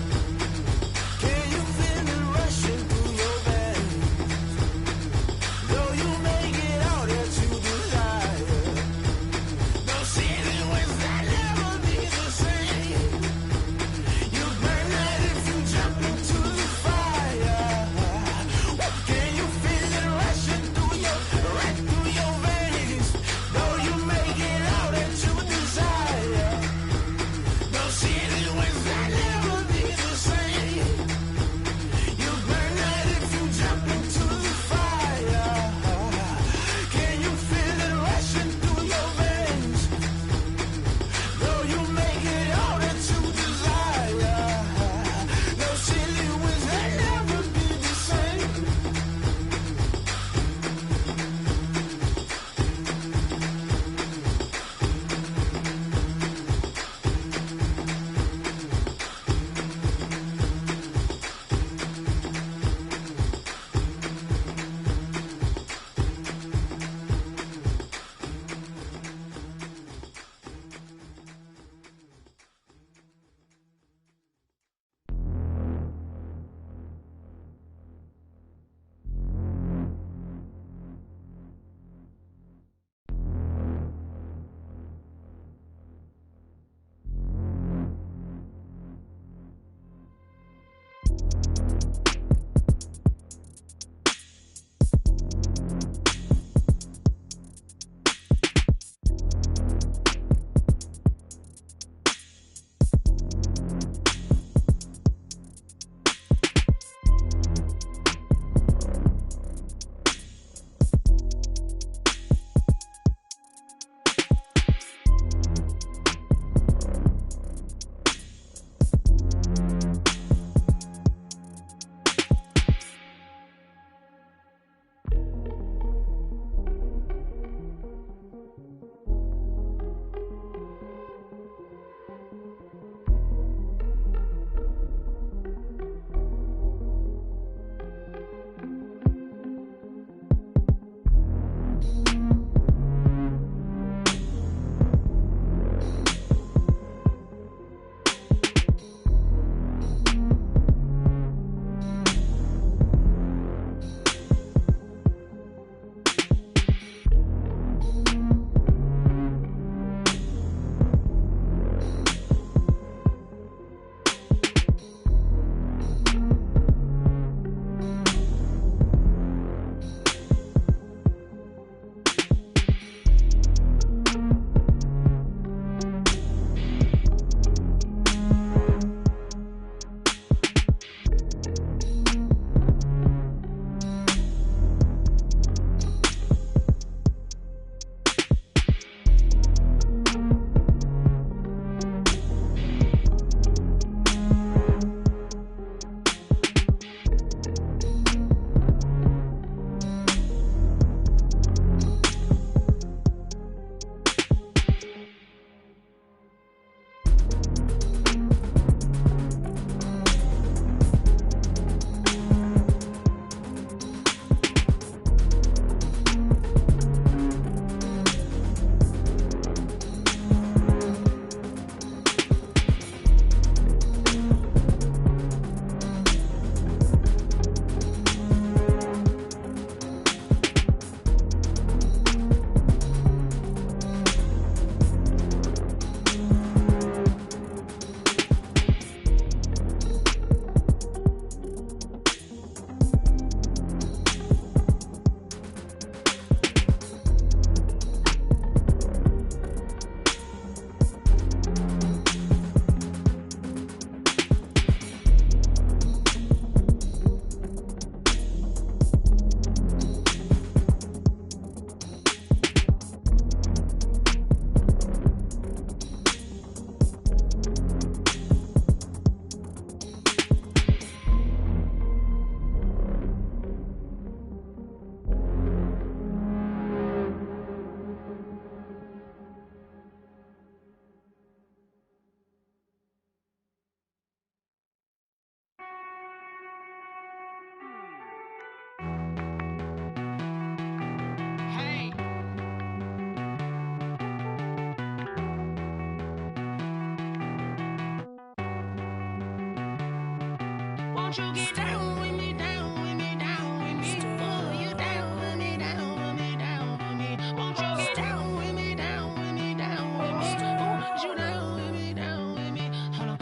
Won't you get down with me, down with me, down with me? Oh, you down with me, down with me, down with me. Won't you get down with me, down with me, down with me? Oh, you down with me, down with me? Hold on.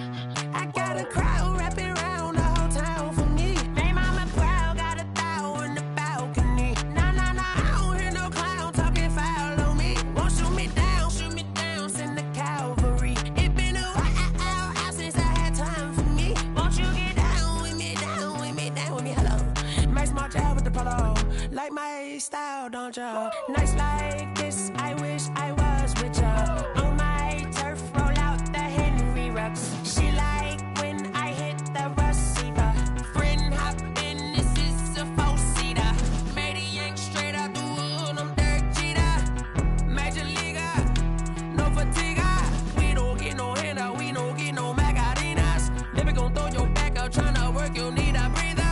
I got a crowd wrapping around the whole town for me. They mama proud, got a thou in the balcony. Nah, nah, nah, I don't hear no clown talking foul on me. Won't shoot me down, send the cavalry. It been a while since I had time for me. Won't you get down with me, down with me, down with me? Hello. Nice small job with the polo. Like my style, don't ya? Nice like this, I wish I was with ya. On my turf, roll out the Henry Rux. She like when I hit the receiver. Friend hop in, this is a four-seater. Made a yank straight out the wood, I'm Derek Jeter. Major leaguer, no fatigue. We don't get no handout, we don't get no Macarinas. Never gon' throw your back out, tryna work, you need a breather.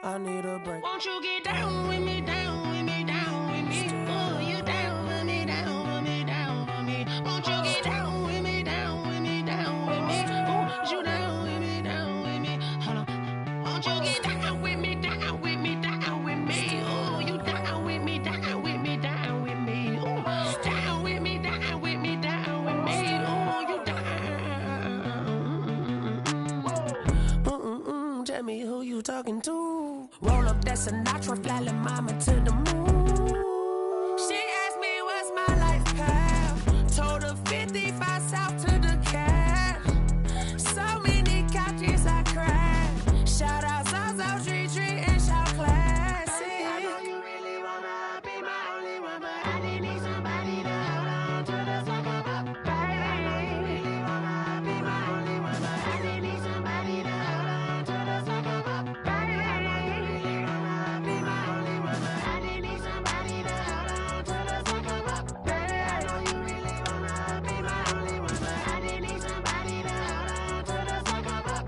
I need a break. Won't you get down with me, down with me, down with me? Oh, you down with me, down with me, down with me? Won't you get down with me, down with me, down with me? Oh, you down with me, down with me? Hold on. Won't you get down with me, down with me, down with me? Oh, you down with me, down with me, down with me? Oh, down with me, down with me, down with me? Oh, you down. Tell me who you talking to. Roll up that Sinatra, fly la mama to the moon. She asked me what's my life path. Told her 55 south to the cat. So many couches I cried. Shout out Zazo, Tree, and shout classic. I know you really wanna be my only one, but I didn't need somebody to hold on to the sucker up. Baby, I know you really wanna be my only one, but I didn't need somebody to hold on to the sucker up. Baby, I know you really wanna be my only one, but I didn't need somebody to hold on to the sucker up. Baby, I know you really wanna be my only one, but I didn't need somebody to hold on to the sucker up.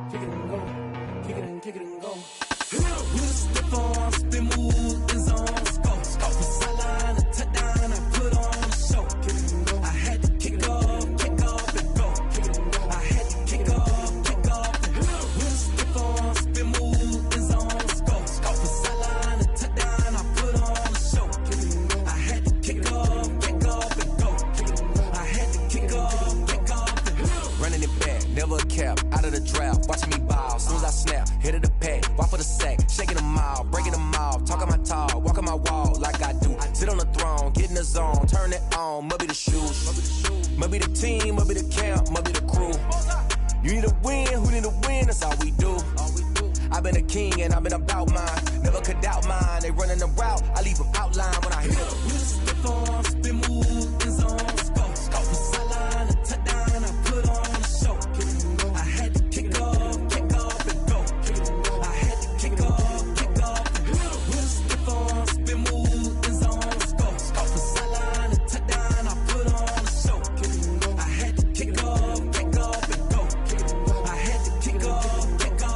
Kick it and go, kick it and go. With a stiff arm, spin move, and zone, scope. Off the sideline, a touchdown, I put on a show. Kick it and go. I had to kick off and go. Kick it and go. I had to kick off and go. With a stiff arm, spin move, and zone, scope. Off the sideline, a touchdown, I put on a show. Kick it and go. I had to kick off and go. Kick it and go. I had to kick off and go. Running it back, never a cap, out of the drought. Watching me ball, soon as I snap, hit of the pack, walk for the sack, shaking them out, breaking them out, talking my talk, walking my wall like I do. Sit on the throne, get in the zone, turn it on, must be the shoes, must be the team, must be the camp, must be the crew. You need a win, who need a win, that's all we do. I've been a king and I've been about mine, never could doubt mine. They running the route, I leave them outline when I hit them. With a stiff arm, spin move, and zone, scope the sideline, a touchdown, I put on a show. I had to kick off and go. I had to kick off and go. With a stiff arm, spin move, and zone, scope the sideline, a touchdown, I put on a show. I had to kick off and go. I had to kick off and go.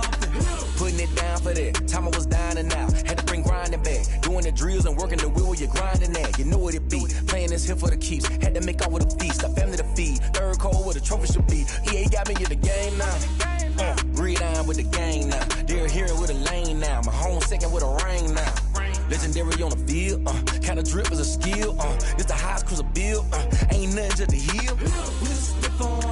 Putting it down for that, time I was down and out. Had to bring grinding back, doing the drills and working the wheel where you're grinding at. You know what it be, playing this here for the keeps. Had to make off with a feast, a family to feed. Third cold where the trophy should be. EA got me in the game now. Gridiron with the gang now. They're here with a lane now. My home second with a ring now. Legendary on the field, kinda drip is a skill, it's the highest cruiser bill, ain't nothing just to heal. We just slip on